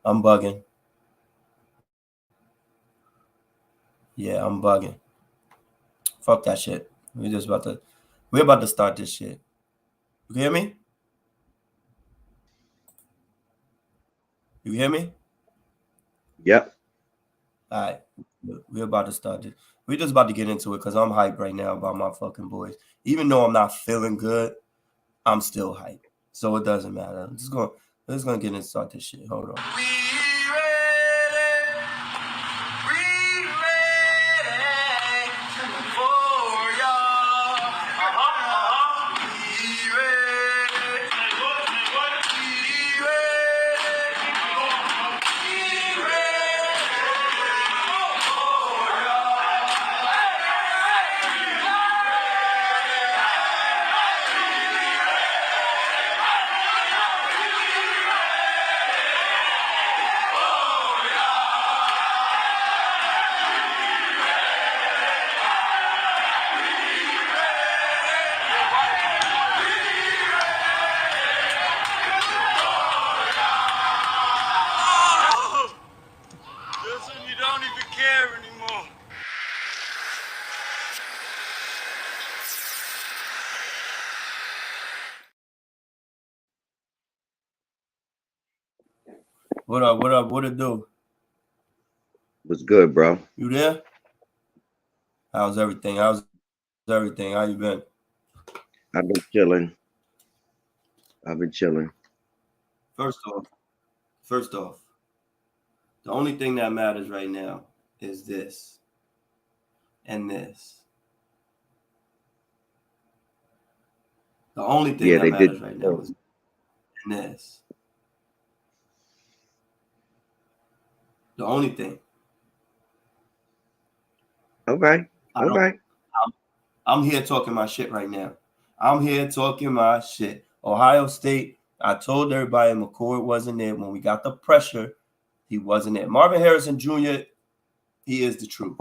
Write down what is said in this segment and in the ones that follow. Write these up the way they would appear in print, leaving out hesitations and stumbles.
I'm bugging. Yeah, I'm bugging. Fuck that shit. We're about to start this shit. You hear me? You hear me? Yep. All right. We're about to start this. We're just about to get into it because I'm hyped right now about my fucking boys. Even though I'm not feeling good, I'm still hyped. So it doesn't matter. Let's gonna get into start this shit. Hold on. What up? What up? What it do? What's good, bro? You there? How's everything? How you been? I've been chilling. First off, the only thing that matters right now is this and this. The only thing that matters right now is this. The only thing. Okay. I'm here talking my shit right now. I'm here talking my shit. Ohio State, I told everybody McCord wasn't there. When we got the pressure, he wasn't there. Marvin Harrison Jr., he is the truth.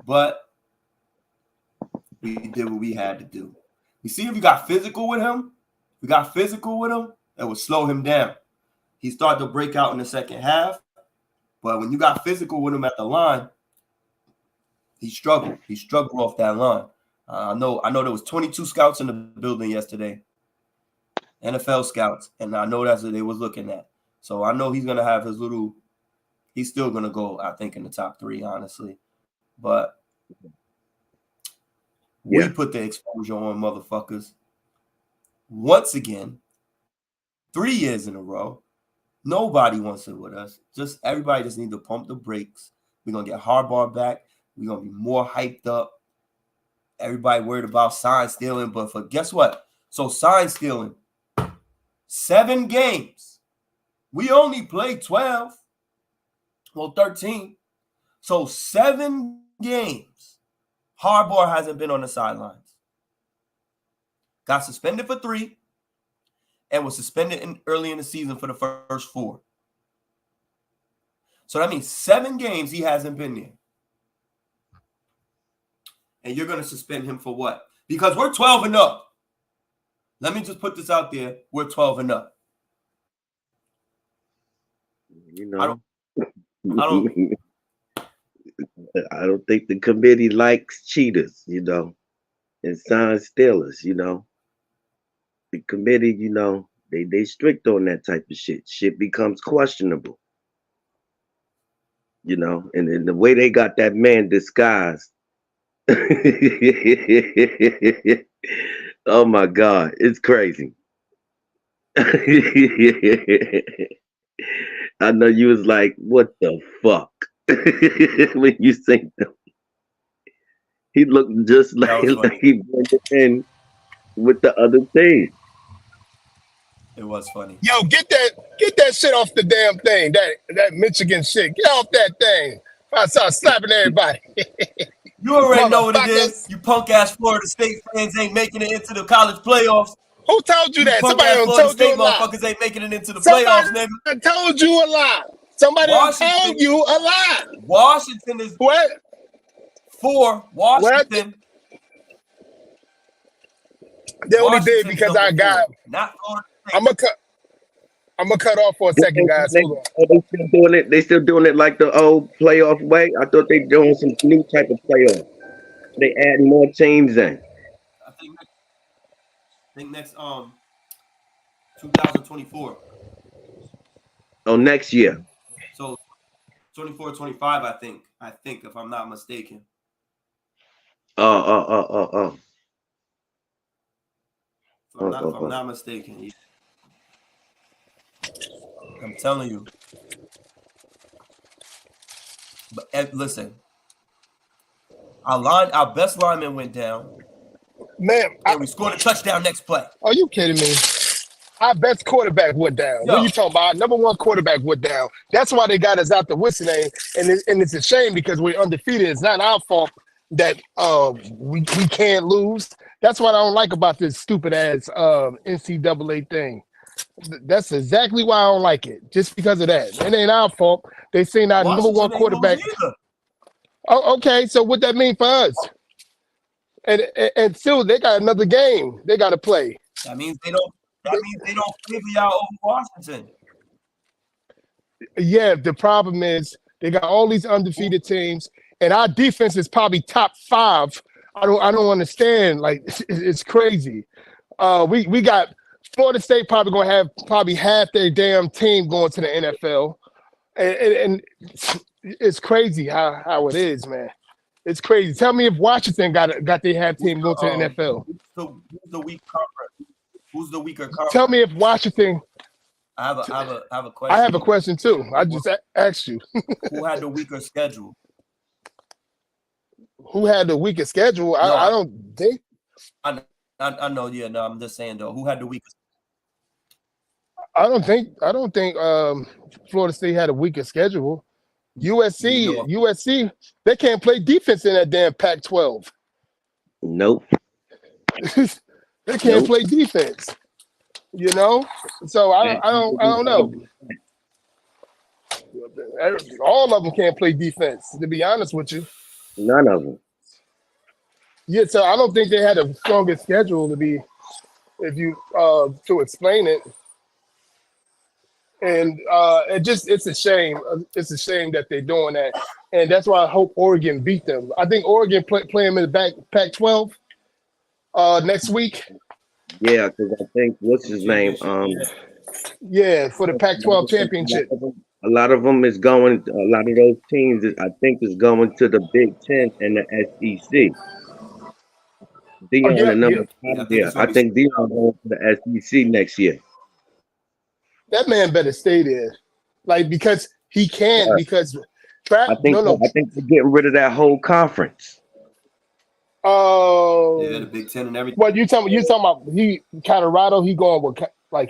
But we did what we had to do. You see, if you got physical with him, it would slow him down. He started to break out in the second half. But when you got physical with him at the line, he struggled. He struggled off that line. I know there was 22 scouts in the building yesterday, NFL scouts, and I know that's what they was looking at. So I know he's going to have his little – he's still going to go, I think, in the top 3, honestly. But we put the exposure on motherfuckers. Once again, 3 years in a row, nobody wants it with us. Everybody just need to pump the brakes. We're going to get Harbaugh back. We're going to be more hyped up. Everybody worried about sign stealing, but guess what? So sign stealing, 7 games. We only played 12. Well, 13. So 7 games. Harbaugh hasn't been on the sidelines. Got suspended for 3 and was suspended early in the season for the first 4. So that means 7 games he hasn't been there. And you're going to suspend him for what? Because we're 12 and up. Let me just put this out there. We're 12 and up. You know, I don't think the committee likes cheaters, you know, and sign stealers, you know. The committee, you know, they strict on that type of shit. Shit becomes questionable. You know, and then the way they got that man disguised. Oh my God, it's crazy. I know you was like, what the fuck? When you seen him. He looked just like he blended in with the other thing. It was funny. Yo, get that shit off the damn thing. That Michigan shit. Get off that thing. I start slapping everybody. You already know what it is. You punk ass Florida State fans ain't making it into the college playoffs. Who told you that? Somebody told you a lie. Motherfuckers ain't making it into the playoffs, nigga. Somebody told you a lie. Somebody told you a lie. Washington is what? 4. Washington. They only did because I got. Not Florida State. I'm gonna I'm gonna cut off for a second, guys. Hold on. They still doing it. They still doing it like the old playoff way. I thought they doing some new type of playoff. They adding more teams in. I think next 2024. Oh, next year. So 24, 25, I think if I'm not mistaken. If I'm not mistaken. I'm telling you. But listen, our best lineman went down. Man, and we scored a touchdown next play. Are you kidding me? Our best quarterback went down. What are you talking about? Our number one quarterback went down. That's why they got us out the Whistling, and it's a shame because we're undefeated. It's not our fault that we can't lose. That's what I don't like about this stupid ass NCAA thing. That's exactly why I don't like it. Just because of that. It ain't our fault. They seen our number one quarterback. Oh, okay. So what that mean for us? And still, they got another game they got to play. That means they don't favor y'all over Washington. Yeah, the problem is they got all these undefeated teams, and our defense is probably top 5. I don't understand. Like it's crazy. We got Florida State probably gonna have half their damn team going to the NFL, and it's crazy how it is, man. It's crazy. Tell me if Washington got their half team going to the NFL. Who's the weak conference? Who's the weaker conference? Tell me if Washington. I have a question. I have a question too. I just asked you. Who had the weaker schedule? Who had the weaker schedule? I don't think. I know. Yeah, no. I'm just saying though. Who had the weakest? I don't think Florida State had a weaker schedule. USC, they can't play defense in that damn Pac-12. Nope. They can't play defense. You know, so I don't know. All of them can't play defense. To be honest with you, none of them. Yeah, so I don't think they had a stronger schedule to explain it. And it's a shame. It's a shame that they're doing that, and that's why I hope Oregon beat them. I think Oregon play them in the Pac-12 next week. Yeah, because I think what's his name? Yeah, for the Pac-12 championship. A lot of them is going. A lot of those teams, I think, is going to the Big Ten and the SEC. I think Deion going to the SEC next year. That man better stay there, like because he can. Yeah. Because I think they're getting rid of that whole conference. Oh, yeah, the Big Ten and everything. What you talking about? Colorado. He going with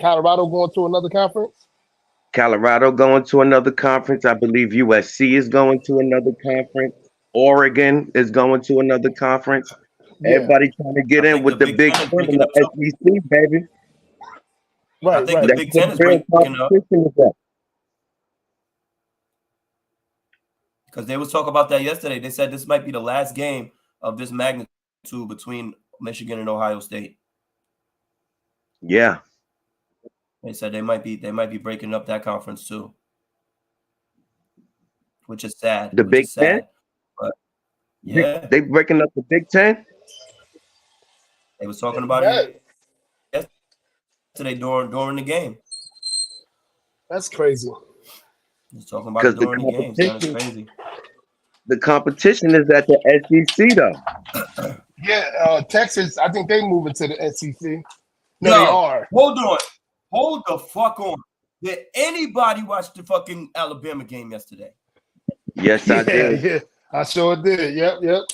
Colorado going to another conference. Colorado going to another conference. I believe USC is going to another conference. Oregon is going to another conference. Yeah. Everybody trying to get in with the Big Ten and the SEC, baby. Right, I think the Big Ten is breaking up. Because they was talking about that yesterday. They said this might be the last game of this magnitude between Michigan and Ohio State. Yeah. They said they might be breaking up that conference too. Which is sad. The Big Ten? But yeah. They breaking up the Big Ten? They was talking about it yesterday during the game. That's crazy. He's talking about it during the game. That's crazy. The competition is at the SEC though. Yeah, Texas. I think they moving to the SEC. No, they are. Hold the fuck on. Did anybody watch the fucking Alabama game yesterday? Yes, I did. Yeah, I sure did. Yep.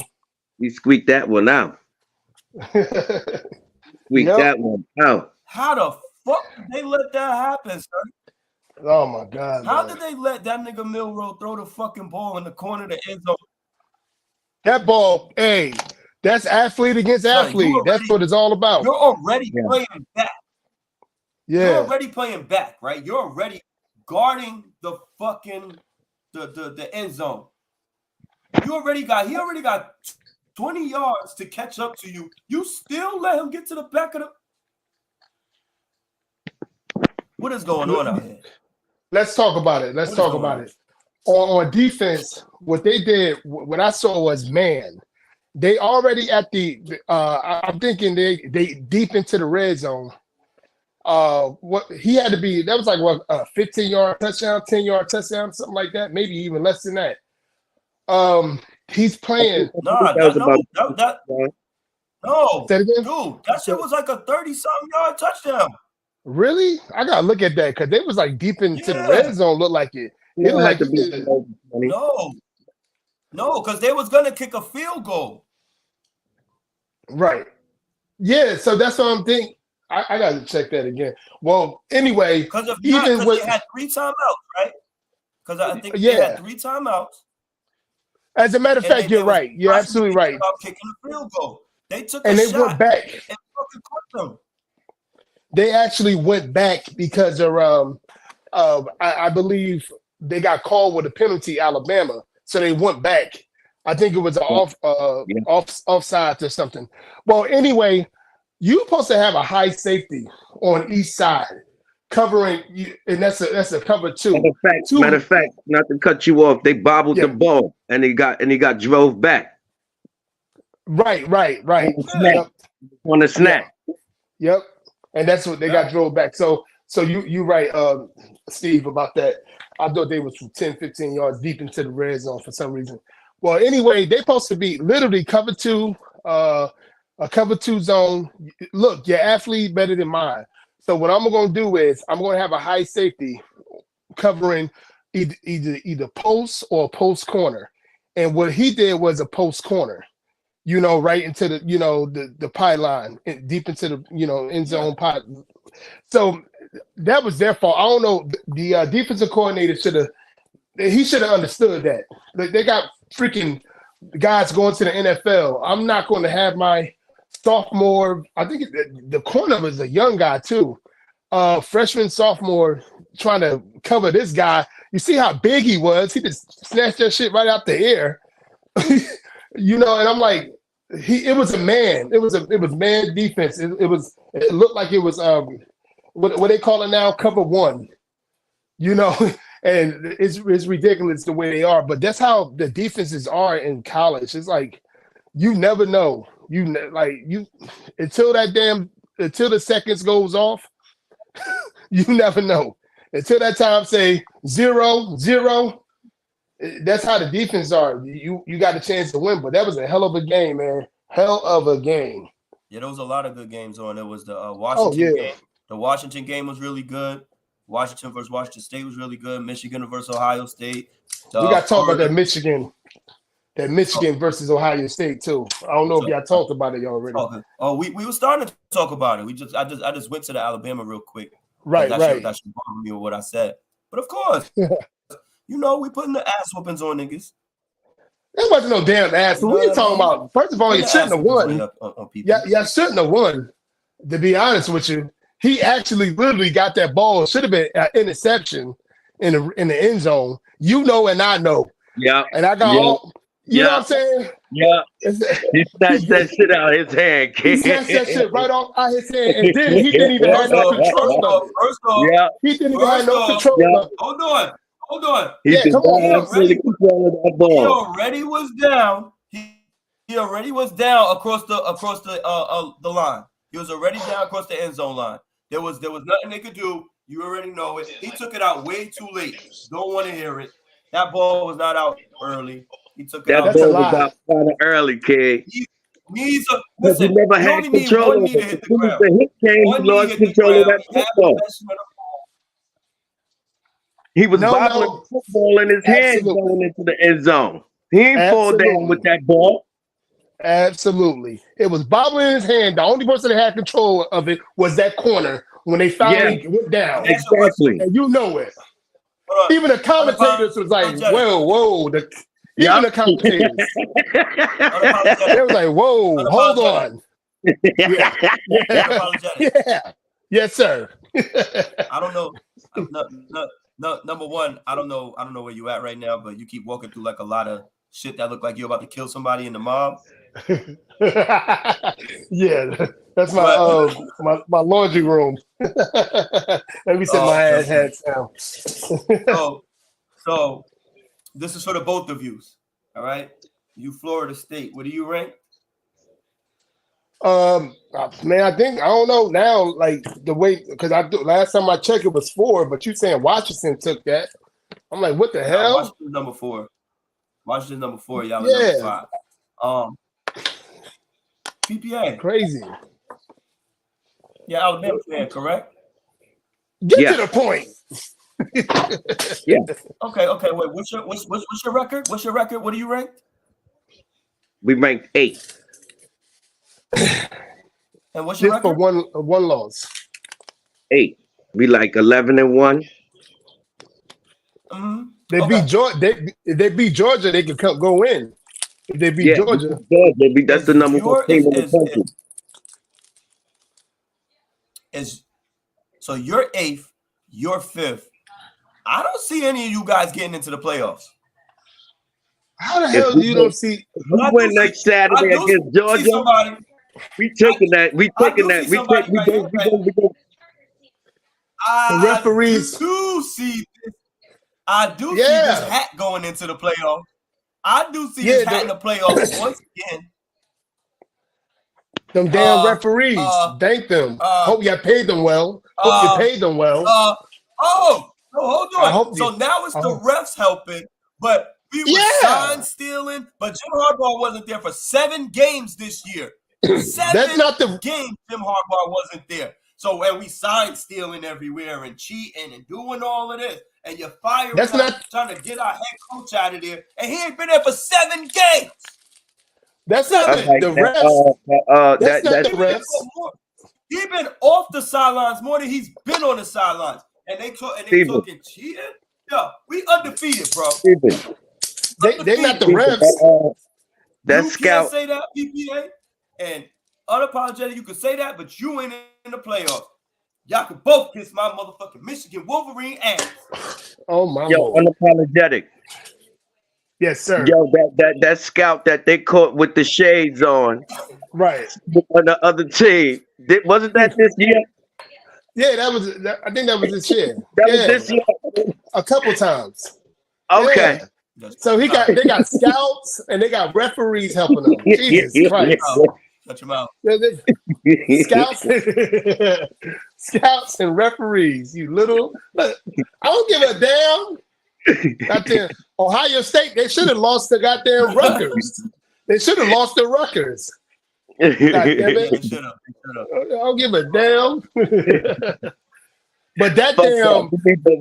We squeaked that one out. That one out. How the fuck did they let that happen, sir? Oh my God! How did they let that nigga Milroe throw the fucking ball in the corner of the end zone? That ball, hey, that's athlete against athlete. That's what it's all about. You're already playing back. Yeah, you're already playing back, right? You're already guarding the fucking the end zone. He already got 20 yards to catch up to you. You still let him get to the back of the. What is going on out here? Let's talk about it. Let's What is talk going about on? it. On defense, what they did, what I saw was, man, they already at the. I'm thinking they deep into the red zone. What he had to be, that was like what, a 15-yard touchdown, 10-yard touchdown, something like that, maybe even less than that. He's playing. Nah, That was that, about no, no, Say it again? dude, that shit was like a 30-something yard touchdown. Really? I gotta look at that because they was like deep into the Yeah. red zone. Looked like it. It looked like to he be did. No, because they was gonna kick a field goal. Right. Yeah. So that's what I'm thinking. I gotta check that again. Well, anyway, Because if even not, because with they had 3 timeouts, right? Because I think they Yeah. had 3 timeouts. as a matter of and fact, they you're was right. You're absolutely possibly right. About kicking a field goal. They took And a they shot went back. and fucking cooked them. They actually went back because of I believe they got called with a penalty, Alabama. So they went back. I think it was an offside or something. Well, anyway, you're supposed to have a high safety on each side covering you, and that's a cover 2. Matter of fact, not to cut you off, they bobbled the ball and he got drove back. Right. Snap. On the snap. Yep. And that's what they got drove back. So you right, Steve, about that. I thought they was from 10, 15 yards deep into the red zone for some reason. Well, anyway, they're supposed to be literally cover 2, a cover 2 zone. Look, your athlete better than mine. So what I'm going to do is I'm going to have a high safety covering either post or post corner. And what he did was a post corner. Right into the, the pylon, deep into the, end zone pot. So that was their fault. I don't know. The defensive coordinator should have understood that. Like, they got freaking guys going to the NFL. I'm not going to have my sophomore. I think the corner was a young guy too. Freshman, sophomore, trying to cover this guy. You see how big he was? He just snatched that shit right out the air. And I'm like, it was a man. It was man defense. It looked like it was what they call it now, cover 1. And it's ridiculous the way they are, but that's how the defenses are in college. It's like you never know. Until the seconds goes off, you never know. Until that time, say 0-0. That's how the defense are. You got a chance to win, but that was a hell of a game, man. Hell of a game. Yeah, there was a lot of good games on. There was the Washington game. The Washington game was really good. Washington versus Washington State was really good. Michigan versus Ohio State. We got to talk about that Michigan versus Ohio State too. I don't know if y'all talked about it already. Oh, we were starting to talk about it. I just went to the Alabama real quick. Right. That should bother me with what I said. But of course, we putting the ass whoopings on niggas. There wasn't no damn ass. What are you talking about? First of all, you shouldn't have won. Yeah, shouldn't have won. To be honest with you, he actually literally got that ball. Should have been an interception in the end zone. And I know. Yeah. And I got all. You know what I'm saying? Yeah. He snatched that shit out of his hand. He snatched that shit right off out his hand, and then he didn't even have no control of it. First off, he didn't even have no control of it. Hold on. He already was down. He already was down across the line. He was already down across the end zone line. There was nothing they could do. You already know it. He took it out way too late. Don't want to hear it. That ball was not out early. He took it out. That ball was out kind of early, kid. Listen, he never had control of it. The hit came, he lost control of that football. He was bobbling the football in his hand going into the end zone. He ain't fall down with that ball. Absolutely. It was bobbling in his hand. The only person that had control of it was that corner when they finally went down. Exactly. And you know it. Even the commentators was like, whoa. Even the commentators. They was like, whoa, hold on. Yeah. Yes, sir. I don't know. No, number one, I don't know where you at right now, but you keep walking through like a lot of shit that look like you're about to kill somebody in the mob. Yeah, that's my laundry room. Let me set my heads down. So this is for the both of you. All right, you Florida State. What do you rank? Man, I don't know now, like the way, because last time I checked it was 4, but you saying Washington took that. I'm like, what the hell? Washington's number 4. Washington's number 4. Y'all are number 5. PPA. Crazy. Yeah, Alabama fan, correct? Get to the point. Yeah. Okay. Wait, what's your record? What's your record? What do you rank? We ranked 8. And what's your Just record? for one loss. 8. We like 11-1. Mm-hmm. They beat Georgia. If they beat Georgia, they could go in. If they beat Georgia, that's the number 1 team in the country. So you're 8th, you're 5th. I don't see any of you guys getting into the playoffs. How the hell do you don't see? We win next Saturday against Georgia. We taking that. We taking that. We go. The referees. I do see this hat going into the playoffs. I do see this hat in the playoffs once again. Them damn referees. Thank them. Hope you paid them well. Hope you paid them well. Hold on. So now it's the refs helping, but we were sign stealing. But Jim Harbaugh wasn't there for 7 games this year. 7 That's not the game Jim Harbaugh wasn't there. So when we sign stealing everywhere and cheating and doing all of this, and you're firing trying to get our head coach out of there, and he ain't been there for 7 games. That's not the refs. That's not the refs. He's been off the sidelines more than he's been on the sidelines. And they talking cheating? Yo, we undefeated, bro. They're not the refs. That you scout. Can't say that, PPA. And unapologetic, you can say that, but you ain't in the playoffs. Y'all can both kiss my motherfucking Michigan Wolverine ass. Oh my Lord. Unapologetic. Yes, sir. Yo, that scout that they caught with the shades on, right, on the other team. Wasn't that this year? Yeah, I think that was this year. That was this year. A couple times. Okay. Yeah. So they got scouts and they got referees helping them. Jesus Christ. Shut your mouth. Scouts and referees, you little. I don't give a damn. Goddamn Ohio State, they should have lost the goddamn Rutgers. They should have lost the Rutgers. God damn it. I don't give a damn. But that damn.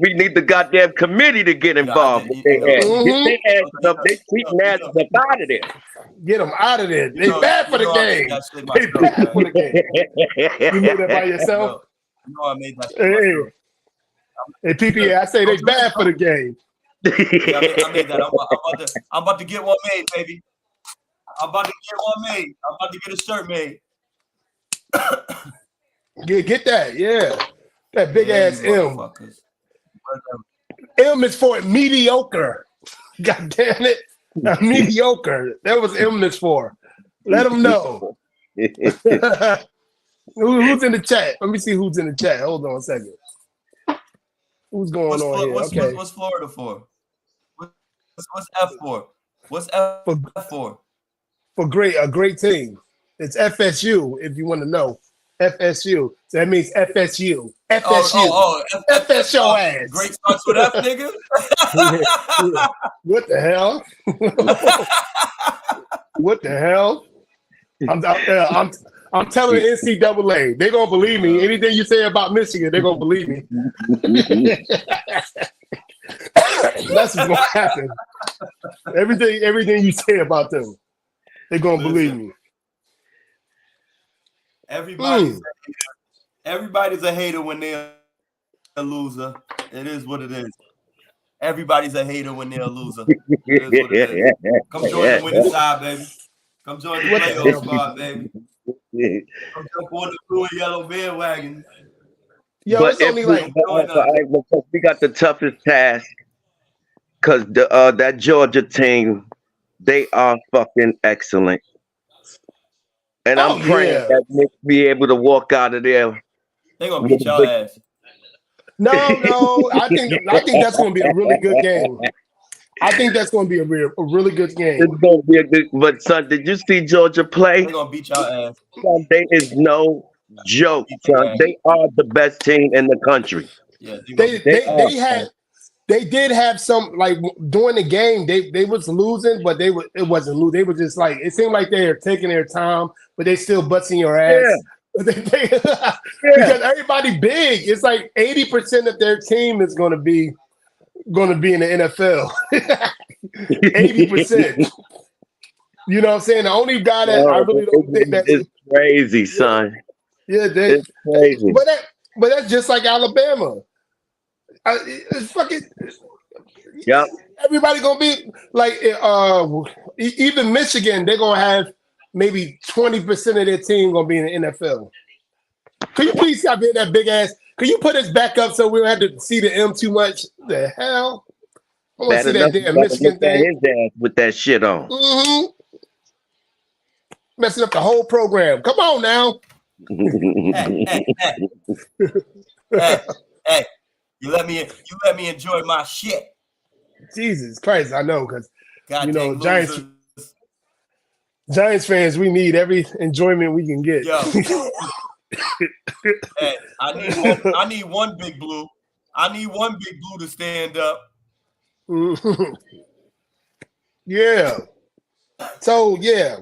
We need the goddamn committee to get involved. Get their asses up. They treating asses up out of there. Get them out of there. They bad for the game. They bad for the game. You made that by yourself? No, I made that. Hey, PPA, I say they bad for the game. Yeah, I made that. I'm about to get one made, baby. I'm about to get one made. I'm about to get a shirt made. Get that, yeah. That big ass M. M is for mediocre. God damn it. Mediocre. That was M is for. Let them know. Who's in the chat? Let me see who's in the chat. Hold on a second. Who's going on here? What's Florida for? What's F for? What's F for? For a great team. It's FSU, if you want to know. FSU. So that means FSU. FSU. FS your ass. Great starts with F, nigga. What the hell? What the hell? I'm telling the NCAA, they're gonna believe me. Anything you say about Michigan, they're gonna believe me. That's what's gonna happen. Everything you say about them, they're gonna believe me. Everybody's a hater when they're a loser. It is what it is. Everybody's a hater when they're a loser. It is what it is. Come join the winning side, baby. Come join the playoff squad, baby. Come jump on the blue and yellow bandwagon. Yo, it's only because we got the toughest task. Because that Georgia team, they are fucking excellent. And I'm praying that Knicks be able to walk out of there. They're gonna beat y'all ass. No, I think that's gonna be a really good game. I think that's gonna be a really good game. It's gonna be a good. But son, did you see Georgia play? They're gonna beat y'all ass. Son, they is no joke, son. They are the best team in the country. Yeah, they did have some, like, during the game they was losing, but it wasn't losing. They were just like, it seemed like they were taking their time, but they still busting your ass. Yeah. Because everybody big. It's like 80% of their team is gonna be in the NFL. 80%. You know what I'm saying? The only guy that I really don't think that is crazy, son. Yeah, it's crazy. But that's just like Alabama. It's fucking. Yep. Everybody gonna be like, even Michigan. They're gonna have maybe 20% of their team gonna be in the NFL. Could you please stop being that big ass? Could you put us back up so we don't have to see the M too much? The hell? I want to see that damn Michigan thing. His ass with that shit on. Mm-hmm. Messing up the whole program. Come on now. Hey, you let me enjoy my shit. Jesus Christ, I know, because you know, Giants fans, we need every enjoyment we can get. Yo. Hey, I need one big blue. I need one big blue to stand up. Yeah. So yeah.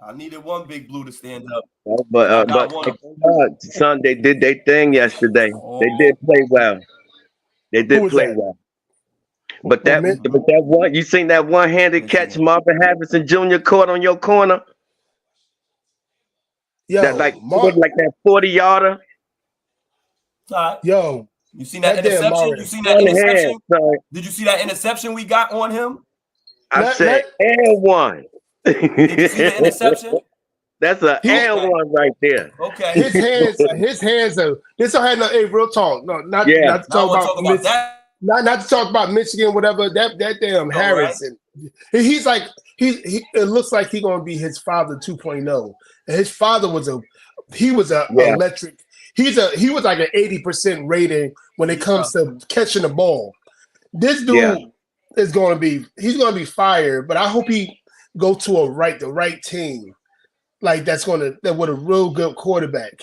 I needed one big blue to stand up. But son, they did their thing yesterday. They did play well. They did play well. But that one, you seen that one-handed catch Marvin Harrison Jr. caught on your corner? Yo, that like that 40-yarder. Yo, you seen that interception? You seen that interception? Did you see that interception we got on him? I said and one. Did you see the interception? That's an and one right there. Okay. His hands are. This don't have no. Hey, real talk. No, not to talk about that. Not to talk about Michigan, whatever. That damn Harrison. Right. He's like he. It looks like he's gonna be his father 2.0. And his father was electric. He was like an 80% rating when it comes to catching the ball. This dude is gonna be fired, but I hope he go to the right team. Like that with a real good quarterback.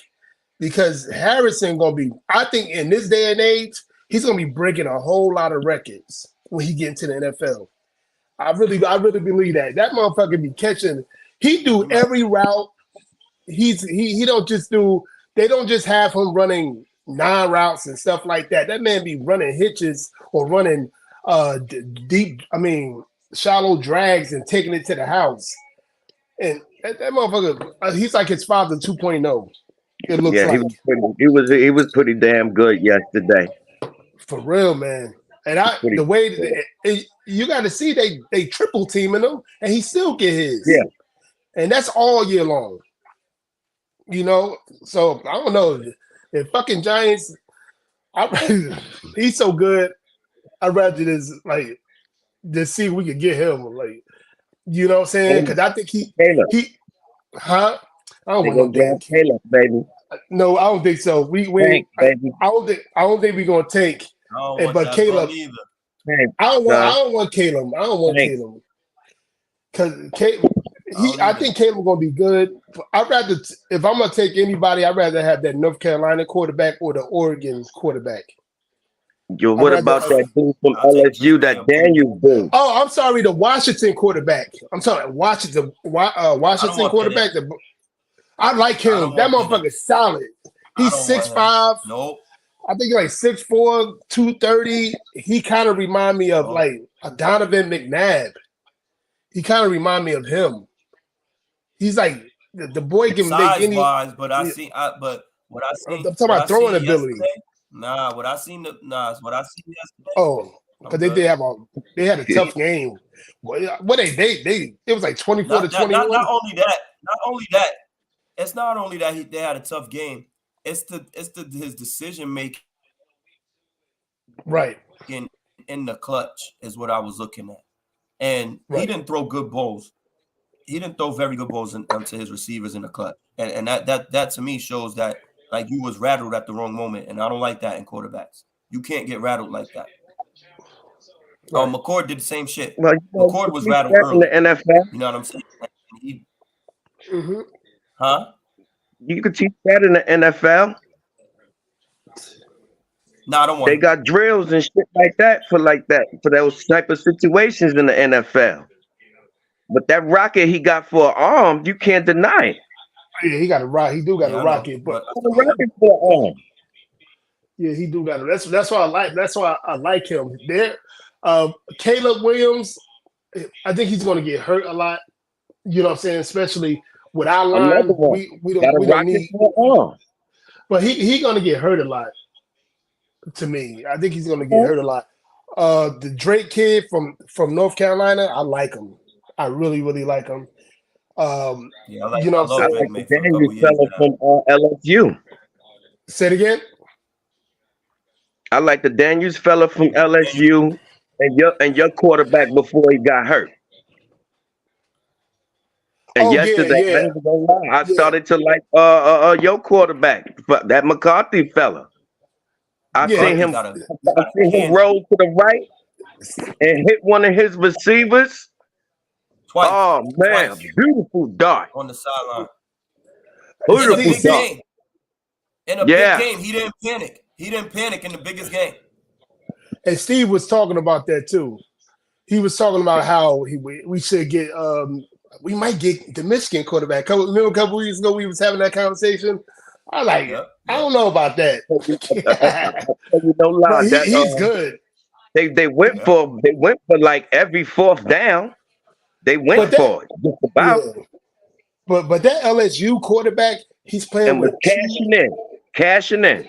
Because Harrison gonna be, I think in this day and age, he's gonna be breaking a whole lot of records when he get into the NFL. I really believe that. That motherfucker be catching, he do every route. He don't just do, they don't just have him running 9 routes and stuff like that. That man be running hitches or running shallow drags and taking it to the house. And that motherfucker, he's like his father 2.0. It looks like he was pretty damn good yesterday. For real, man. And the way you got to see they triple teaming him, and he still get his. Yeah, and that's all year long. You know, so I don't know if fucking Giants. He's so good. I'd rather just see if we could get him. Like, you know what I'm saying? Because I think I don't want no Caleb, baby. No, I don't think so. I don't think we're gonna take. But Caleb, I don't want Caleb. I don't want Caleb because I think Caleb gonna be good. I'd rather, if I'm gonna take anybody, I'd rather have that North Carolina quarterback or the Oregon quarterback. Yo, what about that dude from LSU, that Daniel dude? Oh, I'm sorry, the Washington quarterback. I'm sorry, Washington quarterback. I like him. That motherfucker's solid. He's 6'5". Nope. I think like 6'4", 230. He kind of remind me of like a Donovan McNabb. He kind of remind me of him. He's like the boy can make any. Wise, but I see. But what I see. I'm talking about throwing ability. What I seen yesterday. Oh, because they had a tough game. What they it was like 24-21. Not only that. It's not only that they had a tough game. It's his decision making. Right. In the clutch is what I was looking at, and he didn't throw good balls. he didn't throw very good balls into his receivers in the clutch, and that to me shows that like you was rattled at the wrong moment, and I don't like that in quarterbacks. You can't get rattled like that. Right. McCord did the same shit. Well, McCord was rattled early. In the NFL. You know what I'm saying? Huh? You could teach that in the NFL. No, I don't want. They got drills and shit like that for those type of situations in the NFL. But that rocket he got for an arm, you can't deny it. Yeah, he got a rocket. He do got a rocket, but the rocket for an arm. Yeah, he do got it. That's why I like. That's why I like him. There, Caleb Williams. I think he's going to get hurt a lot. You know what I'm saying? Especially with our line, we don't need. But he going to get hurt a lot. To me, I think he's going to get hurt a lot. The Drake kid from North Carolina, I like him. I really, really like him. Yeah, I like, you know what I'm saying? Like the Daniels fella from LSU. Say it again. I like the Daniels fella from LSU and your quarterback before he got hurt. And yesterday, I ain't gonna lie, I started to like your quarterback, that McCarthy fella. I seen him roll to the right and hit one of his receivers. Twice. Oh man, twice. Beautiful dart on the sideline. Beautiful dart. In a big game, he didn't panic. He didn't panic in the biggest game. And Steve was talking about that too. He was talking about how we should get we might get the Michigan quarterback. Remember a couple weeks ago we was having that conversation? I like it. I don't know about that. You don't lie. He's good. They went for like every fourth down. They went for it. Just about. Yeah. But that LSU quarterback, he's playing with cashing in.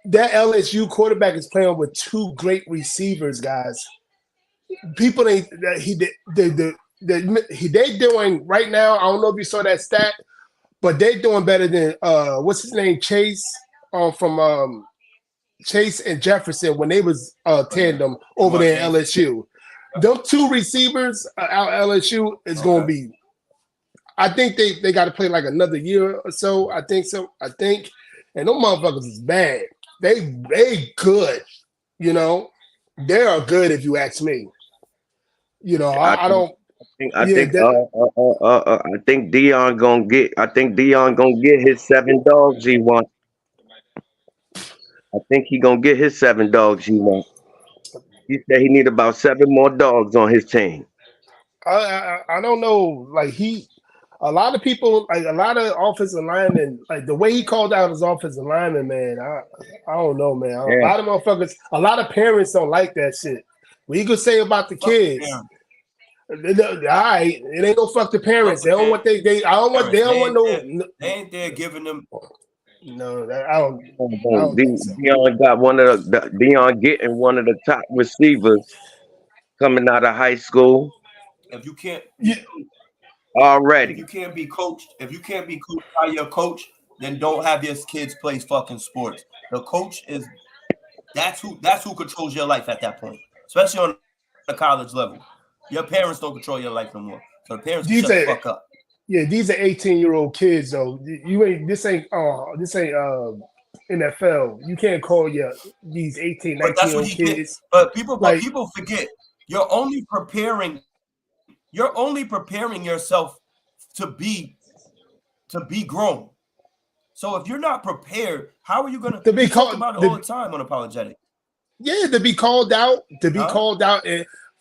That LSU quarterback is playing with two great receivers, guys. People they doing right now. I don't know if you saw that stat, but they're doing better than what's his name, Chase, from Chase and Jefferson when they was tandem over there in LSU. Those two receivers out LSU is going to be. I think they got to play like another year or so. I think so. And those motherfuckers is bad. They good. You know, they are good if you ask me. You know, I think Deion gonna get. I think Deion gonna get his 7 dogs he wants. I think he gonna get his 7 dogs he wants. He said he need about 7 more dogs on his team. I don't know. Like a lot of people, like a lot of offensive linemen, like the way he called out his offensive lineman, man. I don't know, man. A lot of motherfuckers, a lot of parents don't like that shit. What you could say about the kids? All right, it ain't no fuck the parents. They don't want they don't want no. They ain't there giving them. No, I don't Deion got Deion getting one of the top receivers coming out of high school. If you can't already, if you can't be coached by your coach, then don't have your kids play fucking sports. The coach that's who controls your life at that point, especially on the college level. Your parents don't control your life no more. So the parents shut the fuck up. Yeah, these are 18-year-old kids though. This ain't NFL. You can't call these 18, 19-year-old kids. But people forget you're only preparing yourself to be grown. So if you're not prepared, how are you gonna be talk about it all the time on Apologetic? Yeah, to be called out,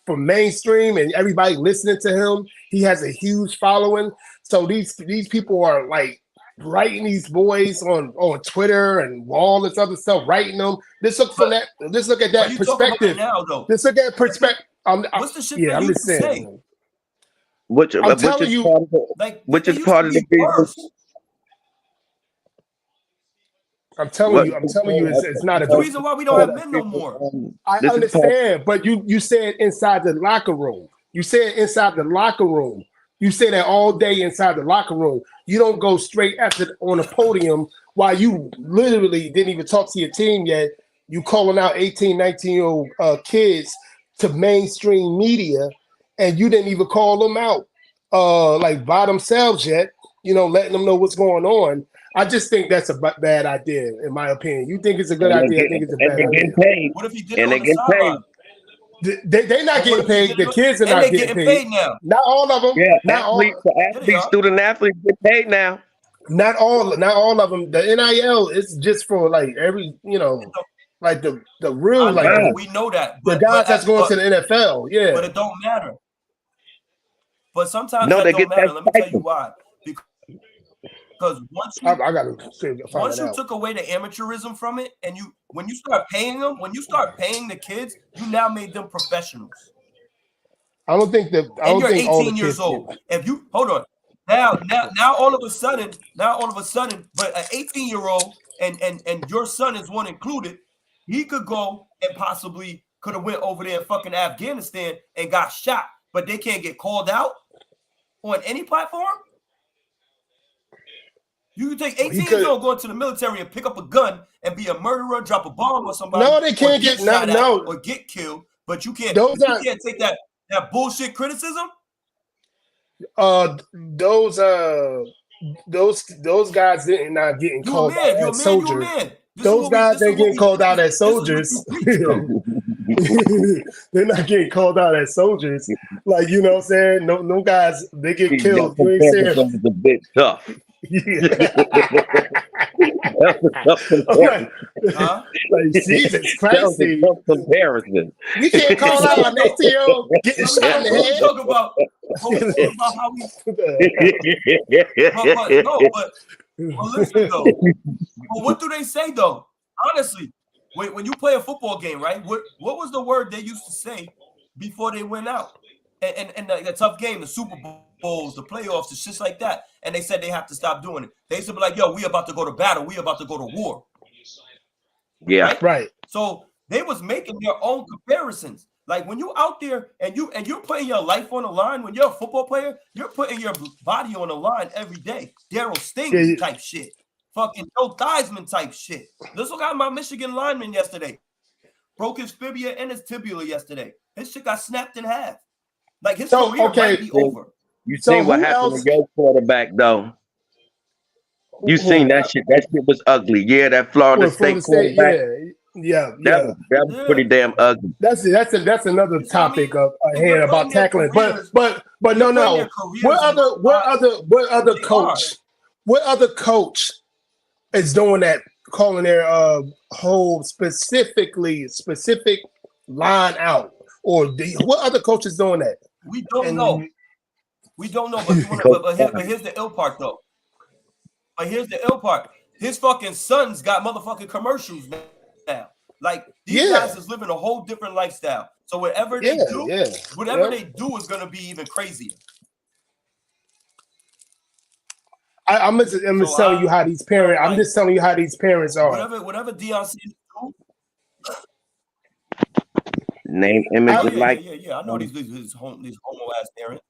from mainstream and everybody listening to him. He has a huge following. So these people are like writing these boys on Twitter and all this other stuff, writing them. Let's look at that perspective. Let's look at perspective. What's the shit that you can say? Which is part of the business. I'm telling you, it's not a the reason why we don't have men no more. I understand, but you said inside the locker room. You said inside the locker room. You say that all day inside the locker room. You don't go straight after on the podium while you literally didn't even talk to your team yet. You calling out 18, 19-year-old kids to mainstream media, and you didn't even call them out like by themselves yet, letting them know what's going on. I just think that's a bad idea, in my opinion. You think it's a good idea? I think it's a bad idea. Paid. What if he did it on the sideline? They're not getting paid. The kids are not getting paid now. Not all of them. Yeah, not athletes, student athletes get paid now. Not all of them. The NIL is just for like every, like the real we know that. The guys that's going to the NFL, yeah. But it don't matter. But sometimes that don't matter. Let me tell you why. Because once you took away the amateurism from it, and when you start paying them, when you start paying the kids, you now made them professionals. I don't think that. And you're 18 years old. If you hold on, now all of a sudden, but an 18-year-old and your son is one included, he could go and possibly could have went over there in fucking Afghanistan and got shot, but they can't get called out on any platform. You can take 18 years old, go into the military and pick up a gun and be a murderer, drop a bomb on somebody. No, they can't get or get killed, but you can't. You can't take that bullshit criticism. Those guys didn't not getting called out as soldiers. Those guys ain't getting called out as soldiers. They're not getting called out as soldiers. Like, you know what I'm saying? No guys, they get killed. You ain't saying it's a bit tough. Jesus Christ. Comparison. We can't call out an 18-year-old getting shot in the head. Talk about how we but listen though. But what do they say though? Honestly, when you play a football game, right? What was the word they used to say before they went out? And the tough game, the Super Bowls, the playoffs, the shit like that. And they said they have to stop doing it. They used to be like, yo, we about to go to battle. We about to go to war. Yeah. Right. So they was making their own comparisons. Like when you out there and you're putting your life on the line, when you're a football player, you're putting your body on the line every day. Daryl Stingley type shit. Fucking Joe Theismann type shit. This one got my Michigan lineman yesterday. Broke his fibula and his tibia yesterday. His shit got snapped in half. Like his career might be over. You see what happened to your quarterback though? You seen that shit? That shit was ugly. Yeah, that Florida State quarterback. Yeah. That was pretty damn ugly. That's another topic of hand about tackling. But no. What other coach is doing that? Calling their whole specific line out, or what other coach is doing that? We don't know. We don't know, but here's the ill part though. But here's the ill part. His fucking son's got motherfucking commercials now. Like these guys is living a whole different lifestyle. So whatever they do is gonna be even crazier. I'm just telling you how these parents. I'm just telling you how these parents are. Whatever Deion sees do. Name, image, yeah. I know these homo ass parents.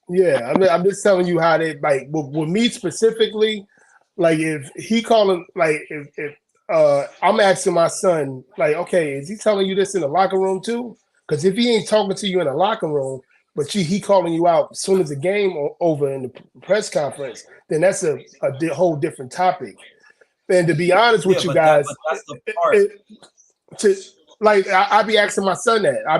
Yeah, I'm just telling you how they like with me specifically. Like if he calling, like if I'm asking my son, like, okay, is he telling you this in the locker room too? Because if he ain't talking to you in the locker room, but he calling you out as soon as the game over in the press conference, then that's a whole different topic. And to be honest with you guys, that's the part. I be asking my son that. I'll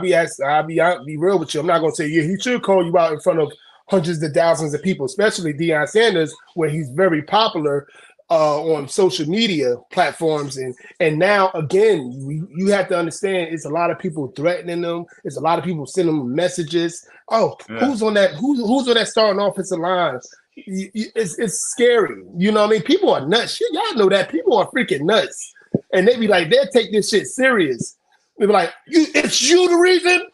be real with you. I'm not gonna say he should call you out in front of hundreds of thousands of people, especially Deion Sanders, where he's very popular on social media platforms. And now again, you have to understand it's a lot of people threatening them. It's a lot of people sending them messages. Who's on that? Who's on that starting offensive line? It's scary. You know what I mean? People are nuts. Y'all know that. People are freaking nuts. And they be like, they'll take this shit serious. They be like, it's you the reason?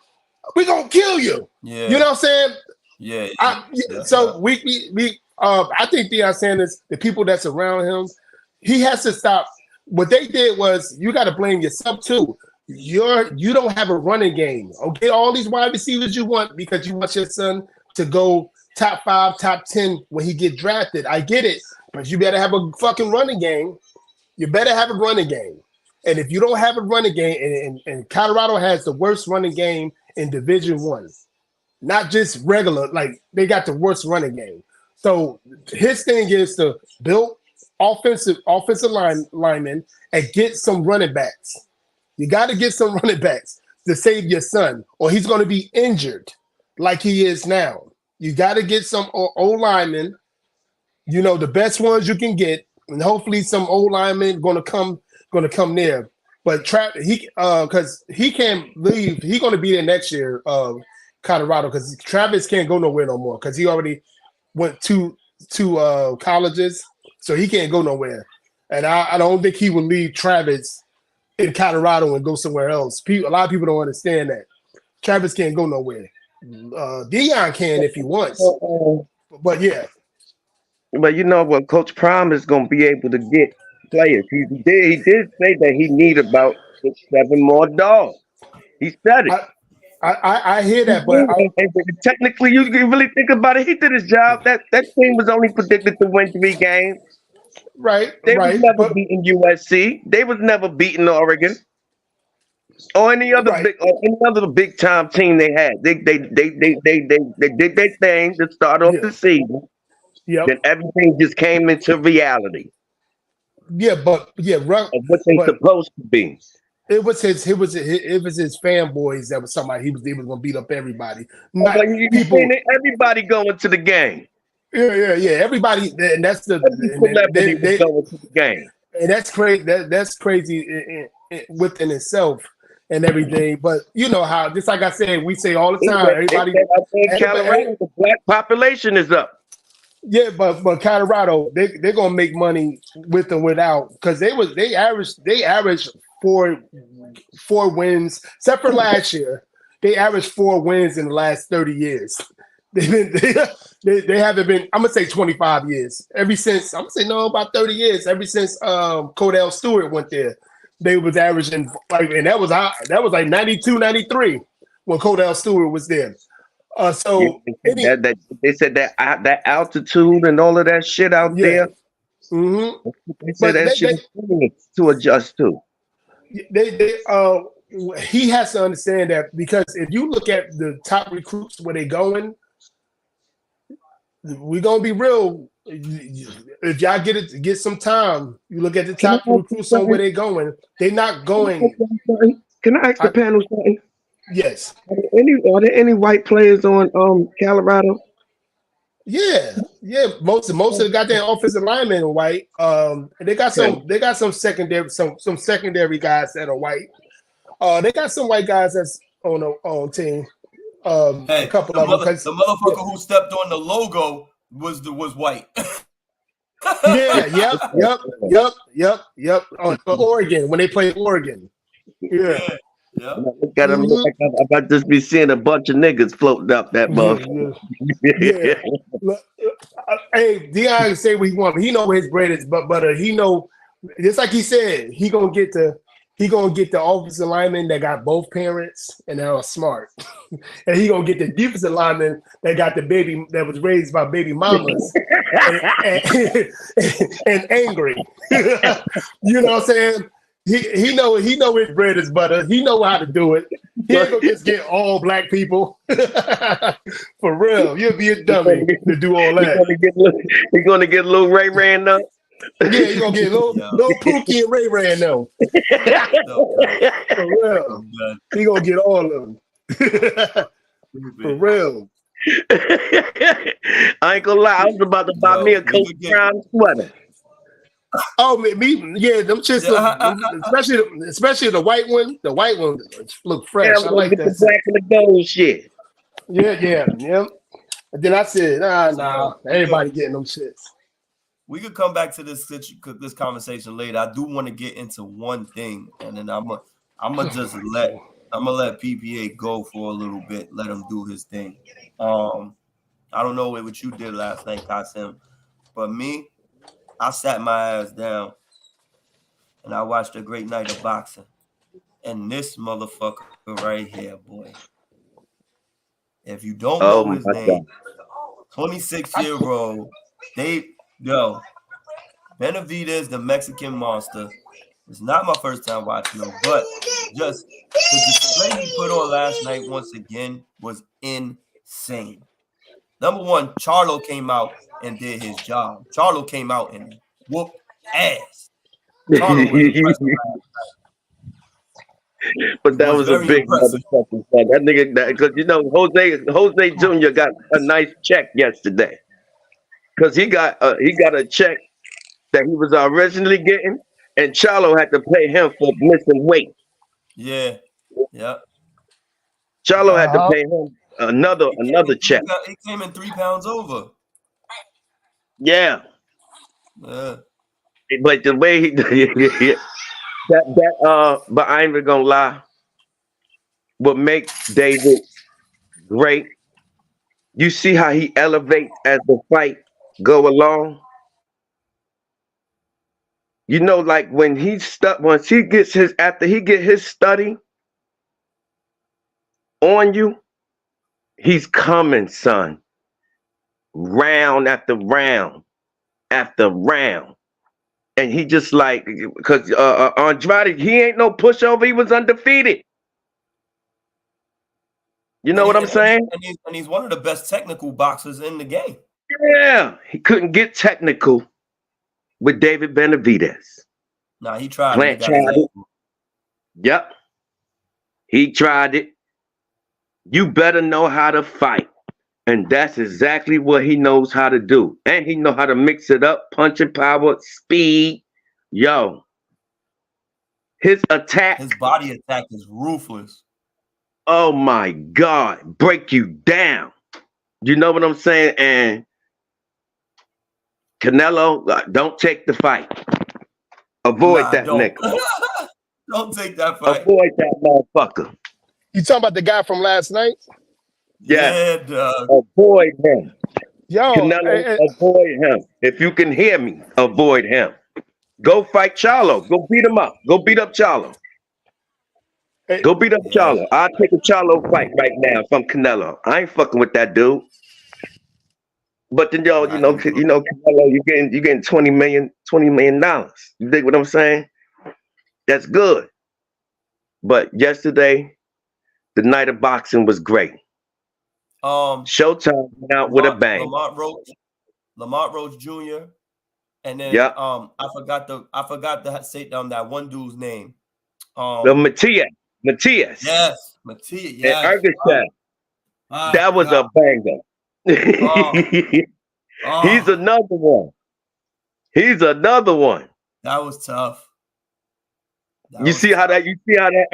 We're gonna kill you. Yeah. You know what I'm saying? Yeah. So we I think Deion Sanders, the people that's around him, he has to stop. What they did was, you got to blame yourself too. You don't have a running game. Okay, all these wide receivers you want because you want your son to go top 5, top 10 when he get drafted. I get it, but you better have a fucking running game. You better have a running game. And if you don't have a running game, and Colorado has the worst running game in Division I. not just regular. Like they got the worst running game. So his thing is to build offensive linemen and get some running backs. You got to get some running backs to save your son, or he's going to be injured like he is now. You got to get some old linemen, you know, the best ones you can get, and hopefully some old linemen going to come there. But because he can't leave, he's going to be there next year, Colorado, because Travis can't go nowhere no more because he already went to colleges, so he can't go nowhere. And I don't think he will leave Travis in Colorado and go somewhere else. A lot of people don't understand that. Travis can't go nowhere. Deion can if he wants. But yeah. But you know what, Coach Prime is going to be able to get players. He did say that he need about 7 more dogs. He said it. I hear that, but technically, you really think about it. He did his job. That team was only predicted to win 3 games. Right. They was never beating USC. They was never beating Oregon or any other big time team they had. They did their thing to start off the season. Yep. Then everything just came into reality. Yeah, of what they supposed to be. It was his fanboys that was somebody he was gonna beat up everybody. Everybody going to the game. Yeah. Everybody, and that's they going to the game. And that's crazy. That's crazy within itself and everything. But you know how, just like I said, we say all the time. Everybody, Colorado, the black population is up. Yeah, but Colorado, they're gonna make money with and without, because they averaged four wins, except for last year. They averaged 4 wins in the last 30 years. They haven't been, I'm gonna say 25 years. Ever since, I'm gonna say no, about 30 years. Ever since Cordell Stewart went there, they was averaging and that was like 92, 93 when Cordell Stewart was there. So they said that altitude and all of that shit out there. Mm-hmm. They said that shit to adjust to. He has to understand that, because if you look at the top recruits where they going, we're gonna be real. If y'all get some time, you look at the top recruits on where they going. They're not going. Can I ask the panel something? Yes. Are there any white players on Colorado? Yeah. Most of the goddamn offensive linemen are white. And they got some secondary guys that are white. They got some white guys that's on team. A couple of them. The motherfucker who stepped on the logo was white. Yep. On Oregon, when they played Oregon. Yeah. Yeah. I about to be seeing a bunch of niggas floating up that motherfucker. Yeah. Hey, Deion say what he wants. He know where his bread is butter. He know, just like he said, he gonna get the offensive lineman that got both parents and that are smart, and he gonna get the defensive lineman that got the baby that was raised by baby mamas and angry. You know what I'm saying? He know his bread is butter. He know how to do it. He ain't gonna just get all black people. For real. You'll be a dummy to do all that. You're gonna get little Ray Ran up. Yeah, you're gonna get little Pookie and Ray Ran though. For real. He gonna get all of them. For real. I ain't gonna lie, I was about to buy me a Coach Brown sweater. Oh, me, yeah, them shits look, especially the white one. The white one look fresh. I like that. The black and the gold shit. Yeah. And then I said, nah, everybody getting them shits. We could come back to this conversation later. I do want to get into one thing, and then I'm gonna let PPA go for a little bit. Let him do his thing. I don't know what you did last night, Kasim, but me, I sat my ass down and I watched a great night of boxing. And this motherfucker right here, boy. If you don't know his name, 26-year-old Benavidez, the Mexican monster. It's not my first time watching him, but just the display he put on last night once again was insane. insane. Number one, Charlo came out and did his job. Charlo came out and whooped ass. Charlo was impressive. But that was a very big impressive. motherfucking son. That nigga, because you know, Jose Jr. got a nice check yesterday. Because he got a check that he was originally getting, and Charlo had to pay him for missing weight. Yeah. Charlo had to pay him another check. He came in 3 pounds over. Yeah. Yeah. But the way he but I ain't even gonna lie. What makes David great, you see how he elevates as the fight go along. You know, like when once he gets after he get his study on you, he's coming, son. Round after round after round. And he just like, because Andrade, he ain't no pushover. He was undefeated. You know what I'm saying? And he's one of the best technical boxers in the game. Yeah. He couldn't get technical with David Benavidez. Nah, he tried. Plant tried it. Yep. He tried it. You better know how to fight. And that's exactly what he knows how to do. And he know how to mix it up, punching power, speed. Yo. His attack. His body attack is ruthless. Oh my God. Break you down. You know what I'm saying? And Canelo, don't take the fight. Avoid that nigga. Don't take that fight. Avoid that motherfucker. You talking about the guy from last night? Yeah, Doug. Avoid him. Yo, Canelo, avoid him. If you can hear me, avoid him. Go fight Charlo. Go beat him up. Go beat up Charlo. Go beat up Charlo. I'll take a Charlo fight right now if I'm Canelo. I ain't fucking with that dude. But then you know, Canelo, you getting $20 million. You dig what I'm saying? That's good. But yesterday, the night of boxing was great. Showtime went out with a bang. Lamont Roach Jr. And then I forgot to say that one dude's name. The Matias. Yes, Matias. Yes. And Ergashev. That was a banger. He's another one. That was tough. You see how that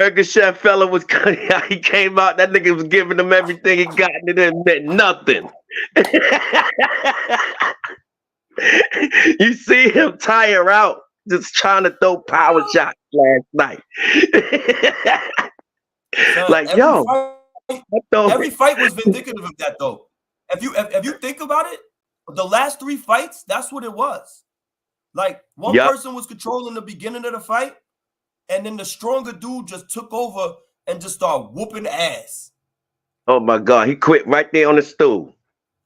Ergashev fella was how he came out, that nigga was giving him everything he got and it didn't meant nothing. You see him tire out just trying to throw power shots last night. Like, every fight was indicative of that though. If you think about it, the last 3 fights, that's what it was. Like one person was controlling the beginning of the fight, and then the stronger dude just took over and just started whooping ass. Oh my God, he quit right there on the stool.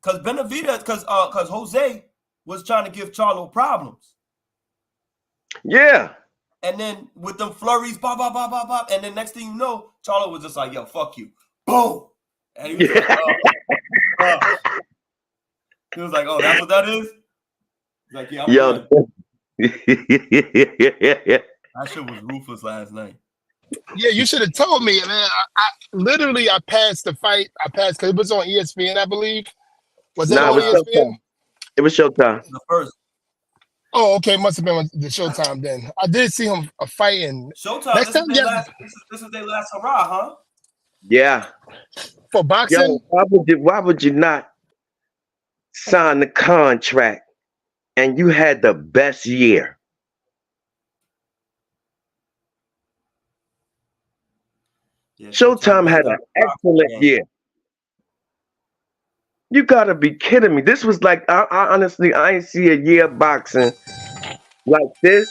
Because because Jose was trying to give Charlo problems. Yeah. And then with them flurries, bop, bop, bop, bop, bop, and then next thing you know, Charlo was just like, yo, fuck you. Boom. And he was he was like, oh, that's what that is? He's like, yeah, I'm yo. That shit was ruthless last night. Yeah, you should have told me, man. I passed the fight. I passed because it was on ESPN, I believe. Was it on ESPN? It was Showtime. The first. Oh, okay. Must have been the Showtime then. I did see him fighting. Showtime. This is their last hurrah, huh? Yeah. For boxing? Yo, why would you not sign the contract and you had the best year? Yeah, Showtime had an excellent year. You gotta be kidding me. This was like, I honestly, I ain't see a year of boxing like this.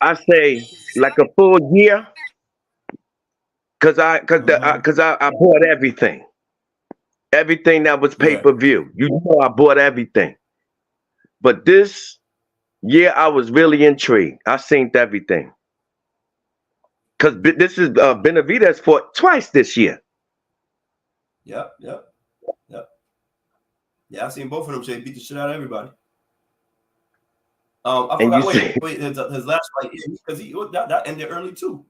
I say like a full year. Cause I bought everything. Everything that was pay-per-view. You know I bought everything. But this year I was really intrigued. I seen everything. Because this is Benavidez fought twice this year. Yep. Yeah, I've seen both of them. Jay beat the shit out of everybody. I forgot. Wait. His last fight, because that ended early too.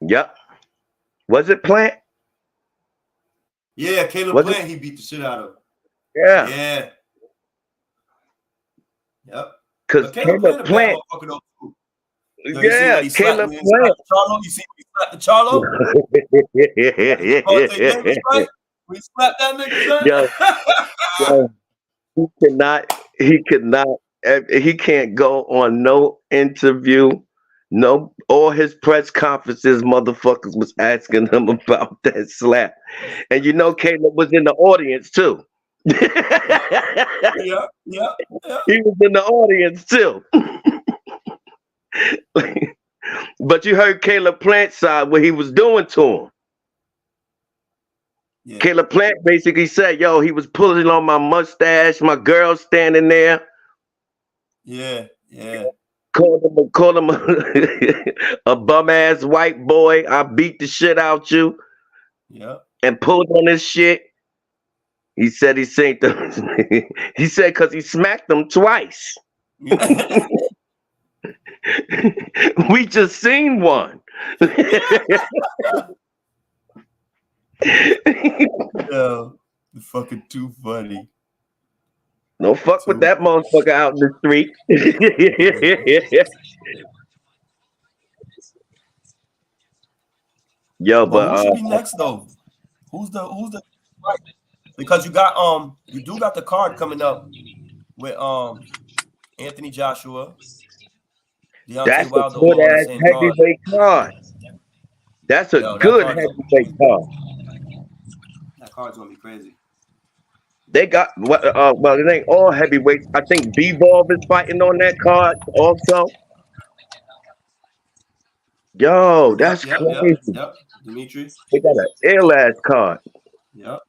Yep. Was it Plant? Yeah, Caleb Plant. He beat the shit out of. Yeah. Yep. Because Caleb Plant. Yeah, Caleb Plant. You see when he slapped the Charlo? We slapped that nigga, son. He can't go on no interview, no, all his press conferences, motherfuckers was asking him about that slap. And you know Caleb was in the audience too. Yeah. He was in the audience too. But you heard Caleb Plant's side, what he was doing to him. Yeah. Caleb Plant basically said, yo, he was pulling on my mustache, my girl standing there. Yeah. Called him a bum-ass white boy. I beat the shit out you. Yeah. And pulled on his shit. He said he synced him. He said because he smacked him twice. We just seen one. Yo, fucking too funny. Don't fuck with that motherfucker out in the street. Yo, but who should be next though? Who's the because you do got the card coming up with Anthony Joshua. That's a good ass heavyweight card. That's a good heavyweight card. That card's gonna be crazy. They got well, it ain't all heavyweights. I think B-Ball is fighting on that card also. Yo, that's crazy. Yep. Dimitri. They got an ill ass card. Yep.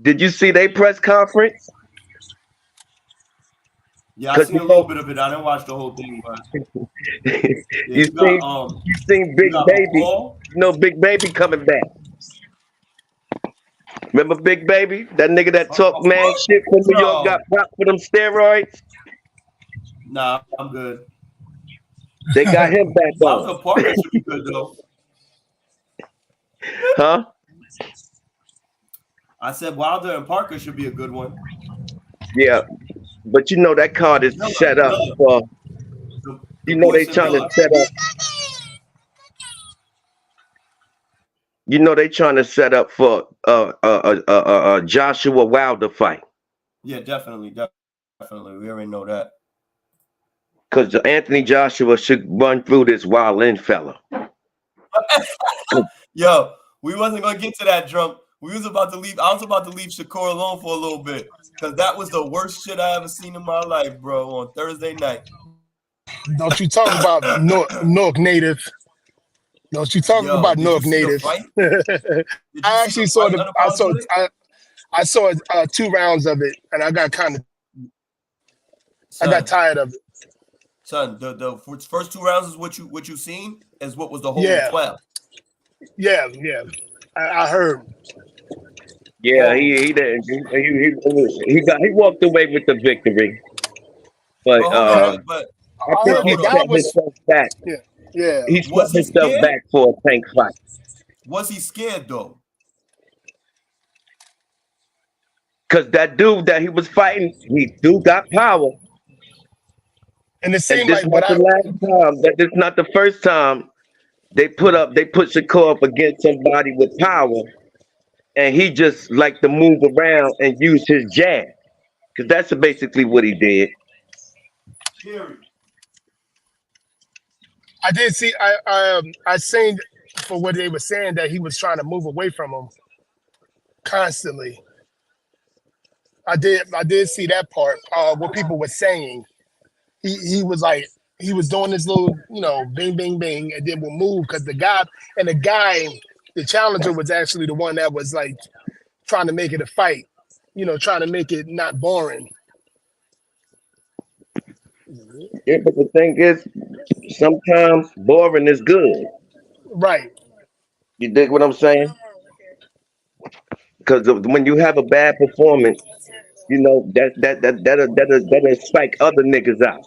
Did you see their press conference? Yeah, I seen a little bit of it. I didn't watch the whole thing, but you seen Big Baby. You know Big Baby coming back. Remember Big Baby? That nigga that talk mad shit from New York got popped for them steroids? Nah, I'm good. They got him back on. Wilder Parker should be good though. Huh? I said Wilder and Parker should be a good one. Yeah, but you know that card is set up for. You know they trying to set up. You know they trying to set up for a Joshua Wilder fight. Yeah, definitely. We already know that. Because Anthony Joshua should run through this Wildin fella. Yo, we wasn't gonna get to that, drunk. We was about to leave. I was about to leave Shakur alone for a little bit because that was the worst shit I ever seen in my life, bro. On Thursday night. Don't you talk about Newark native? Don't you talk about Newark native? I actually saw I saw 2 rounds of it, and I got kind of. I got tired of it. Son, the first 2 rounds is what you seen is what was the whole 12. Yeah. I heard. Yeah, he didn't. He walked away with the victory, but I think he set himself back. Yeah. He set himself back for a tank fight. Was he scared though? Because that dude that he was fighting, he do got power. And it seemed this like this is not the first time they put Shakur up against somebody with power, and he just like to move around and use his jab, because that's basically what he did. I did see. I seen for what they were saying that he was trying to move away from him constantly. I did see that part. What people were saying. He was like he was doing this little, bing, bing, bing, and then would move because the challenger was actually the one that was like trying to make it a fight, trying to make it not boring. Yeah, but the thing is, sometimes boring is good. Right. You dig what I'm saying? because when you have a bad performance, you know that'll spike other niggas out.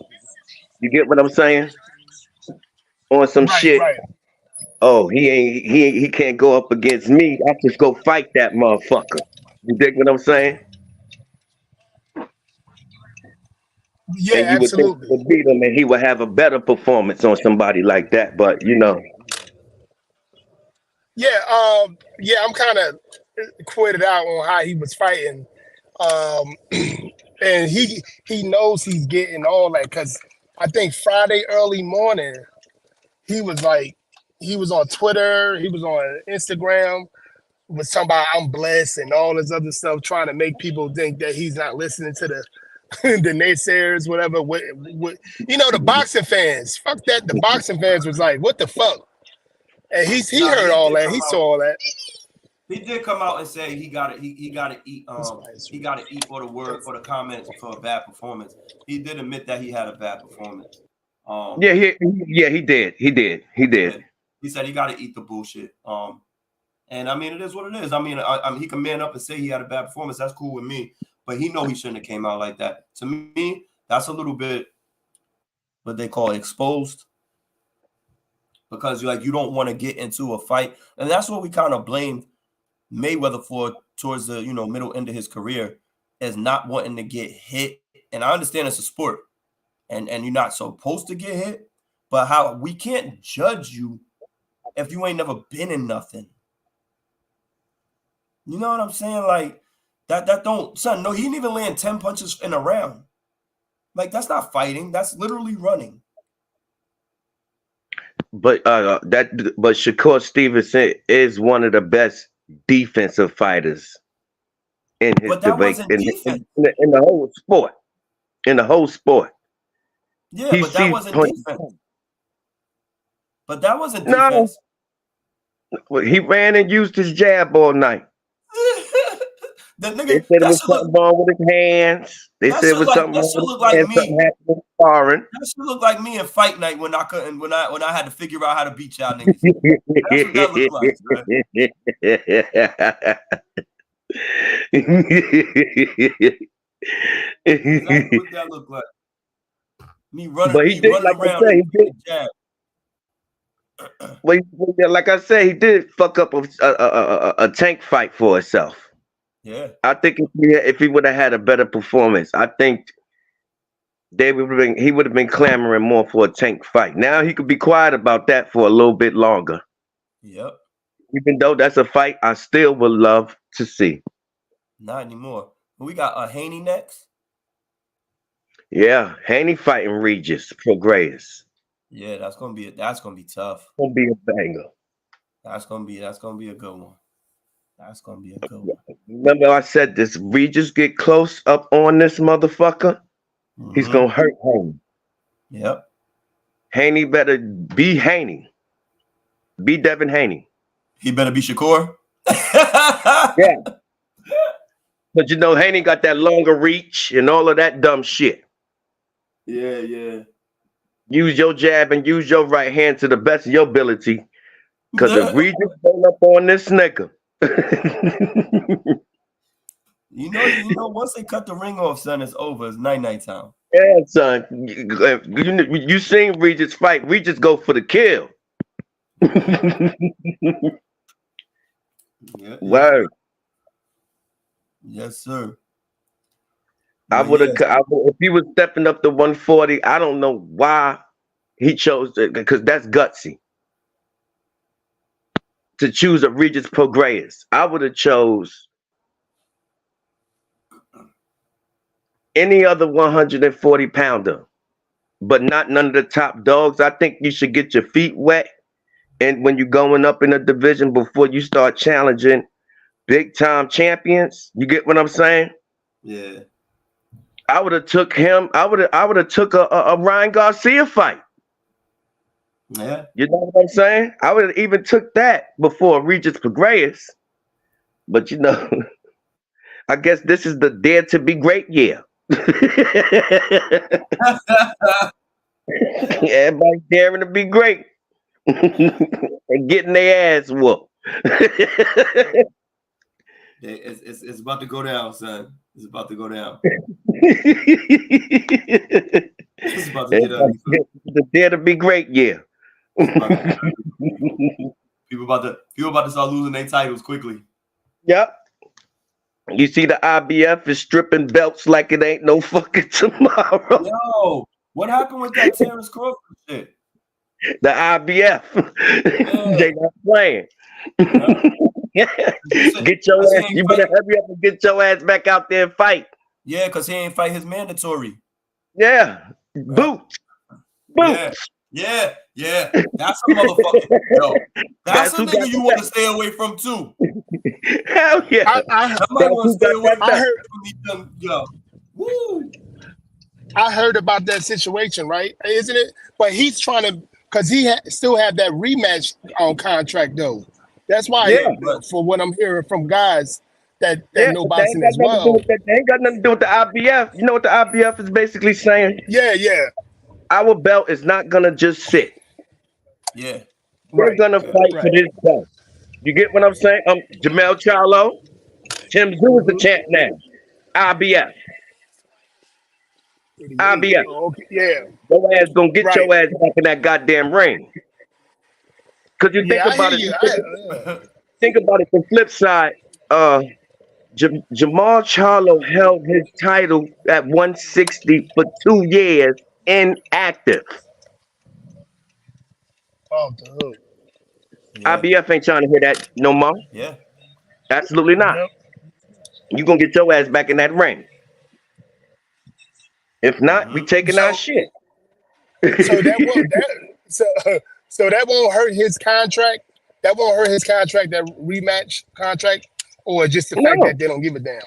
You get what I'm saying? On some Right, shit. right. Oh, he can't go up against me. I just go fight that motherfucker. You dig what I'm saying? Yeah, And you would think absolutely. you would beat him, and he would have a better performance on somebody like that. But you know, Yeah, I'm kind of quitted out on how he was fighting. Um, and he knows he's getting all that because I think Friday early morning he was like he was on Twitter, he was on Instagram, was talking about I'm blessed and all this other stuff, trying to make people think that he's not listening to the the naysayers, whatever. What you know, the boxing fans, fuck that. The boxing fans was like, what the fuck? And he Nah, heard all that, he saw all that. he did come out and say he got it. He got to eat. Nice. He got to eat for the word for the comments for a bad performance. He did admit that he had a bad performance. yeah, he did. He said he got to eat the bullshit. And I mean, it is what it is. I mean, he can man up and say he had a bad performance. That's cool with me. But he know he shouldn't have came out like that. To me, that's a little bit what they call exposed. Because you don't want to get into a fight. And that's what we kind of blamed Mayweather for towards the middle end of his career, is not wanting to get hit. And I understand it's a sport and you're not supposed to get hit, but how we can't judge you if you ain't never been in nothing. You know what I'm saying? Like that don't, son, no, he didn't even land 10 punches in a round. Like, that's not fighting, that's literally running. But Shakur Stevenson is one of the best defensive fighters in his debate in the whole sport. In the whole sport. Yeah, but that wasn't defense. But that wasn't defense. No. He ran and used his jab all night. That nigga, they said it was something wrong with his hands. They said it was something wrong with his hands. Something happened in sparring. That should look like me in fight night when I couldn't, when I had to figure out how to beat y'all niggas. That's what that looked like, man. Exactly what that looked like. Me running, but he did, like around I say, he did. Jab. Well, like I said, he did fuck up a tank fight for himself. Yeah, I think if he would have had a better performance, I think he would have been clamoring more for a tank fight. Now he could be quiet about that for a little bit longer. Yep. Even though that's a fight I still would love to see. Not anymore. We got Haney next. Yeah, Haney fighting Regis Prograis. Yeah, that's gonna be tough. Gonna be a banger. That's gonna be a good one. That's gonna be a good one. Remember I said this: Regis get close up on this motherfucker, he's gonna hurt Haney. Yep. Haney better be Haney. Be Devin Haney. He better be Shakur. Yeah. But Haney got that longer reach and all of that dumb shit. Yeah. Use your jab and use your right hand to the best of your ability. Because if Regis roll up on this nigga. Once they cut the ring off, son, it's over. It's night time. Yeah, son. You seen Regis fight. Regis go for the kill. Yeah. Word. Yes, sir. I would have, if he was stepping up to 140. I don't know why he chose it, because that's gutsy to choose a Regis Prograis. I would have chose any other 140 pounder, but not none of the top dogs. I think you should get your feet wet, and when you're going up in a division before you start challenging big time champions. You get what I'm saying? Yeah. I would have took him. I would have took a Ryan Garcia fight. Yeah. You know what I'm saying? I would have even took that before Regis Prograis. But I guess this is the dare to be great year. Everybody daring to be great and getting their ass whooped. It's about to go down, son. It's about to go down. It's about to get ugly. The dare to be great year. People about to start losing their titles quickly. Yep. You see the IBF is stripping belts like it ain't no fucking tomorrow. Yo, what happened with that Terrence Crawford shit? The IBF. They not playing. Get your ass. You better hurry up and get your ass back out there and fight. Yeah, because he ain't fight his mandatory. Yeah. Boot. Yeah. That's a motherfucker. Yo, that's a nigga you want to stay away from too. Hell yeah. I heard about that situation, right? Isn't it? But he's trying to, because he still have that rematch on contract though. That's why, for what I'm hearing from guys that know boxing as well. They ain't got nothing to do with the IBF. You know what the IBF is basically saying? Yeah. Our belt is not gonna just sit. Yeah. We're gonna fight for this belt. You get what I'm saying? Jamel Charlo, Tim Tszyu is the champ now. IBF. Okay, yeah. Your ass gonna get your ass back in that goddamn ring. Cause you think about it. Think about it. The flip side, Jamal Charlo held his title at 160 for 2 years inactive. Oh, dude. IBF ain't trying to hear that no more. Yeah. Absolutely not. Yep. You gonna get your ass back in that ring. If not, we taking our shit. So that won't hurt his contract. That won't hurt his contract. That rematch contract, or just the fact that they don't give a damn.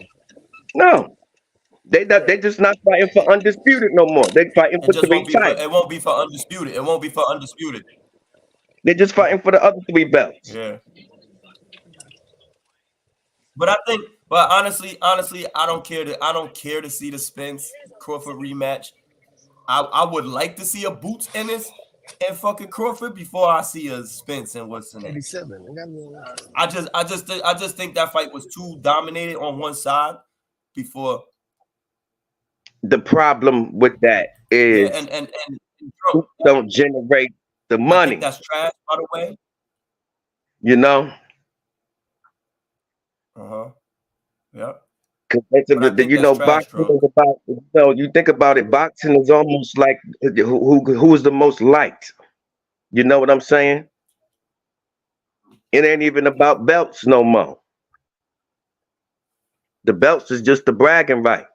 No, they just not fighting for undisputed no more. They fighting for 3 titles. It won't be for undisputed. It won't be for undisputed. They're just fighting for the other 3 belts. Yeah. But honestly, I don't care to see the Spence Crawford rematch. I would like to see a Boots Ennis and fucking Crawford before I see a Spence and what's the name. 87. I just think that fight was too dominated on one side before. The problem with that is and don't generate the money. I think that's trash, by the way. You know. Yeah. You know, boxing is about. You think about it. Boxing is almost like who is the most liked. You know what I'm saying? It ain't even about belts no more. The belts is just the bragging right.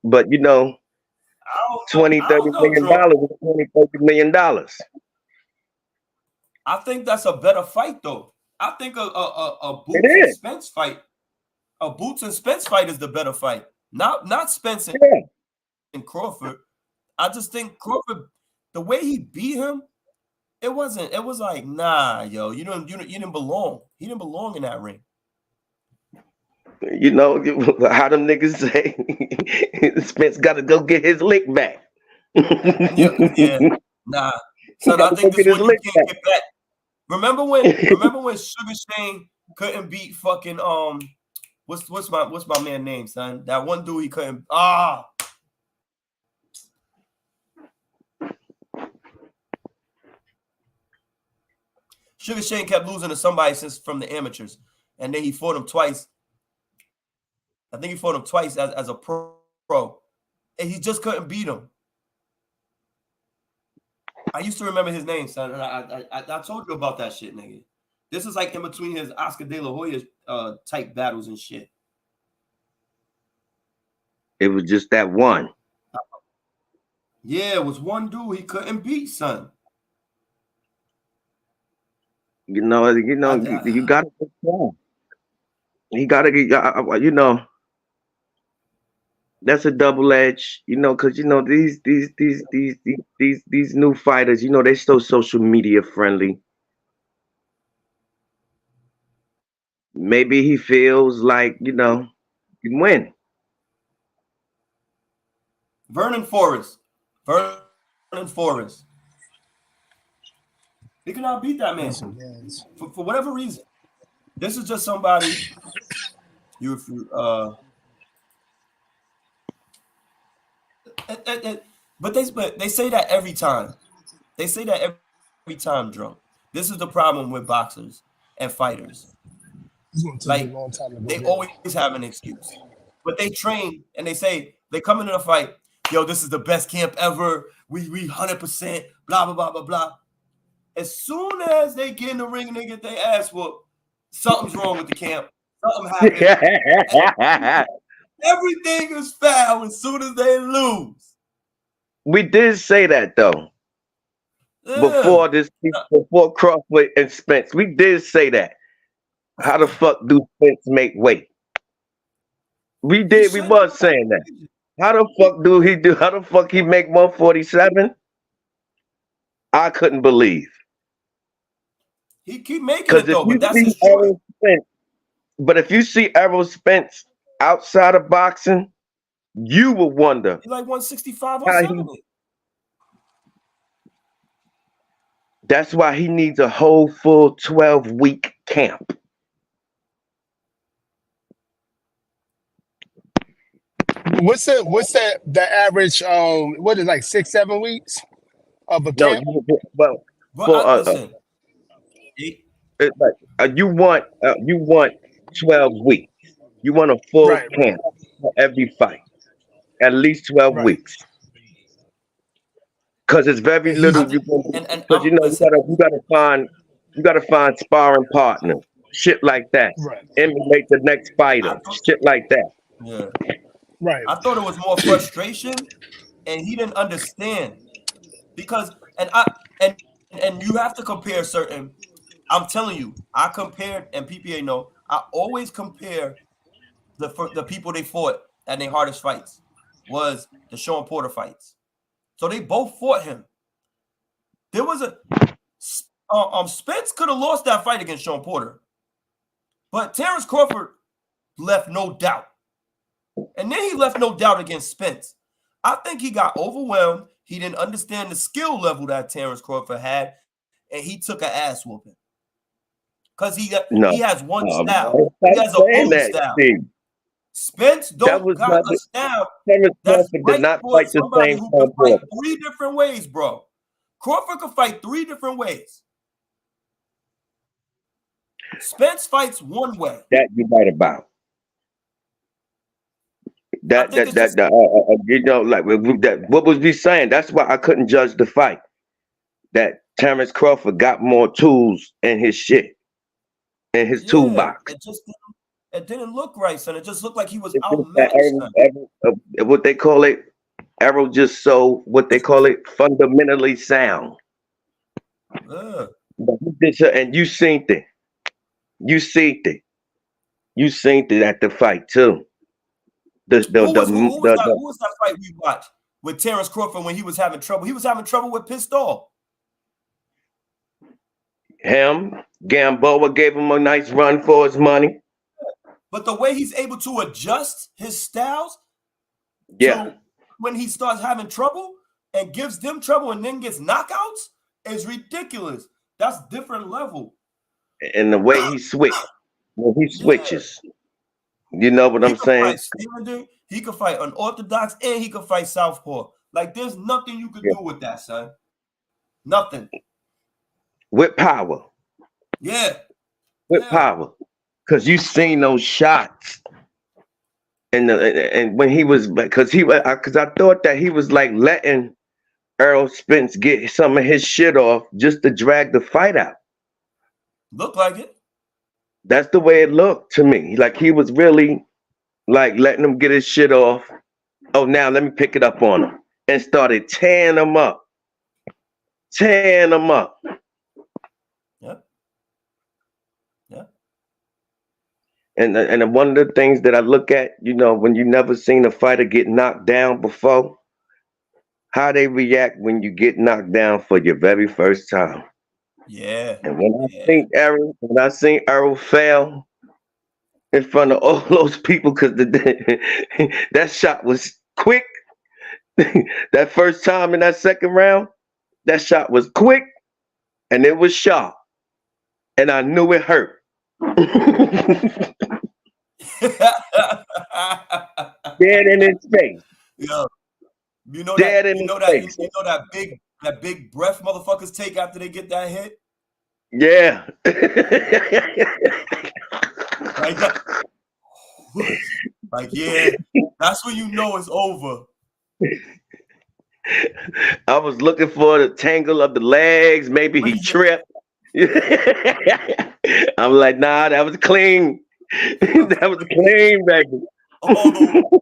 But you know, $20-30 million is $20-30 million. I think that's a better fight, though. I think a Boots and Spence fight. A Boots and Spence fight is the better fight. Not Spence and Crawford. I just think Crawford, the way he beat him, it was like, nah, yo, you didn't belong. He didn't belong in that ring. You know how them niggas say Spence gotta go get his lick back. yeah. Nah. So I think this one you can't get back. Remember when Sugar Shane couldn't beat fucking what's my man name, son? That one dude he couldn't Sugar Shane kept losing to somebody since from the amateurs, and then he fought him twice. I think he fought him twice as a pro, and he just couldn't beat him. I used to remember his name, son. And I told you about that shit, nigga. This is like in between his Oscar De La Hoya type battles and shit. It was just that one. Yeah, it was one dude he couldn't beat, son. You gotta get strong. You gotta get, that's a double edge, because these new fighters, they're so social media friendly. Maybe he feels like, he can win. Vernon Forrest. He cannot beat that man for whatever reason. This is just somebody But they say that every time. They say that every time, Drum. This is the problem with boxers and fighters. It's gonna take Like, a long time to go they down. always have an excuse. But they train and they say they come into the fight, yo, this is the best camp ever. We 100%, blah, blah, blah, blah, blah. As soon as they get in the ring and they get their ass whooped, something's wrong with the camp. Something happened. Everything is foul as soon as they lose. We did say that though. Yeah. Before Crawford and Spence, we did say that. How the fuck do Spence make weight? We did. We was saying that. How the fuck do he do? How the fuck he make 147? I couldn't believe. He keep making it though, but that's his choice. But if you see Errol Spence outside of boxing, you will wonder. He's like 165 or 70. That's why he needs a whole full 12-week camp. What's the average? What is it, like 6-7 weeks of a camp? Listen, it's like, you want 12 weeks. You want a full camp for every fight, at least 12 weeks. Because it's very little. Because you gotta find sparring partner, shit like that. Right. Emulate the next fighter, shit like that. Yeah. Right. I thought it was more frustration, and he didn't understand because and you have to compare certain. I'm telling you, I compared, and PPA know, I always compare the people they fought at their hardest fights was the Sean Porter fights. So they both fought him. There was Spence could have lost that fight against Sean Porter, but Terrence Crawford left no doubt. And then he left no doubt against Spence. I think he got overwhelmed. He didn't understand the skill level that Terrence Crawford had, and he took an ass whooping. Because he has one style. He has a own style. Spence don't got a style. That's did not fight the same who can fight 3 different ways, bro. Crawford can fight 3 different ways. Spence fights one way. That you're right about. Like what was we saying? That's why I couldn't judge the fight. That Terrence Crawford got more tools in his shit, in his toolbox. It didn't look right, son. It just looked like he was outmatched. What they call it, Errol just so what they call it, fundamentally sound. And you seen it. You seen it at the fight too. Who was that fight we watched with Terrence Crawford when he was having trouble? He was having trouble with Pistol. Him, Gamboa gave him a nice run for his money. But the way he's able to adjust his styles, when he starts having trouble and gives them trouble and then gets knockouts, is ridiculous. That's different level. And the way he when he switches. You know what I'm saying? He can fight unorthodox and he can fight southpaw. Like there's nothing you can do with that, son. Nothing. With power. Yeah. With power. Because you seen those shots. And when he was, because I thought that he was like letting Errol Spence get some of his shit off just to drag the fight out. Look like it. That's the way it looked to me. Like he was really like letting him get his shit off. Oh, now let me pick it up on him. And started tearing him up. Tearing him up. Yep. Yeah. And one of the things that I look at, you know, when you never seen a fighter get knocked down before, how they react when you get knocked down for your very first time. Yeah. And when I seen Errol fail in front of all those people, because that shot was quick. That first time in that second round, that shot was quick and it was sharp. And I knew it hurt. Dead in his face. Yo, you know Dead that in you know his that face. you know that big breath motherfuckers take after they get that hit? Yeah. Like that. Like, yeah, that's when you know it's over. I was looking for the tangle of the legs. Maybe he tripped. I'm like, nah, that was clean. That was clean, baby. All the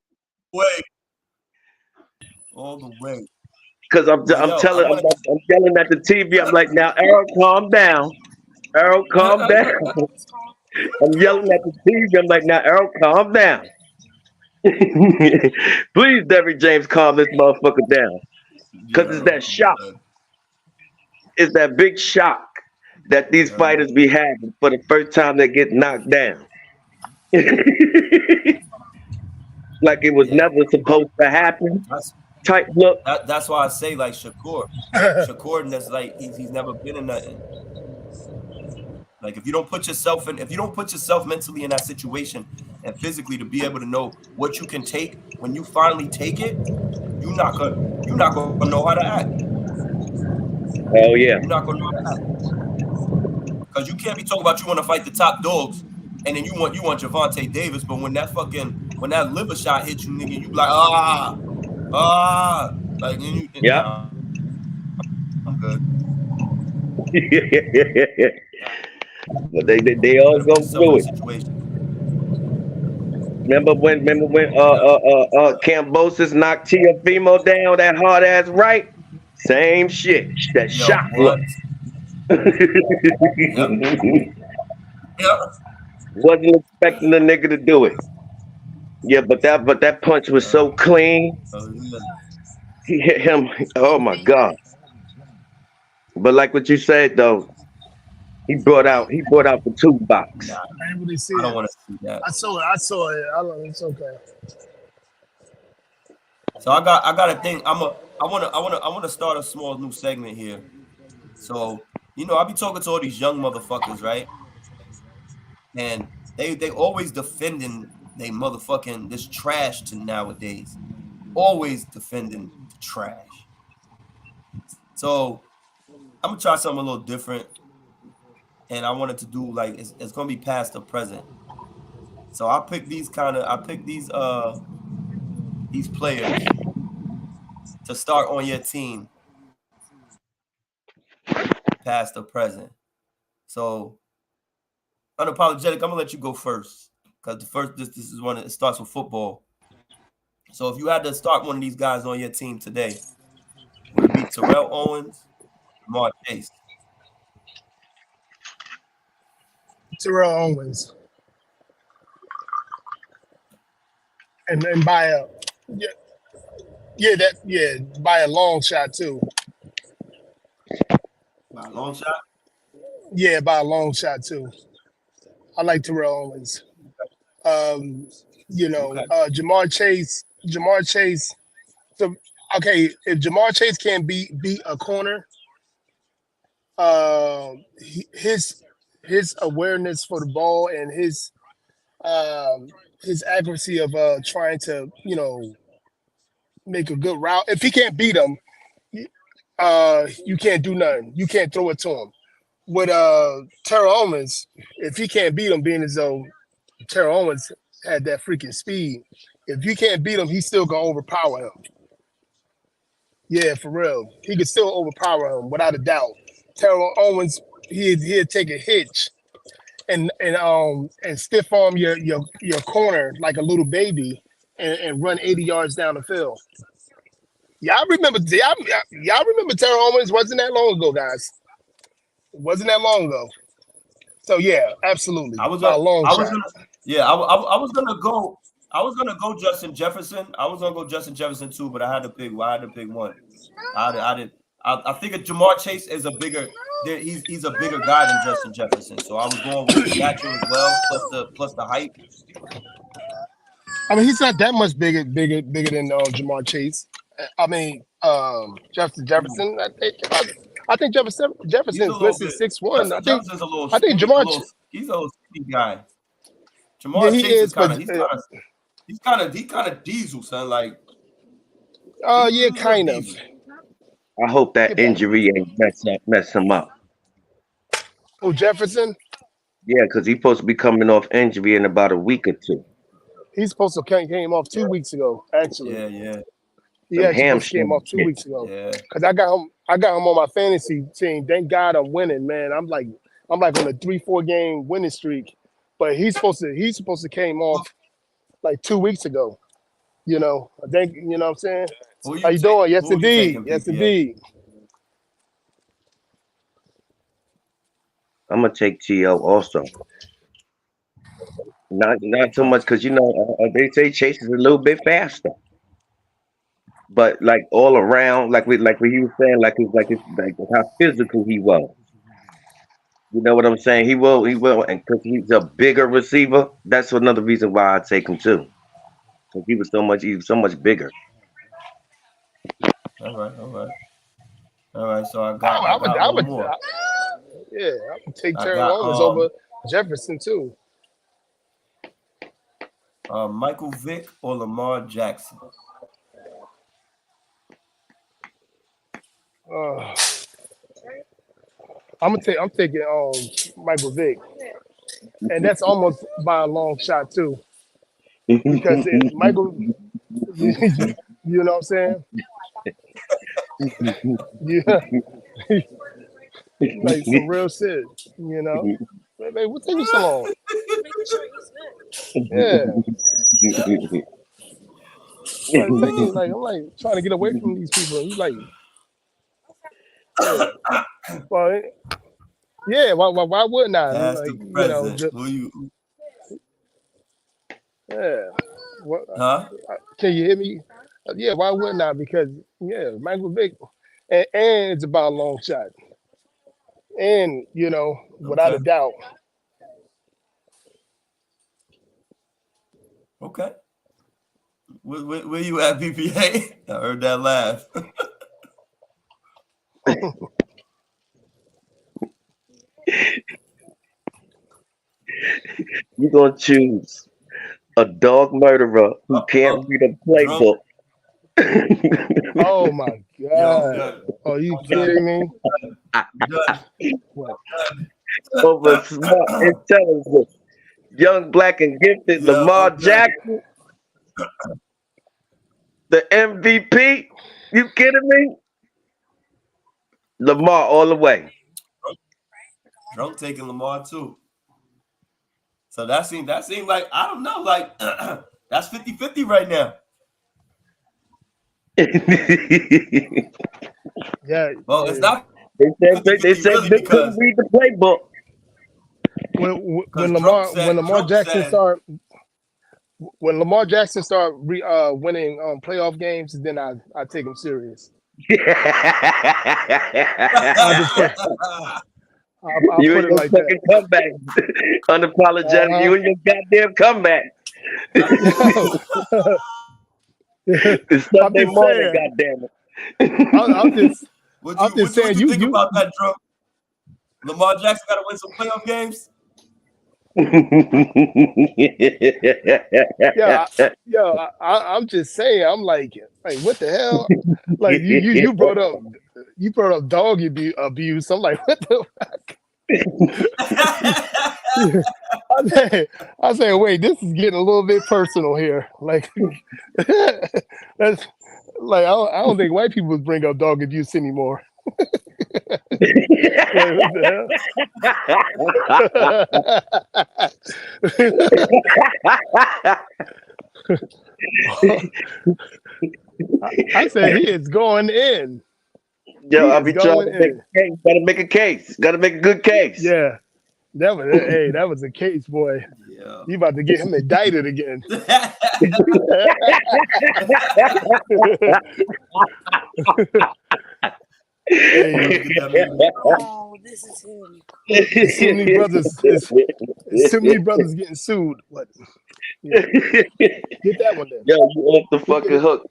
way. All the way. Because I'm But yo, telling, I'm yelling at the TV. I'm like, now, Errol, calm down. Errol, calm down. I'm yelling at the TV. I'm like, now, Errol, calm down. Please, Derrick James, calm this motherfucker down. Because it's that shock. It's that big shock that these fighters be having for the first time they get knocked down. Like it was never supposed to happen. Type look. That's why I say like Shakur. Shakur, and that's like he's never been in nothing. Like if you don't put yourself mentally in that situation and physically to be able to know what you can take when you finally take it, you're not gonna know how to act. Oh yeah. You're not gonna know how to act. Because you can't be talking about you want to fight the top dogs and then you want Gervonta Davis, but when that liver shot hits you, nigga, you be like, like yeah. Nah, I'm good. But they all go through it. Remember when Kambosos knocked Teofimo down that hard ass right? Same shit. That shock look. Yep. Wasn't expecting the nigga to do it. Yeah, but that punch was so clean. He hit him. Oh my god. But like what you said though, he brought out the toolbox. I didn't really see I don't want to see that. I saw it. It's okay. So I got a thing. I want to start a small new segment here. So I be talking to all these young motherfuckers, right? And they always defending they motherfucking this trash to nowadays. Always defending the trash. So I'm gonna try something a little different. And I wanted to do like it's gonna be past or present. So I picked these players to start on your team, past or present. So unapologetic, I'm gonna let you go first because this is one that starts with football. So if you had to start one of these guys on your team today, would it be Terrell Owens, Ja'Marr Chase? Terrell Owens. And by a by a long shot too. By a long shot? Yeah, by a long shot too. I like Terrell Owens. Ja'Marr Chase. So okay, if Ja'Marr Chase can't beat a corner, his awareness for the ball and his accuracy of trying to make a good route. If he can't beat him, you can't do nothing. You can't throw it to him. With Terrell Owens, if he can't beat him, being as though Terrell Owens had that freaking speed, if you can't beat him, he's still gonna overpower him. Yeah, for real, he could still overpower him without a doubt. Terrell Owens, he'd take a hitch and stiff arm your corner like a little baby and run 80 yards down the field. Y'all remember Terrell Owens? Wasn't that long ago, guys. Wasn't that long ago. So yeah, absolutely. I was gonna go Justin Jefferson. I was gonna go Justin Jefferson too, but I had to pick one. I think Ja'Marr Chase is he's a bigger guy than Justin Jefferson. So I was going with the stature as well, plus the height. I mean, he's not that much bigger than Ja'Marr Chase. I mean, Justin Jefferson. I think Jefferson's listed 6'1". I think Ja'Marr. He's a little skinny guy. Jamar Yeah, he Chase is, but he's kind of diesel, son. Like, yeah, kind of. diesel. I hope that injury ain't mess him up. Oh, Jefferson. Yeah, because he's supposed to be coming off injury in about a week or two. He's supposed to came off 2 weeks ago. Actually, Yeah. he Some actually supposed to came hamstring off 2 shit. weeks ago. Yeah. Cause I got him on my fantasy team. Thank God I'm winning, man. I'm like on a 3-4 game winning streak. But he's supposed to came off like 2 weeks ago. You know, I think you know what I'm saying. How you doing? Yes, Who you indeed. taking, Yes, PPA? indeed. I'm gonna take T.O. also. Not so much because they say Chase is a little bit faster, but like all around, like what he was saying, like how physical he was. You know what I'm saying? He will, and because he's a bigger receiver, that's another reason why I take him too. Because he was so much bigger. All right. So I got one more. Yeah, I would take I Terry got Owens over Jefferson too. Michael Vick or Lamar Jackson. I'm taking Michael Vick, and that's almost by a long shot too, because Michael, you know what I'm saying? Yeah, like some real shit. You know, hey, what taking so long? Yeah, I'm like trying to get away from these people. He's like, yeah, well, yeah. Why wouldn't I? Past Like, the you know, present. Who you? yeah. What? Huh? Can you hear me? Yeah. Why wouldn't I? Because yeah, Michael Vick, and it's about a long shot, and you know, without a Okay. doubt. Okay. Where you at, PPA? I heard that laugh. You're gonna choose a dog murderer who can't read a Drunk. playbook. Oh my God! Are you kidding me? What? Over smart, intelligent, young, black, and gifted Lamar Jackson, the MVP. You kidding me? Lamar all the way. Drunk taking Lamar too. So that seemed like, I don't know, like that's 50-50 right now. Yeah. Well, it's not. They said really, they couldn't read the playbook. When Lamar Jackson started winning playoff games, then I take him serious. I'll You put and it your like fucking comeback. Unapologetic. You and your goddamn comeback. It's Sunday morning, goddamn it. I'm just saying what you think about that, Drunk? Lamar Jackson got to win some playoff games. I'm just saying. I'm like what the hell? Like you brought up dog abuse. I'm like, what the fuck? I say, wait, this is getting a little bit personal here. Like, that's like I don't think white people bring up dog abuse anymore. What the hell? I said he is going in. Yo, I'll be trying to make a case. Gotta make a case. Gotta make a good case. Yeah. That was a case, boy. Yeah. You about to get him indicted again. Oh, this is him. So many brothers getting sued. What? Yeah. Get that one then. Yo, you off the fucking hook.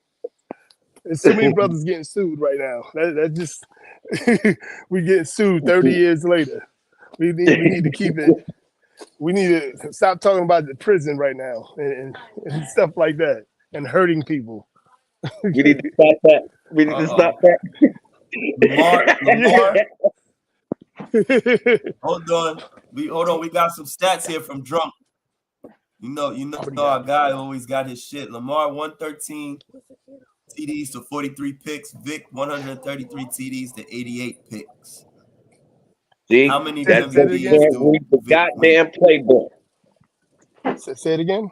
There's so many brothers getting sued right now. That just we getting sued 30 years later. We need to keep it. We need to stop talking about the prison right now and stuff like that and hurting people. We need to stop that. We need to stop that. Lamar, hold on. We got some stats here from Drunk. You know, our guy always got his shit. Lamar 113 TDs to 43 picks. Vic 133 TDs to 88 picks. See, how many that's what we can't read the goddamn playbook. Say it again.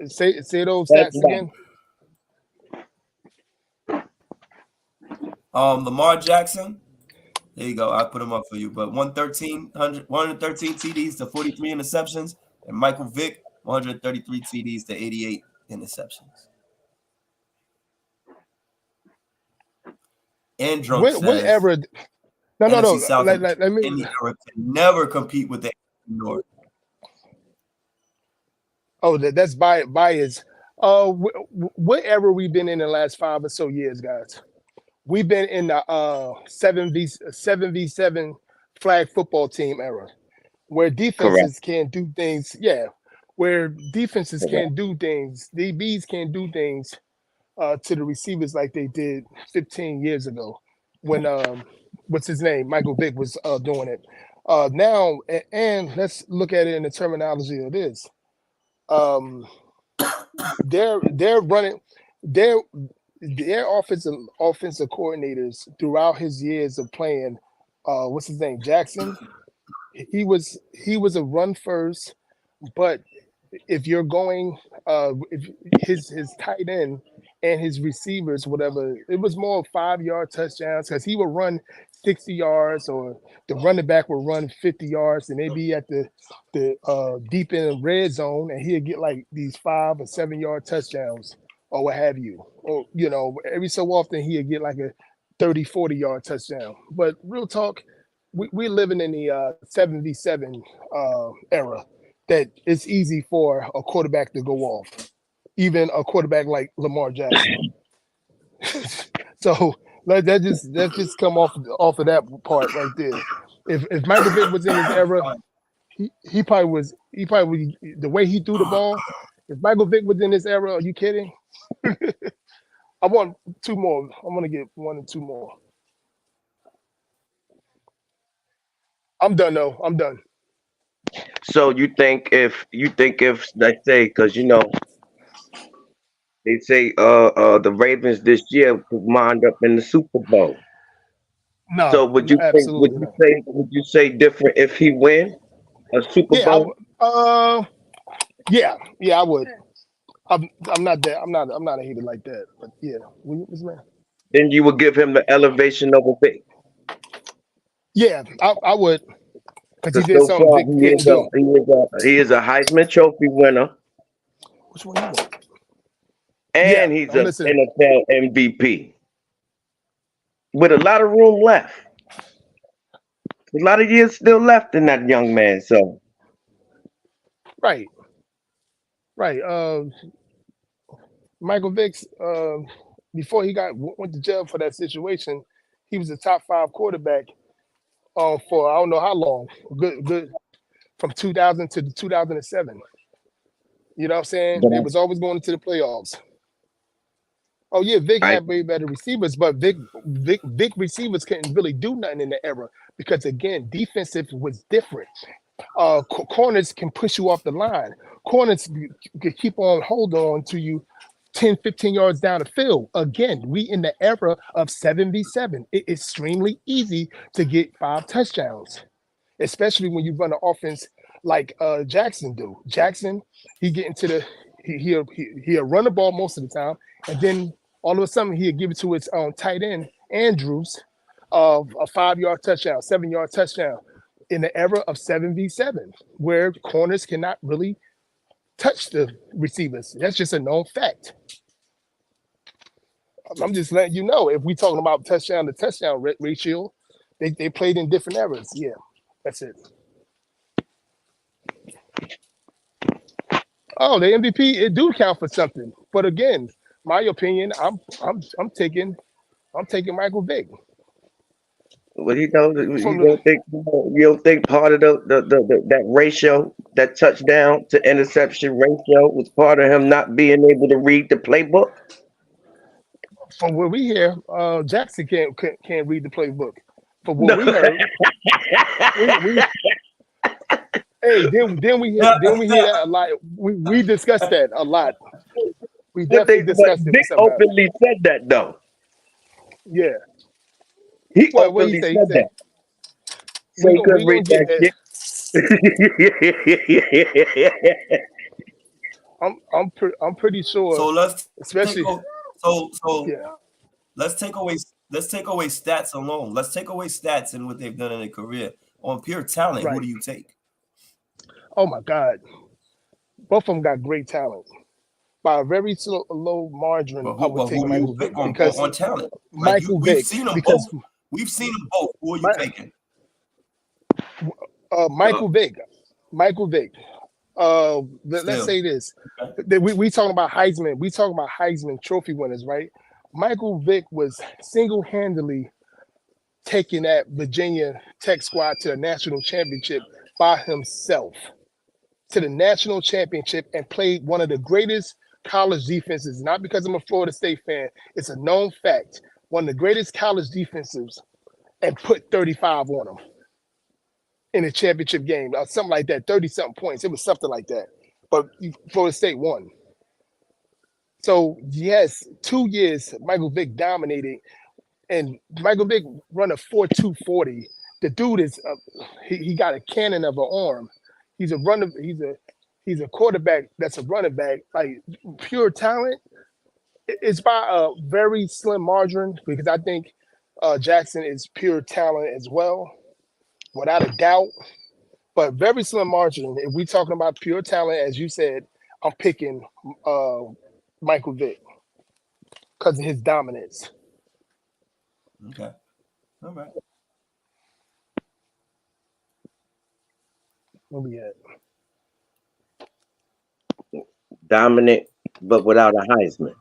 say those stats again. Lamar Jackson. There you go. I put him up for you. But 113 TDs to 43 interceptions. And Michael Vick, 133 TDs to 88 interceptions. And Drunk says, whatever. No. Let me. Can never compete with the North. Oh, that's bias. Whatever we've been in the last 5 or so years, guys. We've been in the 7v7 flag football team era, where defenses can do things. Yeah, where defenses can do things. DBs can do things to the receivers like they did 15 years ago when what's his name, Michael Vick was doing it. Now, and let's look at it in the terminology of this. They're running their offensive coordinators throughout his years of playing. What's his name? Jackson. He was a run first, but if you're going, if his tight end and his receivers, whatever, it was more 5-yard touchdowns because he would run 60 yards, or the running back would run 50 yards, and they'd be at the deep in the red zone, and he'd get like these 5 or 7-yard touchdowns or what have you. Or, you know, every so often he'd get like a 30, 40-yard touchdown. But real talk, we're living in the 7v7 era that it's easy for a quarterback to go off, even a quarterback like Lamar Jackson. So that just come off of that part right there. If Michael Vick was in his era, he probably was the way he threw the ball. If Michael Vick was in this era, are you kidding? I want 2 more. I'm gonna get 1 and 2 more. I'm done though. I'm done. So you think if let's say, because you know they say the Ravens this year could wind up in the Super Bowl. No. So would you say different if he win a Super Bowl? Yeah, I would. I'm not a hater like that, but yeah, man. Then you would give him the elevation over Vick. Yeah, I would. Because he did something Vick didn't do. He is a Heisman Trophy winner. Which one you want? And he's an NFL MVP. With a lot of room left. A lot of years still left in that young man, so. Right. Michael Vick, before he went to jail for that situation, he was a top 5 quarterback for I don't know how long. Good from 2000 to 2007. You know what I'm saying? It was always going into the playoffs. Oh yeah, Vick had way better receivers, but Vick receivers couldn't really do nothing in the era because again, defensive was different. Corners can push you off the line. Corners can keep on holding on to you 10, 15 yards down the field. Again, we in the era of 7v7. It's extremely easy to get 5 touchdowns, especially when you run an offense like Jackson do. Jackson, he get into the he'll run the ball most of the time, and then all of a sudden he'll give it to his tight end Andrews of a 5-yard touchdown, 7-yard touchdown in the era of 7v7, where corners cannot really touch the receivers. That's just a known fact. I'm just letting you know, if we talking about touchdown to touchdown ratio, they played in different eras. Yeah, that's it. Oh, the MVP, it do count for something. But again, my opinion, I'm taking Michael Vick. Well, you know, From the you don't think part of the that ratio, that touchdown to interception ratio, was part of him not being able to read the playbook? from what we hear, Jackson can't read the playbook. From what No. we heard, we hey, then we hear that a lot. We discussed that a lot. We definitely But discussed it Vic with somebody. openly said that though. Yeah. He What he openly say? He said said that. So he we couldn't gonna read get that that. shit. I'm pretty sure, So let's take especially o- so yeah. let's take away stats alone. Let's take away stats and what they've done in their career. On pure talent, who Right. do you take? Oh my God, both of them got great talent. By a very low margin, I would But take who do you Michael pick Vick on, because on talent? Like Michael we've Vick seen them because both. We've seen them both. Who are you my, taking? Uh, Michael Vick, Michael Vick. Let's Still. say this: Okay. we talking about Heisman. We talking about Heisman Trophy winners, right? Michael Vick was single-handedly taking that Virginia Tech squad to the national championship by himself, to the national championship, and played one of the greatest college defenses. Not because I'm a Florida State fan; it's a known fact. One of the greatest college defenses, and put 35 on them in a championship game, or something like that, 30 something points. It was something like that. But Florida State won. So yes, 2 years Michael Vick dominated, and Michael Vick run a 4.240. The dude is he got a cannon of an arm. He's a runner. He's a quarterback that's a running back. Like pure talent. It's by a very slim margin because I think Jackson is pure talent as well, without a doubt. But very slim margin. If we talking about pure talent, as you said, I'm picking uh, Michael Vick because of his dominance. Okay. All right. Where we at? dominant, but without a Heisman.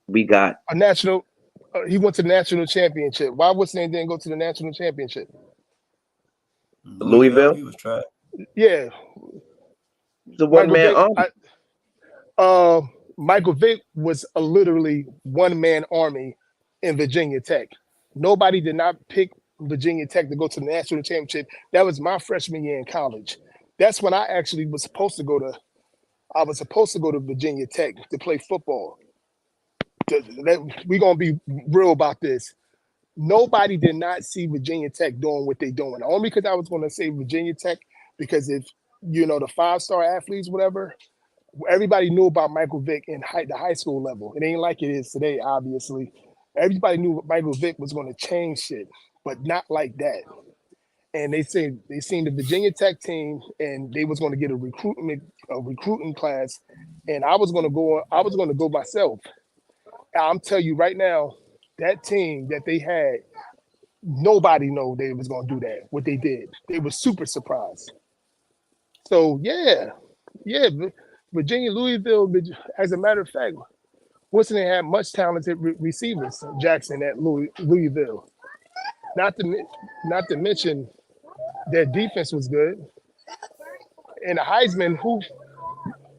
We got A national. He went to the national championship. Why Whitney didn't go to the national championship? Louisville. He was trash. Yeah, The one Michael man Vick. army. Michael Vick was a literally one man army in Virginia Tech. Nobody did not pick Virginia Tech to go to the national championship. That was my freshman year in college. That's when I actually was supposed to go to. I was supposed to go to Virginia Tech to play football. We're gonna be real about this. Nobody did not see Virginia Tech doing what they're doing. Only because I was going to say Virginia Tech, because if you know the 5-star athletes, whatever, everybody knew about Michael Vick in the high school level. It ain't like it is today, obviously. Everybody knew Michael Vick was going to change shit, but not like that. And they seen the Virginia Tech team, and they was going to get a recruiting class, and I was going to go. I was going to go myself. I'm telling you right now, that team that they had, nobody know they was gonna do that. What they did, they were super surprised. So yeah, Virginia, Louisville. As a matter of fact, Wilson had much talented receivers. Jackson at Louisville. Not to mention their defense was good. And the Heisman, who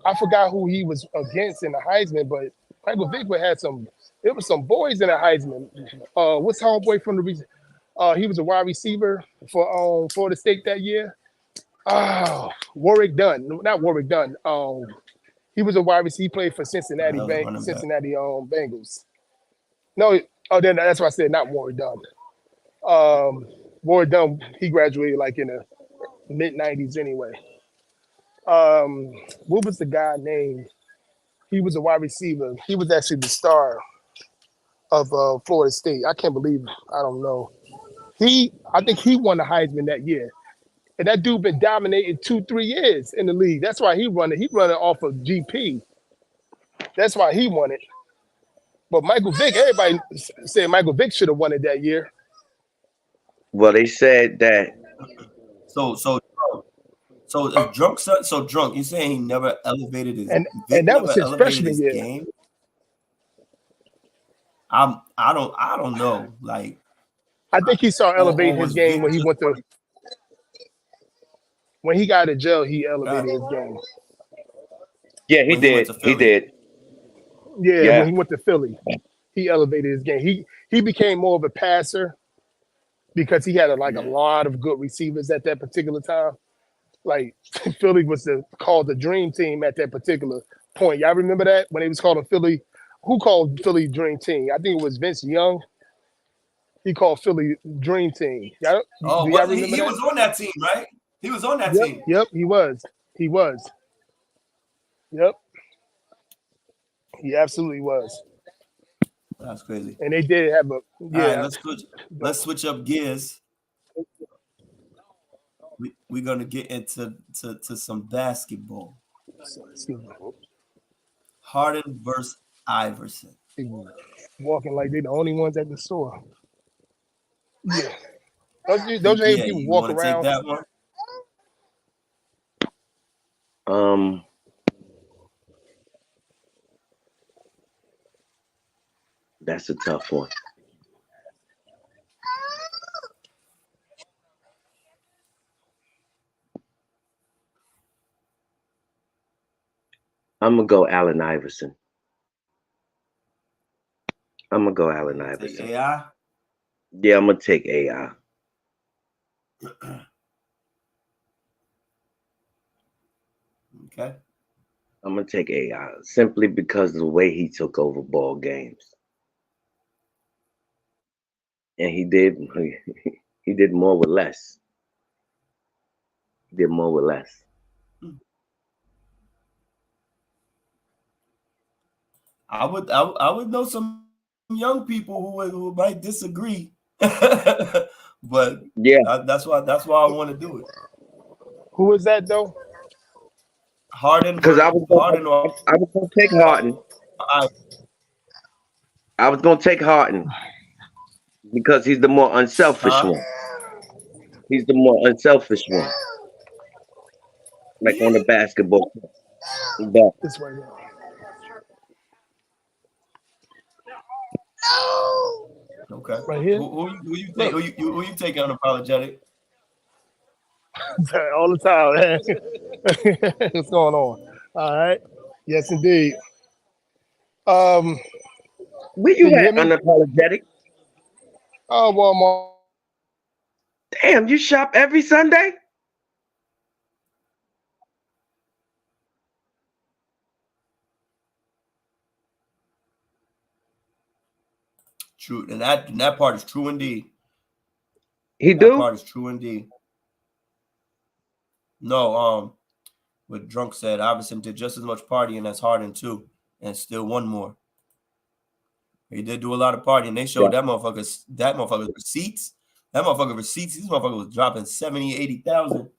I forgot who he was against in the Heisman, but Michael Vick had some. It was some boys in the Heisman. What's homeboy from the region? He was a wide receiver for Florida State that year. Oh, Warwick Dunn, not Warwick Dunn. He was a wide receiver. He played for Cincinnati Cincinnati Bengals. No, then that's why I said not Warwick Dunn. Warwick Dunn, he graduated like in the mid '90s anyway. What was the guy named? He was a wide receiver. He was actually the star of Florida State. I can't believe. I don't know. I think he won the Heisman that year. And that dude been dominating 2-3 years in the league. That's why he won it. He run it off of GP. That's why he won it. But Michael Vick, everybody said Michael Vick should have won it that year. Well, they said that. So drunk. You saying he never elevated his and that was his freshman year. Game? I don't know. Like I think he saw elevating or his was game Vic when he just went to when he got out of jail. He elevated his game. Yeah, he when he went did. to He Philly? did. Yeah, when Yeah. he went to Philly, he elevated his game. He became more of a passer because he had a Yeah. lot of good receivers at that particular time. Like Philly was called the dream team at that particular point. Y'all remember that when they was calling Philly? Who called Philly dream team? I think it was Vince Young. He called Philly dream team. Oh, Do y'all what he, remember he that? was on that team, right? He was on that Yep, team. yep, he was. He was. Yep, he absolutely was. That's crazy. And they did have a All right, yeah. let's switch up gears. We're gonna get into to some basketball. Excuse me. Harden versus Iverson. Walking like they the only ones at the store. Yeah. Don't you hate Yeah, people you walk want to take around? that one? That's a tough one. I'm gonna go Allen Iverson. I'm gonna go Allen Take Iverson. AI. Yeah, I'm gonna take AI. Okay. I'm gonna take AI simply because of the way he took over ball games, and he did more with less. He did more with less. I would know some young people who might disagree, but Yeah, that's why I want to do it. Who is that though? Harden because versus Harden or I was gonna take Harden. I, I was gonna take Harden because he's the more unselfish huh? one. He's the more unselfish one, like on the basketball court. But This right here. Okay. Right here. Who you take who you take unapologetic? All the time, man. What's going on? All right. Yes, indeed. Um, where can you you hear at, me? unapologetic? Oh, Walmart. Damn, you shop every Sunday? True, and that part is true indeed. He That do? part is true indeed. No, what Drunk said, Iverson did just as much partying as Harden too, and still won more. He did do a lot of partying. They showed Yeah. that motherfucker's receipts. That motherfucker receipts. This motherfucker was dropping 70, 80,000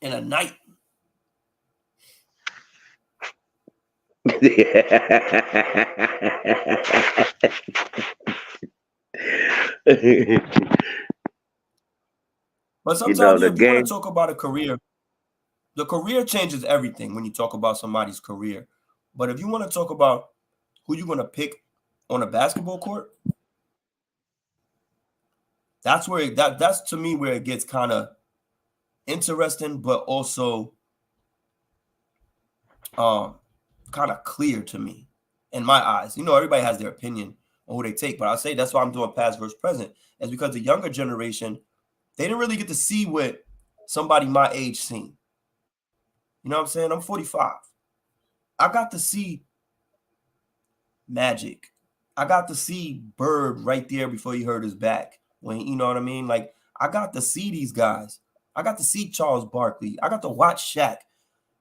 in a night. But sometimes The if you want to game. talk about a career, the career changes everything when you talk about somebody's career. But if you want to talk about who you're going to pick on a basketball court, that's where that's to me where it gets kind of interesting, but also kind of clear to me in my eyes. Everybody has their opinion on who they take, but I'll say that's why I'm doing past versus present, is because the younger generation, they didn't really get to see what somebody my age seen. You know what I'm saying? I'm 45. I got to see Magic. I got to see Bird right there before he hurt his back. You know what I mean? Like, I got to see these guys. I got to see Charles Barkley. I got to watch Shaq.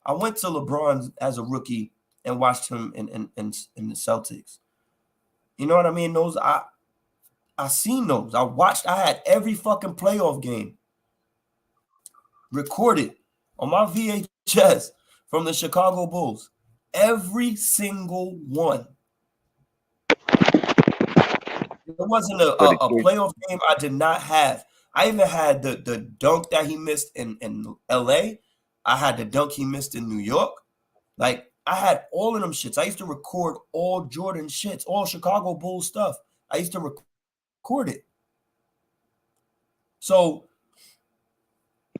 I went to LeBron as a rookie and watched him in the Celtics. You know what I mean? I seen those. I had every fucking playoff game recorded on my VHS from the Chicago Bulls. Every single one. There wasn't a playoff game I did not have. I even had the dunk that he missed in LA. I had the dunk he missed in New York. Like, I had all of them shits. I used to record all Jordan shits, all Chicago Bulls stuff. I used to record it. So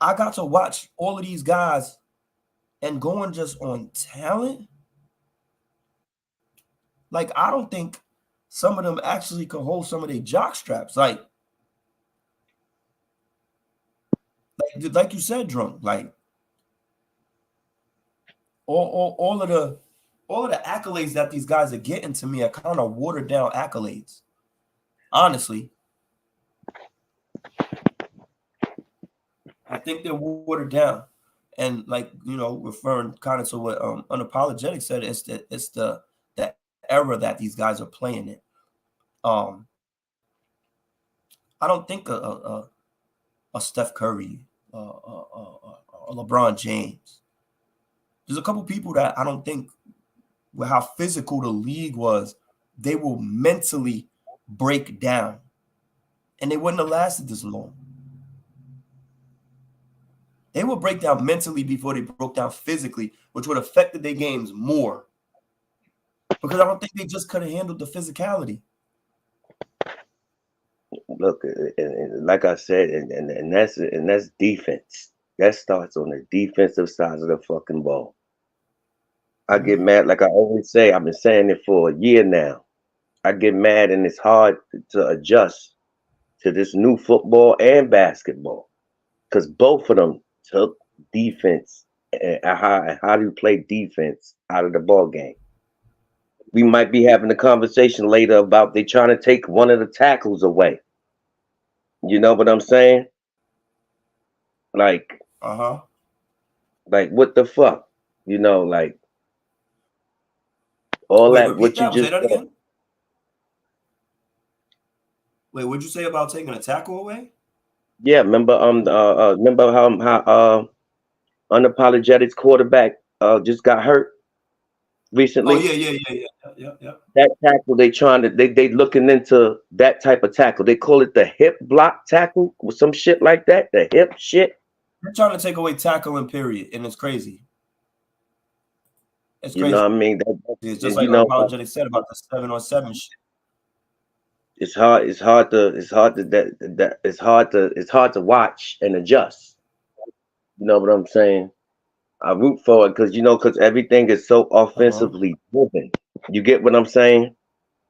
I got to watch all of these guys and going just on talent. Like, I don't think some of them actually could hold some of their jock straps. Like you said, Drunk. Like all of the accolades that these guys are getting to me are kind of watered down accolades. Honestly, I think they're watered down. And like, you know, referring kind of to what Unapologetic said, it's the era that these guys are playing in. I don't think a Steph Curry, a LeBron James. There's a couple people that I don't think, with how physical the league was, they will mentally break down, and they wouldn't have lasted this long. They will break down mentally before they broke down physically, which would have affected their games more. Because I don't think they just could have handled the physicality. Look, like I said, and that's defense. That starts on the defensive side of the fucking ball. I get mad, like I always say. I've been saying it for a year now. I get mad, and it's hard to adjust to this new football and basketball, because both of them took defense and how do you play defense out of the ball game. We might be having a conversation later about they trying to take one of the tackles away. You know what I'm saying? Like, like what the fuck? You know, like all Wait, that. What you just say that again? Wait, what'd you say about taking a tackle away? Yeah, remember how Unapologetic's quarterback just got hurt recently? Oh yeah. That tackle they looking into that type of tackle. They call it the hip block tackle or some shit like that. The hip shit. They're trying to take away tackling, period, and it's crazy. It's crazy. You know what I mean? It's just like Unapologetic said about the 7-on-7 shit. It's hard to watch and adjust. You know what I'm saying? I root for it because everything is so offensively driven. You get what I'm saying?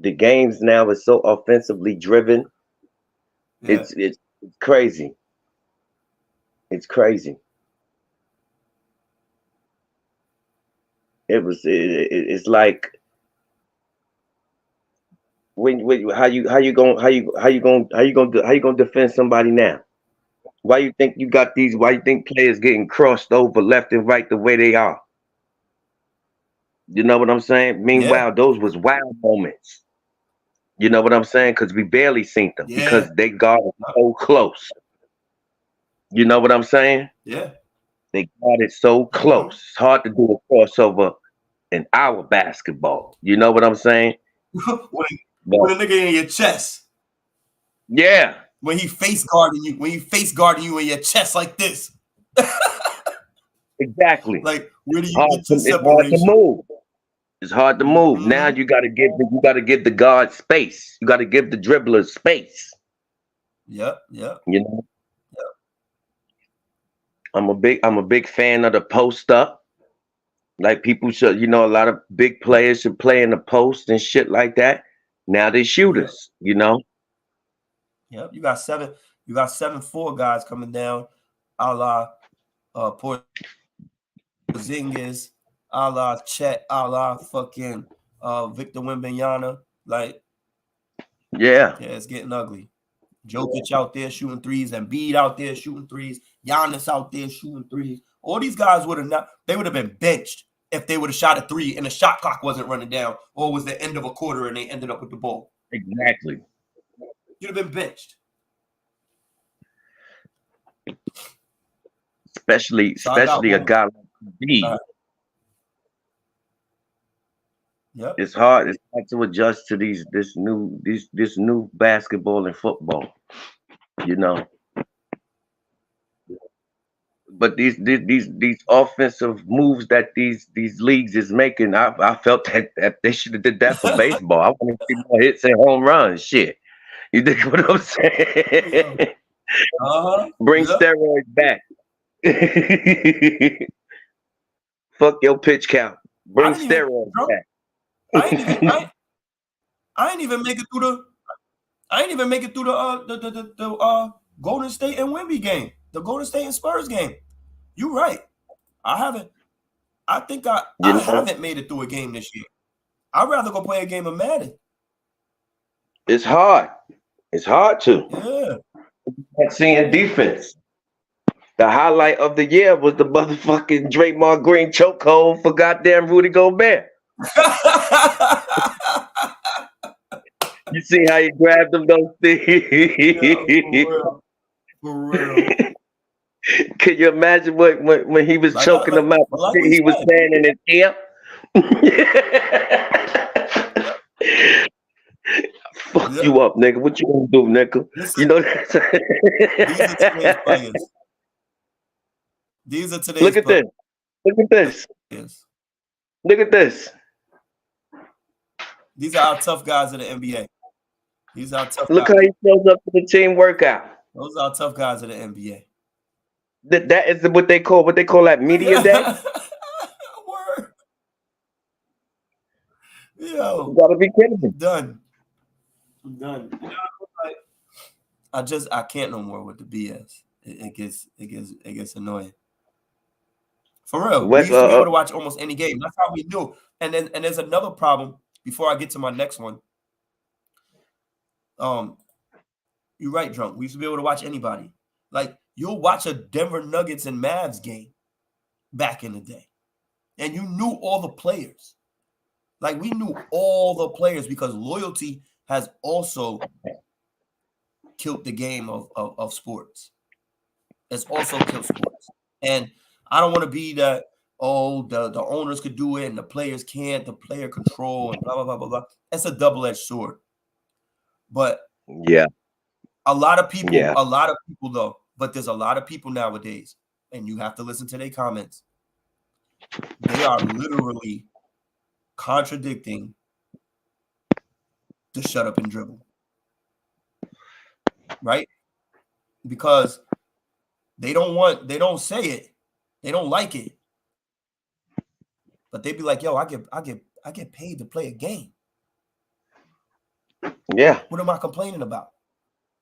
The games now is so offensively driven. Yeah. It's crazy. It's crazy. It's like how you gonna defend somebody now? Why you think players getting crossed over left and right the way they are? You know what I'm saying? Meanwhile, those was wild moments. You know what I'm saying? Because we barely seen them because they guarded so close. You know what I'm saying? Yeah. They guarded so close. It's hard to do a crossover in our basketball. You know what I'm saying? When a nigga in your chest. Yeah. When he face guarding you in your chest like this. Exactly. Like, where do you get your separation? It's hard to move. It's hard to move. Mm-hmm. Now you gotta give the guard space. You gotta give the dribblers space. Yeah. You know? Yeah. I'm a big fan of the post up. Like people should, a lot of big players should play in the post and shit like that. Now they shooters, you know. Yep, you got 7-4 guys coming down, a la Porzingis, a la Chet, a la fucking Victor Wembanyama. Like, yeah, it's getting ugly. Jokic out there shooting threes, and Embiid out there shooting threes, Giannis out there shooting threes. All these guys would have been benched if they would have shot a three and the shot clock wasn't running down, or was the end of a quarter and they ended up with the ball. Exactly. You'd have been benched. Especially a guy like Embiid. Yep. It's hard to adjust to this new basketball and football, you know. But these offensive moves that these leagues is making, I felt that they should have did that for baseball. I want to see more hits and home runs. Shit, you think what I'm Yeah. saying? Uh-huh. Bring Yeah. steroids back. Fuck your pitch count. Bring I didn't even, steroids bro, back. I ain't even make it through the Golden State and Wemby game, the Golden State and Spurs game. You're right. I think I haven't made it through a game this year. I'd rather go play a game of Madden. It's hard. It's hard to. Yeah. Seeing defense. The highlight of the year was the motherfucking Draymond Green chokehold for goddamn Rudy Gobert. You see how he grabbed them those things? Yeah, for real. Can you imagine when he was choking them out? He was saying in his ear. Fuck you up, nigga. What you gonna do, nigga? Listen, you know these are today's players. These are today's Look at players. this. Look at this. Yes. Look at this. These are our tough guys in the NBA. These are our tough Look guys. how he shows up for the team workout. Those are our tough guys in the NBA. That is what they call that media day. Word. Yo, You gotta be kidding me. done. I'm done. You know, I can't no more with the BS. It gets annoying. For real. We used to be able to watch almost any game. That's how we knew. And there's another problem before I get to my next one. You're right, Drunk. We used to be able to watch anybody. Like, you'll watch a Denver Nuggets and Mavs game back in the day, and you knew all the players. Like, we knew all the players because loyalty has also killed the game of sports. It's also killed sports. And I don't want to be that, the owners could do it and the players can't, the player control and blah, blah, blah, blah, blah. It's a double-edged sword. But yeah, a lot of people though, but there's a lot of people nowadays, and you have to listen to their comments. They are literally contradicting the shut up and dribble. Right? Because they don't say it, they don't like it. But they be like, yo, I get paid to play a game. Yeah. What am I complaining about?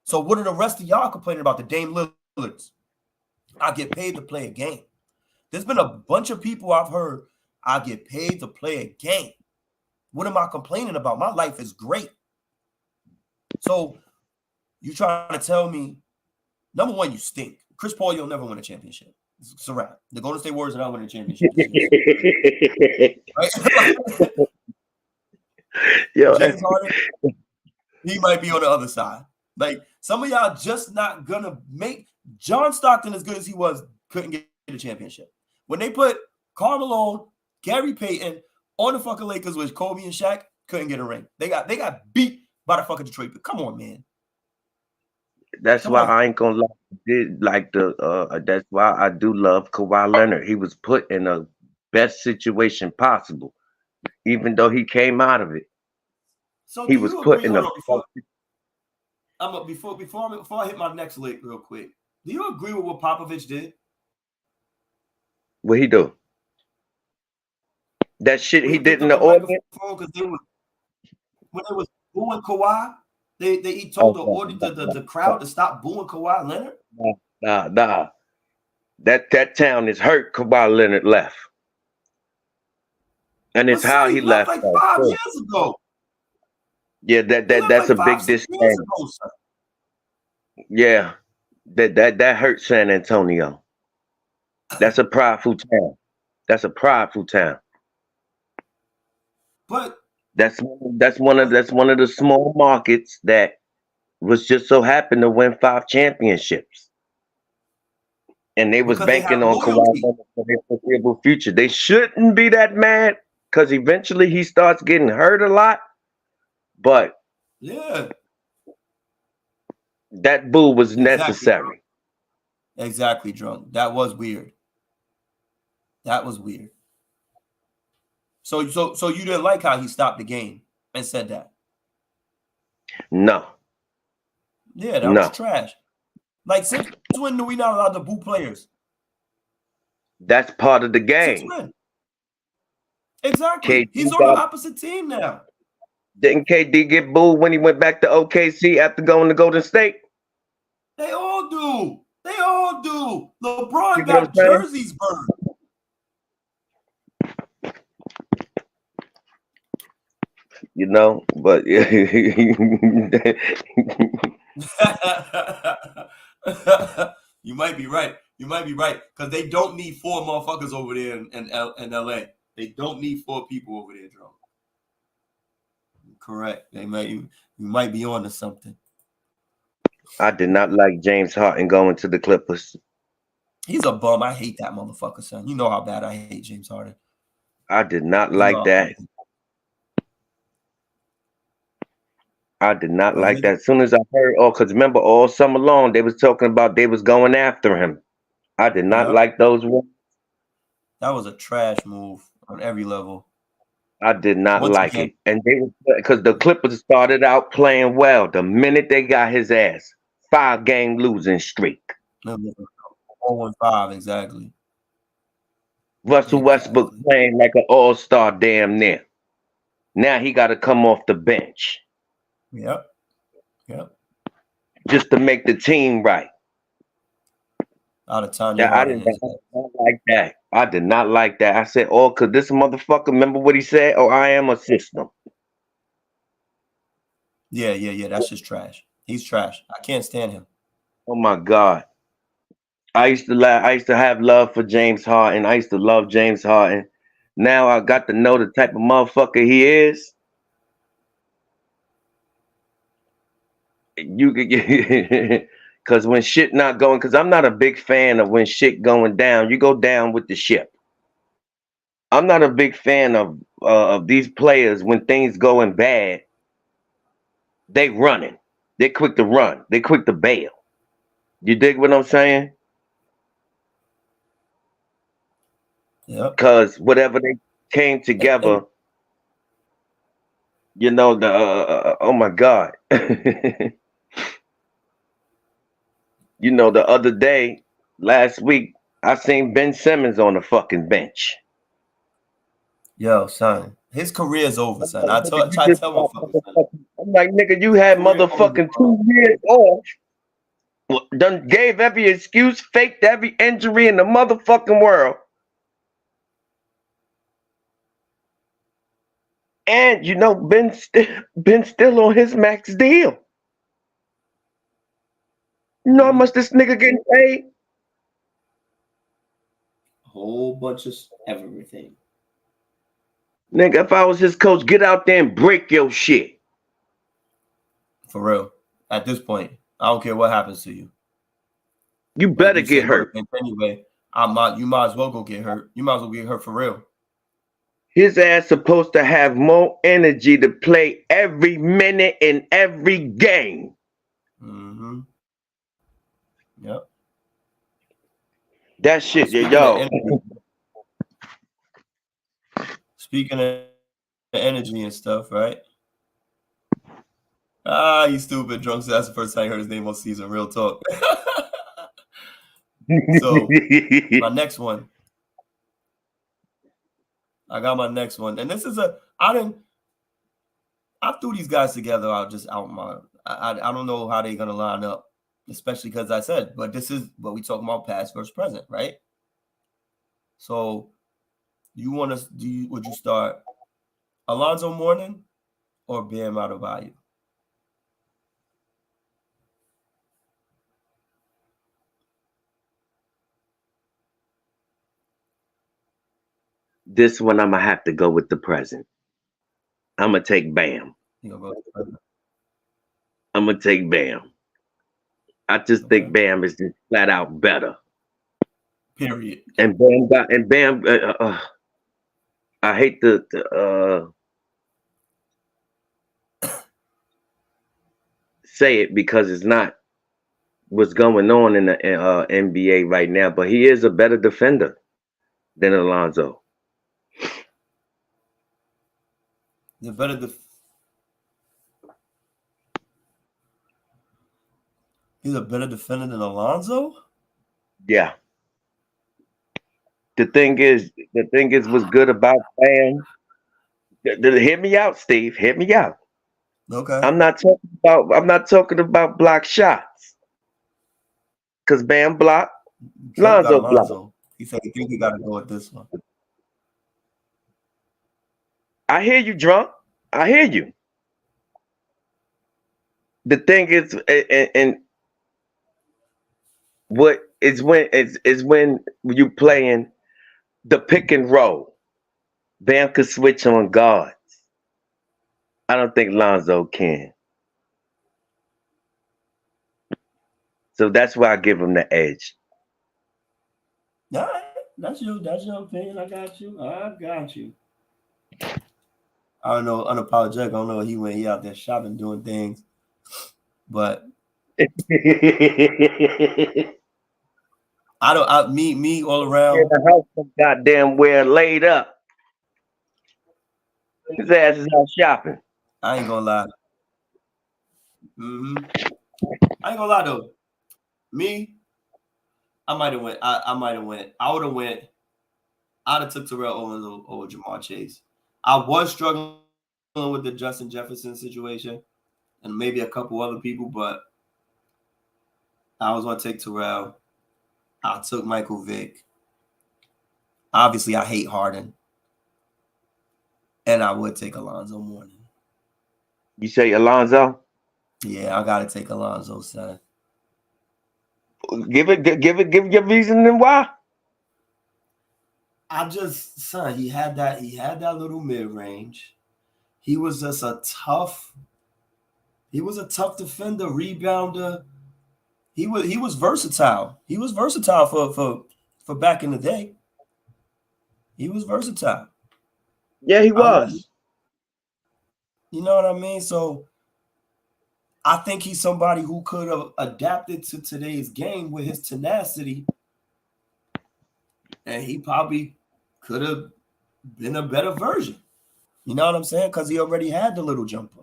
So what are the rest of y'all complaining about? The Dame Lillards. I get paid to play a game. There's been a bunch of people I've heard, I get paid to play a game. What am I complaining about? My life is great. So you trying to tell me, number one, you stink. Chris Paul, you'll never win a championship. It's a wrap. The Golden State Warriors are not winning a championship. Right? Yo, James Harden, he might be on the other side. Like, some of y'all just not gonna make John Stockton, as good as he was, couldn't get a championship. When they put Karl Malone, Gary Payton on the fucking Lakers with Kobe and Shaq, couldn't get a ring. They got beat by the fucking Detroit. But come on, man. That's why I ain't gonna lie. That's why I do love Kawhi Leonard. He was put in the best situation possible, even though he came out of it. So he was put in a. Before I hit my next lick real quick, do you agree with what Popovich did? What he do? That shit he did in the audience. When they was booing Kawhi, he told the crowd to stop booing Kawhi Leonard. Nah. That town is hurt. Kawhi Leonard left, and it's how he left. Like 5 years ago. Yeah, that's a big disdain. Yeah, that hurt San Antonio. That's a prideful town. But that's one of the small markets that was just so happened to win 5 championships, and they was banking on Kawhi for their foreseeable future. They shouldn't be that mad because eventually he starts getting hurt a lot. But yeah, that boo was necessary. Exactly, drunk. That was weird. That was weird. So you didn't like how he stopped the game and said that? No. Yeah, that was No. trash. Like, since when are we not allowed to boo players? That's part of the Since game. when? Exactly. KD He's on the got, opposite team now. didn't KD get booed when he went back to OKC after going to Golden State? They all do. They all do. You LeBron know what I'm got saying? jerseys burned. You know, but You might be right. You might be right. Because they don't need 4 motherfuckers over there in LA. They don't need 4 people over there, Joe. Correct. You might be on to something. I did not like James Harden going to the Clippers. He's a bum. I hate that motherfucker, son. You know how bad I hate James Harden. I did not like that. I did not like that. As soon as I heard, because remember all summer long they was talking about they was going after him. I did not like those words. That was a trash move on every level. I did not like it. And they was, because the Clippers started out playing well. The minute they got his ass, 5-game losing streak. 0-5, exactly. Russell Westbrook playing like an all-star damn near. Now he got to come off the bench. Yep. Just to make the team right. Out of time. I did not like that. I did not like that. I said, oh, because this motherfucker, remember what he said? Oh, I am a system. Yeah. That's just trash. He's trash. I can't stand him. Oh my God. I used to have love for James Harden. I used to love James Harden. Now I got to know the type of motherfucker he is. You could get because when shit not going, because I'm not a big fan of when shit going down. You go down with the ship. I'm not a big fan of these players when things going bad. They running. They quick to run. They quick to bail. You dig what I'm saying? Yep. Because whatever they came together, you know, the oh my God. You know, the other day, last week, I seen Ben Simmons on the fucking bench. Yo, son, his career is over, son. I try to tell motherfuckers. I'm like, nigga, you had motherfucking 2 years off. Done gave every excuse, faked every injury in the motherfucking world. And you know, Ben still on his max deal. You know how much this nigga getting paid? A whole bunch of everything. Nigga, if I was his coach, get out there and break your shit. For real. At this point, I don't care what happens to you. You better get hurt. Anyway, you might as well go get hurt. You might as well get hurt for real. His ass supposed to have more energy to play every minute in every game. Mm-hmm. Yep. That shit, yo. Speaking of energy and stuff, right? You stupid drunk. So that's the first time I heard his name all season. Real talk. So my next one. I got my next one. And this is I threw these guys together. I don't know how they're gonna line up, especially because I said, but this is what we talking about, past versus present, right? So would you start Alonzo Mourning or Bam Adebayo? This one I'm gonna have to go with the present. I'm gonna take Bam. I'm gonna take Bam. I just think Bam is just flat out better. Period. And Bam I hate to say it because it's not what's going on in the NBA right now, but he is a better defender than Alonzo. The better he's a better defender than Alonzo? Yeah. The thing is, what's good about Bam. Hear me out, Steve. Hear me out. Okay. I'm not talking about block shots. Cause Bam block, Trump got Lonzo block. Alonzo. He said he think he gotta go with this one. I hear you, drunk. I hear you. The thing is, and what is when you playing the pick and roll. Bam could switch on guards. I don't think Lonzo can. So that's why I give him the edge. All right. That's your opinion. I got you. I don't know, unapologetic. I don't know he went out there shopping, doing things. But me all around. In the house, goddamn well laid up. His ass is out shopping. I ain't gonna lie. I ain't gonna lie though. Me, I might have went. I might have went. I would have went. I'd have took Terrell over Jamar Chase. I was struggling with the Justin Jefferson situation and maybe a couple other people, but I was gonna take Terrell. I took Michael Vick. Obviously, I hate Harden. And I would take Alonzo Mourning. You say Alonzo? Yeah, I gotta take Alonzo, son. Give your reason and why. He had that little mid-range. He was just a tough defender, rebounder. He was versatile. He was versatile for back in the day. He was versatile. Yeah, he was. You know what I mean? So I think he's somebody who could have adapted to today's game with his tenacity. And he probably could have been a better version. You know what I'm saying? Because he already had the little jumper.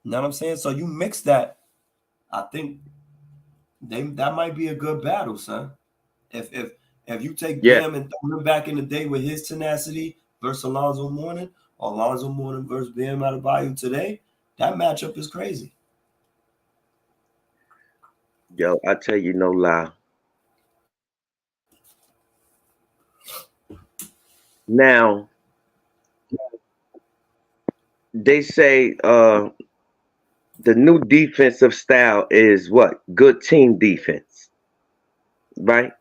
You know what I'm saying? So you mix that. I think that might be a good battle, son. If you take Bam and throw him back in the day with his tenacity versus Alonzo Mourning, or Alonzo Mourning versus Bam Adebayo today, that matchup is crazy. Yo, I tell you no lie. Now, they say the new defensive style is what? Good team defense, right?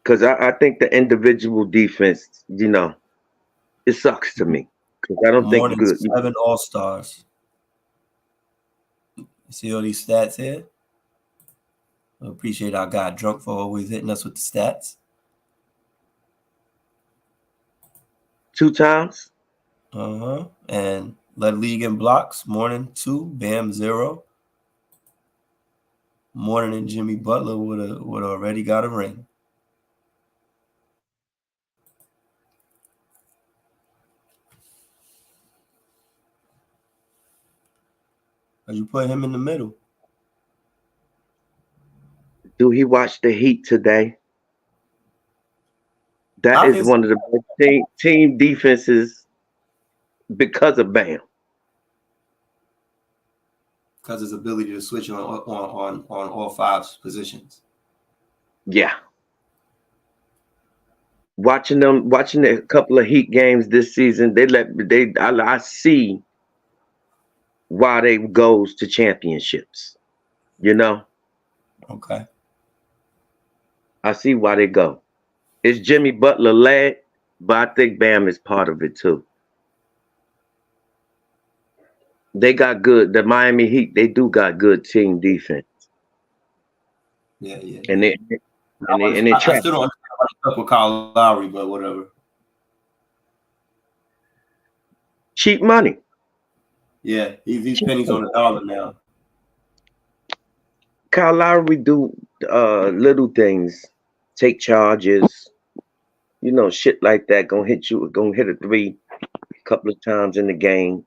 Because I think the individual defense, it sucks to me. Because I don't think good. 7 All-Stars. You see all these stats here? I appreciate our guy Drunk for always hitting us with the stats. 2 times. And led league in blocks. Mourning 2, Bam 0. Mourning and Jimmy Butler would already got a ring. You put him in the middle. Do he watch the Heat today? That is one of the best team defenses because of Bam. Because his ability to switch on all 5 positions. Yeah. Watching a couple of Heat games this season, I see why they goes to championships. Okay. I see why they go. It's Jimmy Butler led, but I think Bam is part of it too. They got good. The Miami Heat, they do got good team defense. Yeah. And they I still don't understand with Kyle Lowry, but whatever. Cheap money. Yeah, he's pennies on the dollar now. Kyle Lowry do little things, take charges, you know, shit like that. Gonna hit a three a couple of times in the game.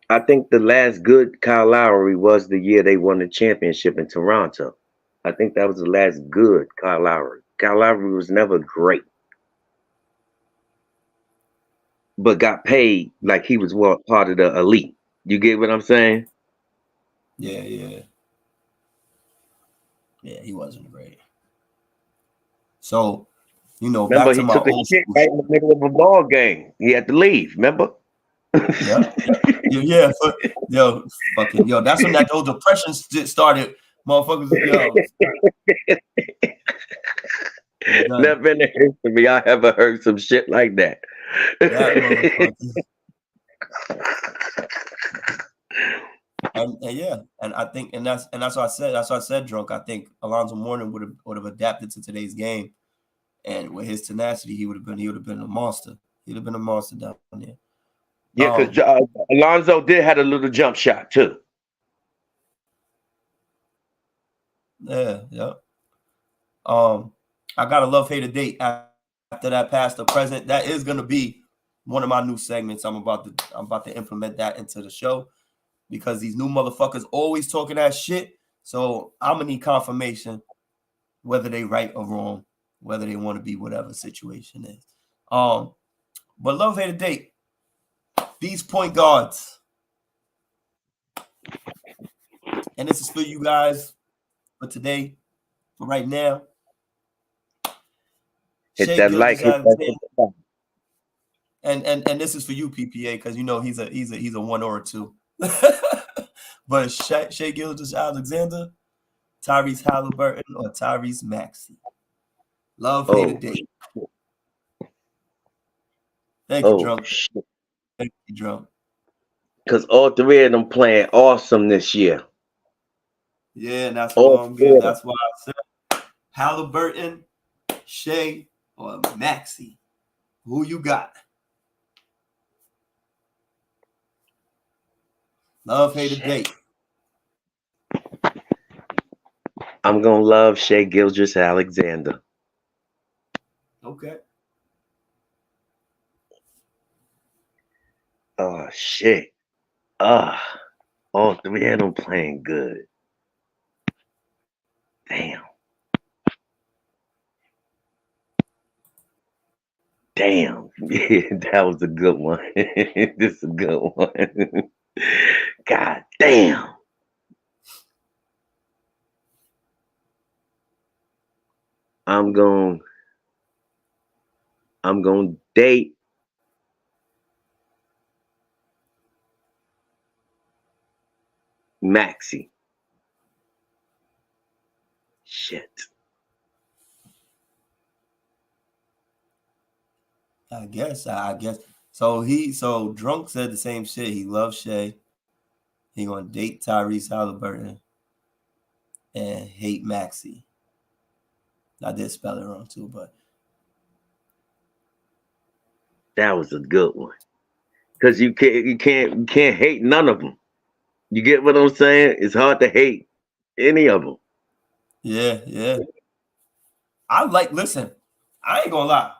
I think the last good Kyle Lowry was the year they won the championship in Toronto. I think that was the last good Kyle Lowry. Kyle Lowry was never great, but got paid like he was part of the elite. You get what I'm saying? Yeah, he wasn't great. So, you know, Remember, back to he my took a old shit school. right in the middle of a ball game. He had to leave. Remember? Yeah. Fucking yo. That's when that old depression started, motherfuckers. Yo, Never in the history I ever heard some shit like that. that motherfucker. And I think, and that's what I said. That's what I said, drunk. I think Alonzo Mourning would have adapted to today's game, and with his tenacity, he would have been a monster. He'd have been a monster down there. Yeah, because Alonzo did had a little jump shot too. Yeah. I got a love hate date after that past the present. That is gonna be one of my new segments. I'm about to implement that into the show because these new motherfuckers always talking that shit. So I'm gonna need confirmation whether they right or wrong, whether they want to be whatever situation is. But love hate date. These point guards. And this is for you guys for today, for right now. Hit Shai that like, hit that. And this is for you, PPA, because you know he's a 1 or a 2. But Shai Gilgeous-Alexander, Tyrese Halliburton, or Tyrese Maxey. Love hate date. Thank you, drunk. Shit. Thank you, drunk. Because all three of them playing awesome this year. Yeah, and that's why I'm good. That's why I said Halliburton, Shai, or Maxey. Who you got? Love hate date. I'm gonna love Shai Gilgeous-Alexander. Okay. Oh shit. All three of them playing good. Damn. Yeah, that was a good one. This is a good one. God damn. I'm going to date Maxey. Shit. I guess. So drunk said the same shit. He loves Shai. He gonna date Tyrese Halliburton and hate Maxey. I did spell it wrong too, but that was a good one. Cause you can't hate none of them. You get what I'm saying? It's hard to hate any of them. Yeah. Listen, I ain't gonna lie.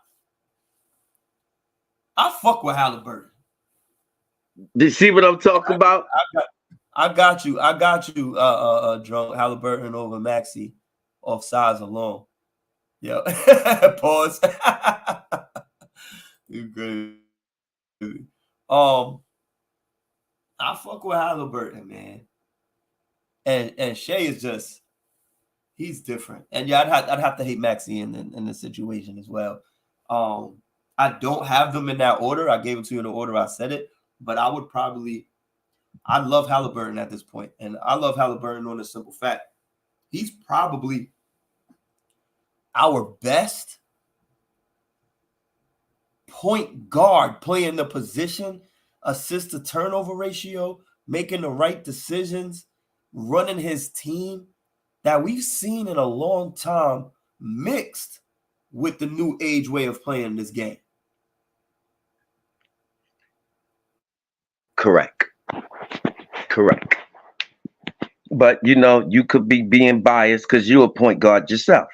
I fuck with Halliburton. Do you see what I'm talking about? I got you, drunk Halliburton over Maxey off size alone. Yeah. Pause. You crazy. I fuck with Halliburton, man. And Shai is just he's different. And yeah, I'd have to hate Maxey in this situation as well. I don't have them in that order. I gave it to you in the order I said it, but I love Halliburton at this point. And I love Halliburton on a simple fact. He's probably our best point guard playing the position, assist to turnover ratio, making the right decisions, running his team that we've seen in a long time mixed with the new age way of playing this game. Correct. But you know, you could be being biased because you're a point guard yourself.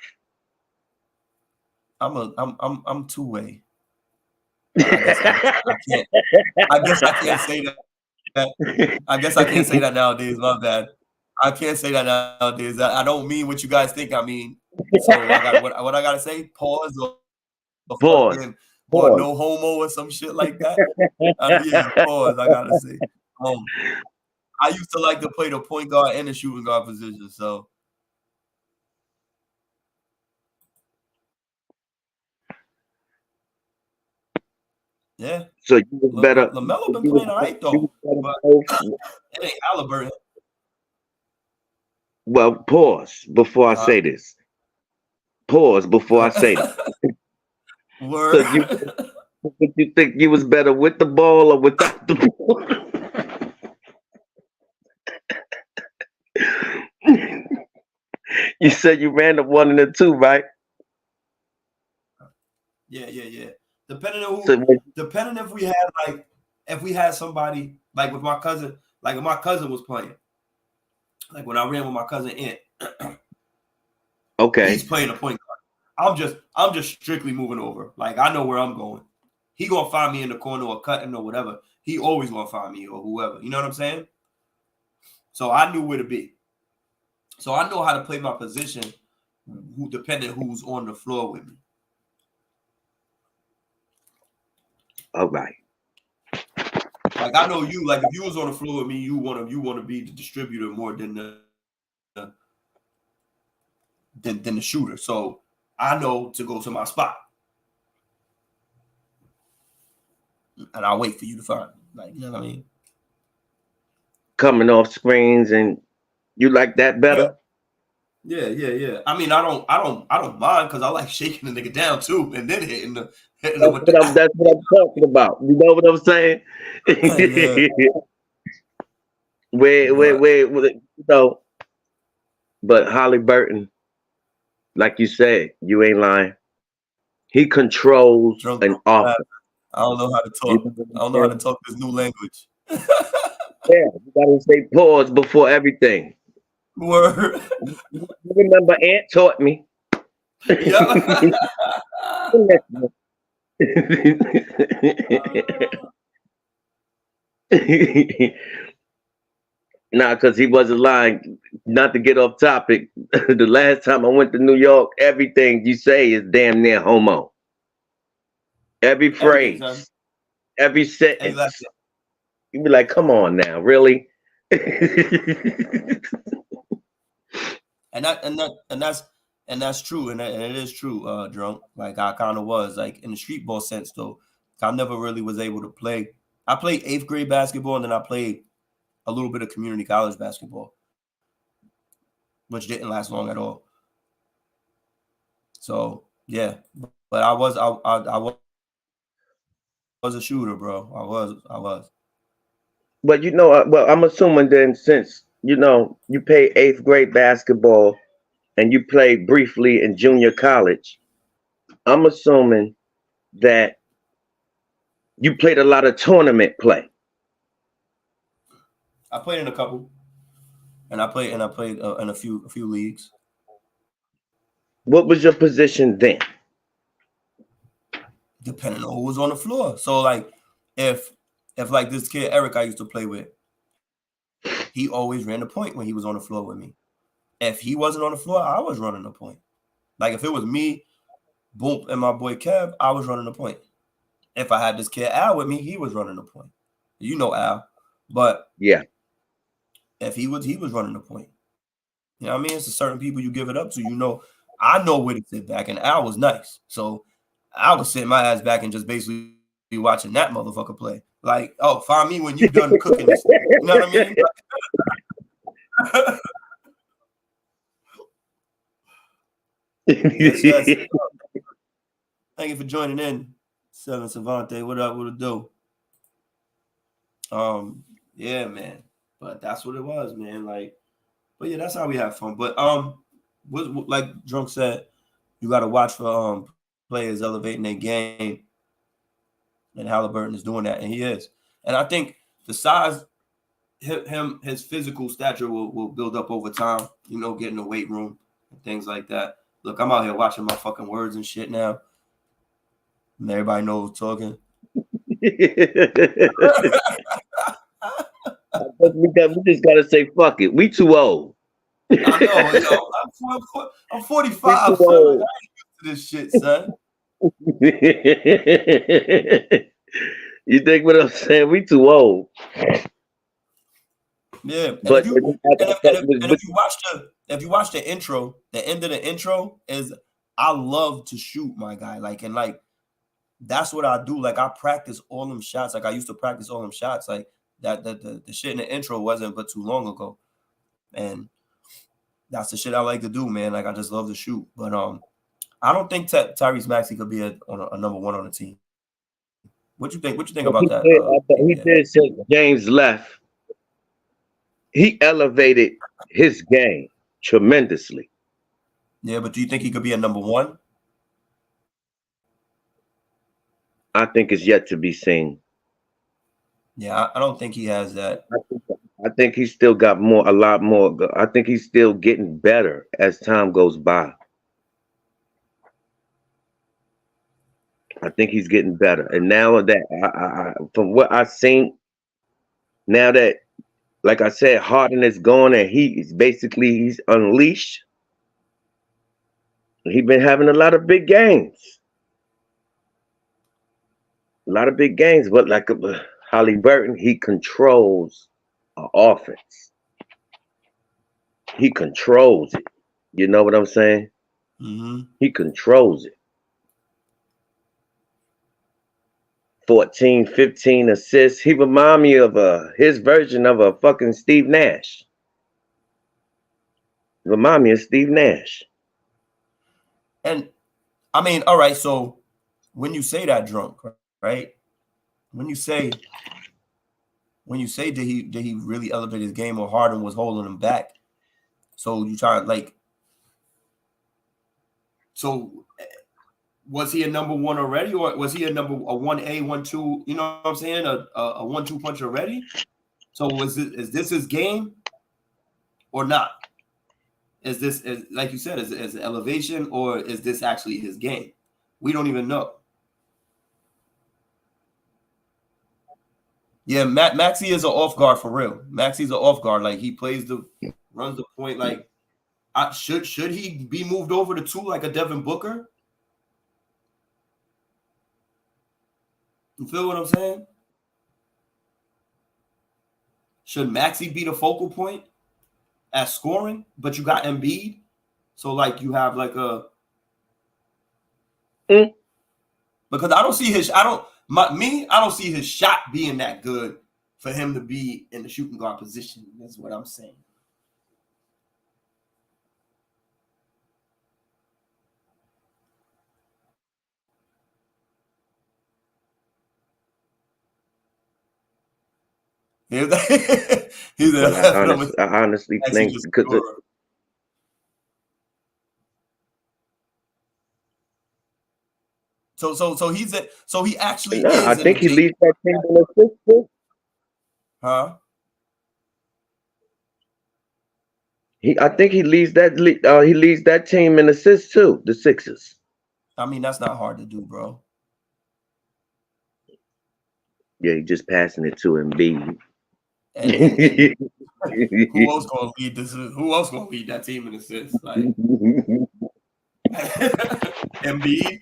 I'm two-way. I guess I can't. I guess I can't say that. I guess I can't say that nowadays. My bad. I can't say that nowadays. I don't mean what you guys think I mean. So I got what I gotta say. Pause or Pause. fucking or Pause. no homo or some shit like that. Yeah, pause. I gotta say. I used to like to play the point guard and the shooting guard position. So yeah. So you was better. LaMelo been playing all right though, but it ain't Halliburton. Well, pause before I say this. Pause before I say this. Word. So you think you was better with the ball or without the ball? You said you ran the 1 and the 2, right? Yeah. Depending on who, So, depending if we had somebody like with my cousin, like if my cousin was playing, like when I ran with my cousin Ant, okay. he's playing a point guard. I'm just strictly moving over. Like I know where I'm going. He gonna find me in the corner or cutting or whatever. He always gonna find me or whoever. You know what I'm saying? So I knew where to be. So I know how to play my position, depending who's on the floor with me. All right. Like I know you. Like if you was on the floor with me, you want to be the distributor more than the shooter. So I know to go to my spot, and I'll wait for you to find. Like you know what I mean? Coming off screens, and you like that better? Yeah. I mean, I don't mind because I like shaking the nigga down too, and then hitting them with That's what I'm talking about. You know what I'm saying? Wait, you know. But Halliburton, like you said, you ain't lying. He controls an offense. I don't know how to talk. I don't know how to talk this new language. Yeah, you gotta say pause before everything. Word. You remember Ant taught me. Yeah. Nah, because he wasn't lying. Not to get off topic. The last time I went to New York, everything you say is damn near homo. Every phrase, every sentence. Exactly. You be like, come on now, really? And that's true, and it is true, Drunk. Like I kind of was like in the street ball sense though. I never really was able to play. I played 8th grade basketball, and then I played a little bit of community college basketball, which didn't last long at all. So yeah, but I was a shooter, bro. I was. But you know, well, I'm assuming then since you know you played 8th grade basketball and you played briefly in junior college, I'm assuming that you played a lot of tournament play. I played in a couple, and I played in a few leagues. What was your position then? Depending on who was on the floor. So like if like this kid Eric I used to play with, he always ran the point when he was on the floor with me. If he wasn't on the floor, I was running the point. Like if it was me, Boom, and my boy Kev, I was running the point. If I had this kid Al with me, he was running the point. You know Al, but yeah, if he was running the point. You know what I mean? It's a certain people you give it up to. You know, I know where to sit back, and Al was nice, so I was sitting my ass back and just basically be watching that motherfucker play. Like, oh, find me when you done cooking this. You know what I mean? Yes. Thank you for joining in, Seven Savante. What up? What it do? Yeah, man. But that's what it was, man. Like, but yeah, that's how we have fun. But what like Drunk said, you got to watch for players elevating their game, and Halliburton is doing that, and he is. And I think the size his physical stature will build up over time. You know, get in the weight room and things like that. Look, I'm out here watching my fucking words and shit now. And everybody knows talking. We just gotta say fuck it. We too old. I know. I'm 45. Son. I ain't used to this shit, son. You think what I'm saying? We too old. Yeah, and but if you watch the intro, the end of the intro is I love to shoot, my guy. Like that's what I do. Like I practice all them shots. Like I used to practice all them shots. Like that the shit in the intro wasn't but too long ago, and that's the shit I like to do, man. Like I just love to shoot. But I don't think Tyrese Maxey could be a number one on the team. What you think? What you think about that? He did say James left. He elevated his game tremendously. Yeah, but do you think he could be a number one? I think it's yet to be seen. Yeah, I don't think he has that. I think he's still got a lot more. I think he's still getting better as time goes by. I think he's getting better. And now that from what I've seen, now that, like I said, Harden is gone and he's unleashed. He's been having a lot of big games. A lot of big games, but like Halliburton, he controls an offense. He controls it. You know what I'm saying? Mm-hmm. He controls it. 14, 15 assists. He remind me of his version of a fucking Steve Nash. Remind me of Steve Nash. And I mean, all right, so when you say that, Drunk, right? When you say did he really elevate his game or Harden was holding him back? So you try was he a number one already, or was he a 1A, 1-2? You know what I'm saying? A 1-2 punch already? So is this his game or not? Is this, like you said, is it elevation, or is this actually his game? We don't even know. Yeah, Maxey is an off guard for real. Maxey's an off guard. Like he runs the point. Like should he be moved over to 2 like a Devin Booker? You feel what I'm saying? Should Maxey be the focal point at scoring, but you got Embiid? So like you have like a because I don't see his shot being that good for him to be in the shooting guard position. That's what I'm saying. I honestly think because so he actually is. I think he leads that team in assists too. Huh? I think he leads that team in assists too. The Sixers. I mean, that's not hard to do, bro. Yeah, he's just passing it to Embiid. Who else gonna lead this? Who else gonna lead that team in assists? Like Embiid,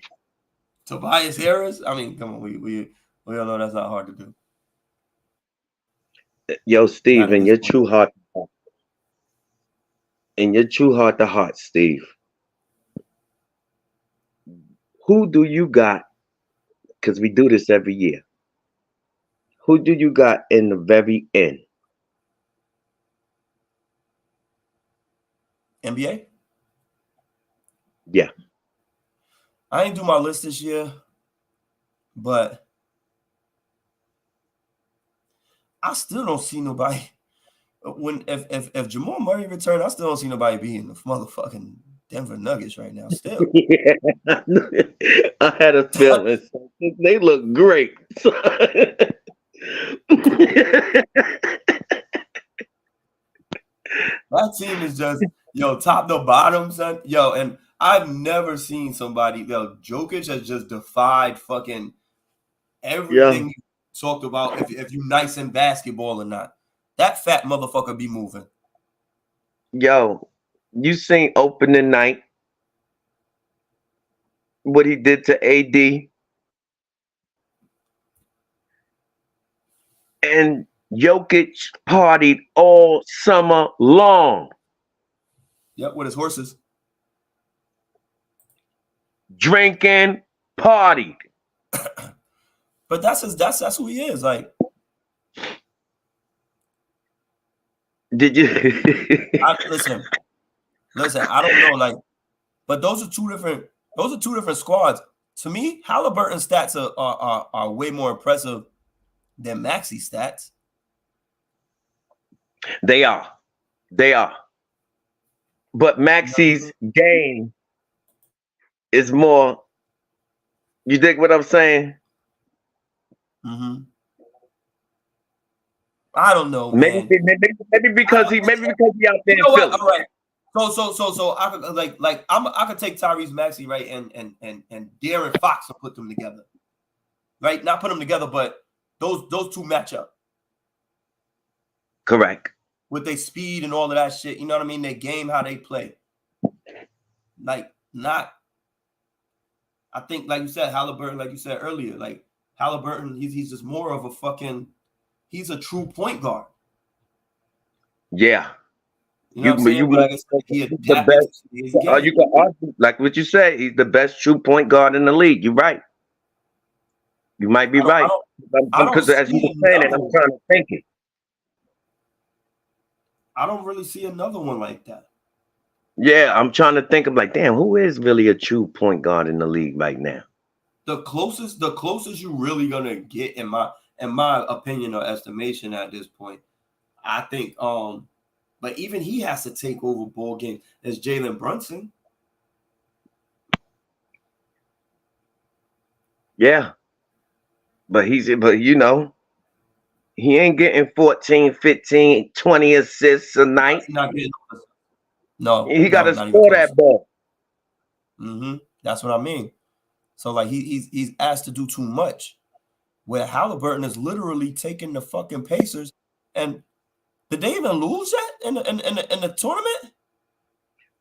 Tobias Harris. I mean, come on, we all know that's not hard to do. Yo, Steve, in your true heart to heart, Steve, who do you got? Because we do this every year. Who do you got in the very end? NBA? Yeah. I ain't do my list this year, but I still don't see nobody. If Jamal Murray returned, I still don't see nobody being the motherfucking Denver Nuggets right now. Still, yeah, I had a feeling they look great. That team is just top to bottom, son. And I've never seen somebody. Jokic has just defied fucking everything you talked about. If you nice in basketball or not, that fat motherfucker be moving. Yo, you seen opening night? What he did to AD? And Jokic partied all summer long. Yep, with his horses. Drinking, partied. But that's who he is. Like, did you listen, I don't know, like, but those are two different squads. To me, Halliburton's stats are way more impressive than Maxey's stats. They are. But Maxey's game is more. You dig what I'm saying? Mm-hmm. I don't know, man. Maybe because he out there. You know what? All right. So I could I could take Tyrese Maxey, right, and De'Aaron Fox and put them together, right? Not put them together, but those two match up. Correct. With their speed and all of that shit, you know what I mean? Their game, how they play. Like, not. I think, like you said, Halliburton, like you said earlier, like Halliburton, he's just more of a fucking. He's a true point guard. Yeah. You know what I'm saying? Like he the best. You can argue, like what you say, he's the best true point guard in the league. You're right. You might be right. Because as you were saying it, I'm trying to think it. I don't really see another one like that. Yeah, I'm trying to think of like, damn, who is really a true point guard in the league right now? The closest you're really gonna get in my opinion or estimation at this point, I think but even he has to take over ball games as Jalen Brunson. Yeah. But you know, he ain't getting 14, 15, 20 assists a night. He's not getting no. He got to score that ball. Mm-hmm. That's what I mean. So like he's asked to do too much. Where Halliburton is literally taking the fucking Pacers, and did they even lose yet in the tournament?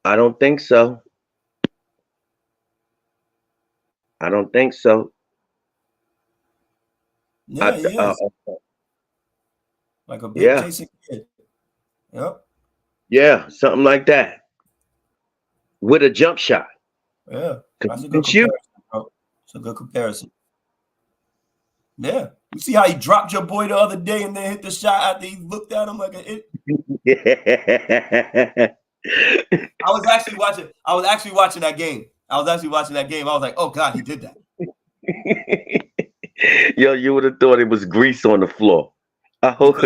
I don't think so. Yeah, he is. Like a big Jason Kidd. Yep. Yeah, something like that. With a jump shot. Yeah. That's a good comparison, bro. It's a good comparison. Yeah. You see how he dropped your boy the other day and then hit the shot after he looked at him like a hit? I was actually watching that game. I was like, oh God, he did that. Yo, you would have thought it was grease on the floor. I hope.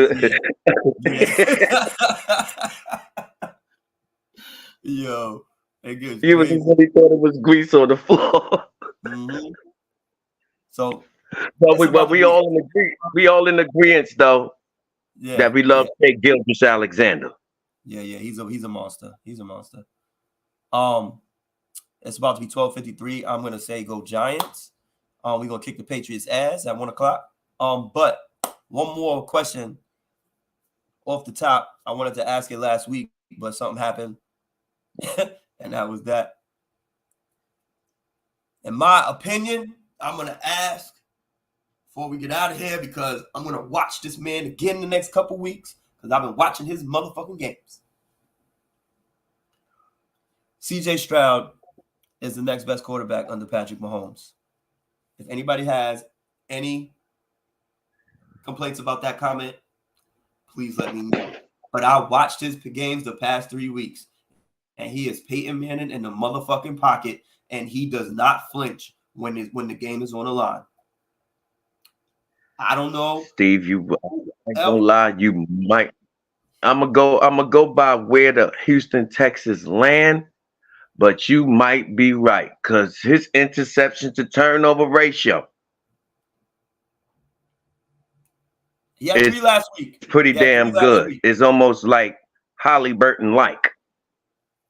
Yo, you would have really thought it was grease on the floor. Mm-hmm. So, but we all in agreement though. Yeah, that we love Shai Gilgeous-Alexander. Yeah, he's a monster. He's a monster. It's about to be 12:53. I'm gonna say go Giants. We're gonna kick the Patriots' ass at 1:00. But one more question off the top. I wanted to ask it last week, but something happened, and that was that. In my opinion, I'm gonna ask before we get out of here because I'm gonna watch this man again the next couple weeks because I've been watching his motherfucking games. CJ Stroud is the next best quarterback under Patrick Mahomes. If anybody has any complaints about that comment, please let me know. But I watched his games the past 3 weeks, and he is Peyton Manning in the motherfucking pocket, and he does not flinch when the game is on the line. I don't know, Steve. I don't lie. You might. I'm gonna go by where the Houston Texans land. But you might be right because his interception to turnover ratio he had 3 last week. Pretty damn good. It's almost like Halliburton like.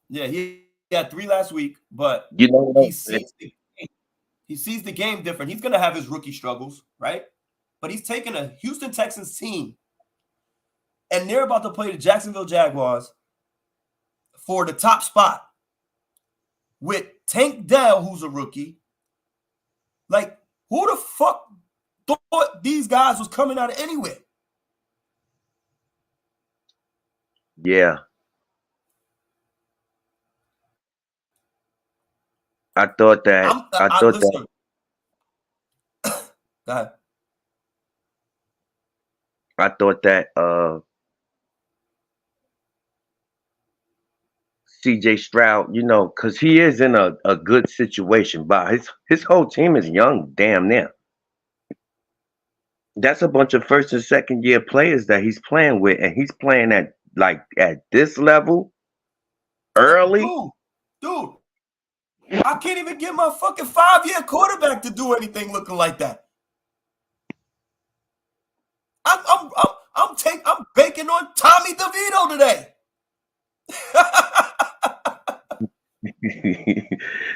Yeah, he had 3 last week, but You know he what? sees the game different. He's gonna have his rookie struggles, right? But he's taking a Houston Texans team, and they're about to play the Jacksonville Jaguars for the top spot with Tank Dell, who's a rookie. Like, who the fuck thought these guys was coming out of anywhere? Yeah. I thought that. Listen. Go ahead. I thought that CJ Stroud, you know, because he is in a good situation, but his whole team is young, damn near. That's a bunch of first and second year players that he's playing with, and he's playing at this level early. Dude, I can't even get my fucking 5-year quarterback to do anything looking like that. I'm banking on Tommy DeVito today.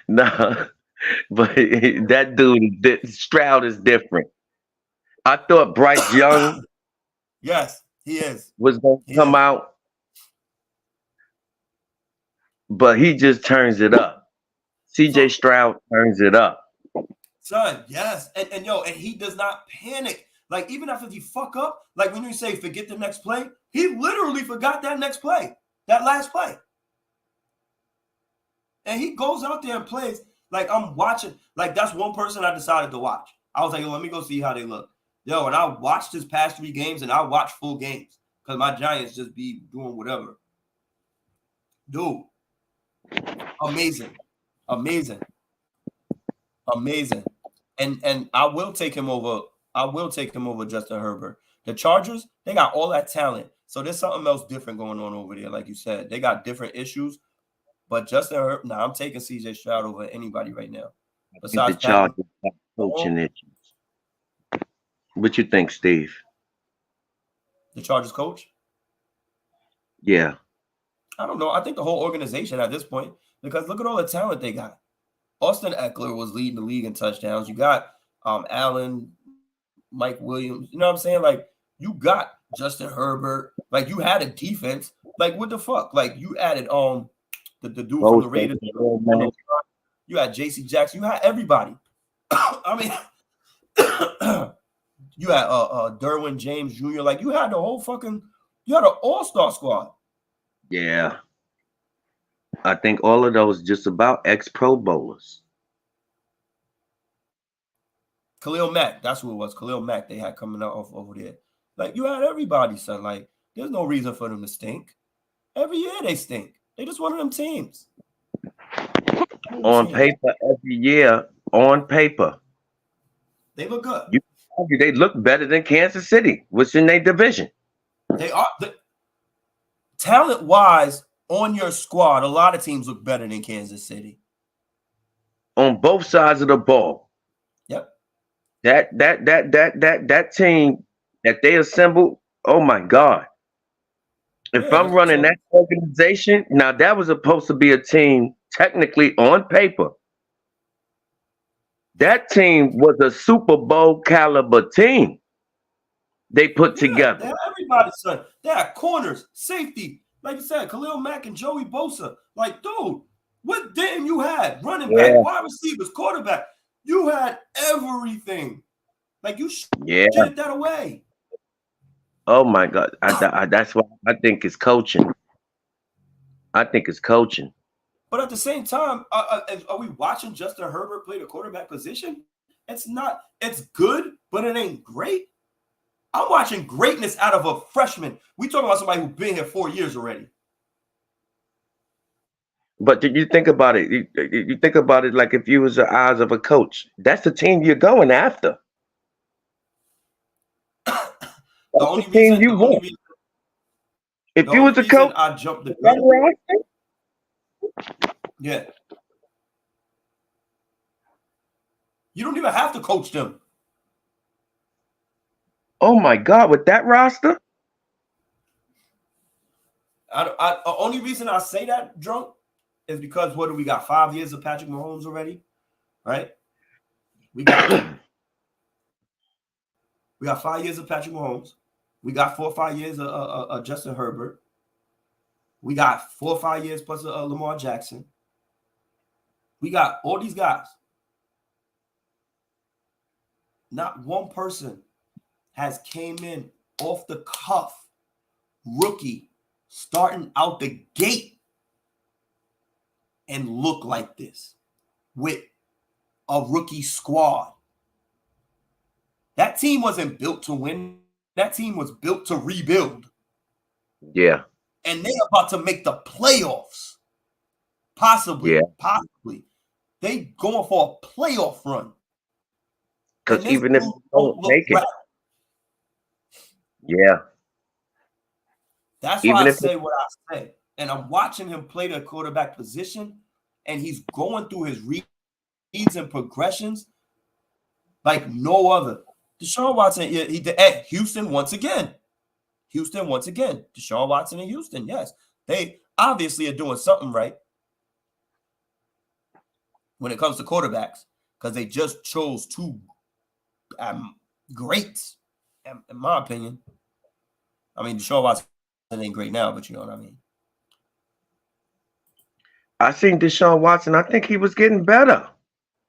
Nah, but that dude Stroud is different. I thought Bryce Young, yes, he is, was going to come out, but he just turns it up. CJ Stroud turns it up. Son, yes. And he does not panic. Like, even after he fuck up, like when you say forget the next play, he literally forgot that next play, that last play. And he goes out there and plays. Like, I'm watching. Like, that's one person I decided to watch. I was like, let me go see how they look. And I watched his past 3 games, and I watched full games because my Giants just be doing whatever. Dude, amazing. And I will take him over. I will take him over Justin Herbert. The Chargers, they got all that talent. So there's something else different going on over there. Like you said, they got different issues. But Justin Herbert, I'm taking CJ Stroud over anybody right now. Besides the Chargers have coaching issues. What you think, Steve? The Chargers coach? Yeah. I don't know. I think the whole organization at this point, because look at all the talent they got. Austin Eckler was leading the league in touchdowns. You got Allen, Mike Williams. You know what I'm saying? Like, you got Justin Herbert. Like, you had a defense. Like, what the fuck? Like, you added the dude from the Raiders. You had J.C. Jackson. You had everybody. I mean, you had Derwin James Jr. Like, you had the whole fucking – you had an all-star squad. Yeah. I think all of those just about ex-Pro Bowlers. Khalil Mack, that's who it was. Khalil Mack they had coming out off over there. Like, you had everybody, son. Like, there's no reason for them to stink. Every year they stink. They just one of them teams. On paper, every year, on paper. They look good. They look better than Kansas City, which in their division. They are. Talent-wise, on your squad, a lot of teams look better than Kansas City. On both sides of the ball. Yep. That team that they assembled, oh my God. If I'm running that organization, now that was supposed to be a team technically on paper. That team was a Super Bowl caliber team they put together. They had everybody, son. They had corners, safety, like you said, Khalil Mack and Joey Bosa. Like, dude, what didn't you have? Running back, wide receivers, quarterback. You had everything. Like, you shit that away. Oh my God. That's why I think it's coaching. I think it's coaching. But at the same time, are we watching Justin Herbert play the quarterback position? It's not. It's good, but it ain't great. I'm watching greatness out of a freshman. We talking about somebody who's been here 4 years already. But did you think about it? You think about it like if you was the eyes of a coach. That's the team you're going after. The only team you want. If you was a coach, I jumped the gun. Yeah. You don't even have to coach them. Oh my God, with that roster? Only reason I say that, drunk, is because what do we got? 5 years of Patrick Mahomes already, right? We got 5 years of Patrick Mahomes. We got 4 or 5 years of Justin Herbert. We got 4 or 5 years plus Lamar Jackson. We got all these guys. Not one person has came in off the cuff, rookie, starting out the gate and look like this with a rookie squad. That team wasn't built to win. That team was built to rebuild. Yeah. And they're about to make the playoffs. Possibly. Yeah. Possibly. They going for a playoff run. Because even if you don't make it. Yeah. That's why I say what I say. And I'm watching him play the quarterback position, and he's going through his reads and progressions like no other. Deshaun Watson, he did at Houston once again. Deshaun Watson in Houston, yes. They obviously are doing something right when it comes to quarterbacks because they just chose two greats, in my opinion. I mean, Deshaun Watson ain't great now, but you know what I mean. I seen Deshaun Watson. I think he was getting better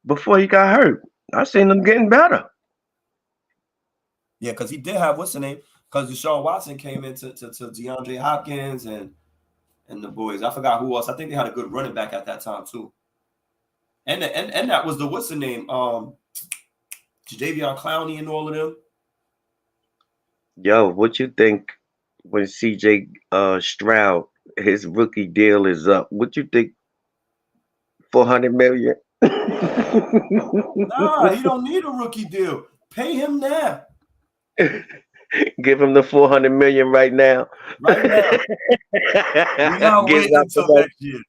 before he got hurt. I seen him getting better. Yeah, because he did have what's the name? Because Deshaun Watson came into to DeAndre Hopkins and the boys. I forgot who else. I think they had a good running back at that time too. And that was the what's the name? Jadeveon Clowney and all of them. Yo, what you think when CJ Stroud, his rookie deal is up? What you think? $400 million? Nah, he don't need a rookie deal. Pay him now. Give him the $400 million right now. Right now. We're not waiting until next year.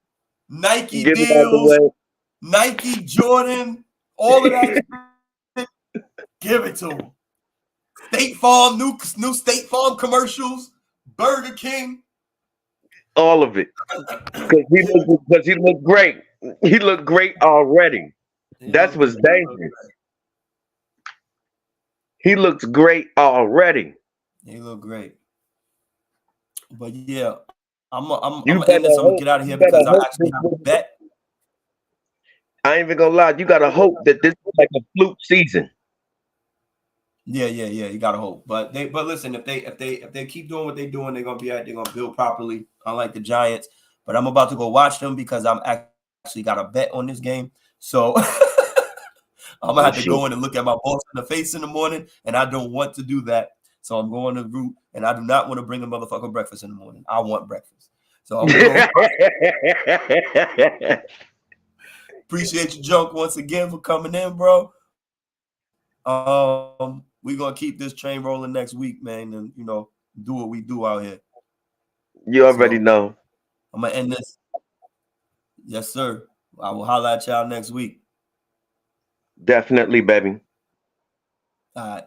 Nike Give deals, Nike, Jordan, all of that. Give it to him. State Farm, new State Farm commercials, Burger King. All of it. Because he looked great. He looked great already. That's what's dangerous. He looks great already. He looked great. But yeah, I'm gonna end this. I'm gonna get out of here because I actually have a bet. I ain't even gonna lie. You gotta hope that this is like a fluke season. Yeah. You gotta hope. But listen, if they keep doing what they're doing, they're gonna build properly. Unlike the Giants. But I'm about to go watch them because I'm actually got a bet on this game. So I'm gonna have to go in and look at my boss in the face in the morning, and I don't want to do that. So I'm going to root, and I do not want to bring a motherfucker breakfast in the morning. I want breakfast. So I'm gonna appreciate you, Junk, once again for coming in, bro. We're gonna keep this train rolling next week, man, and do what we do out here. You already know. I'm gonna end this. Yes, sir. I will holler at y'all next week. Definitely, baby. All right.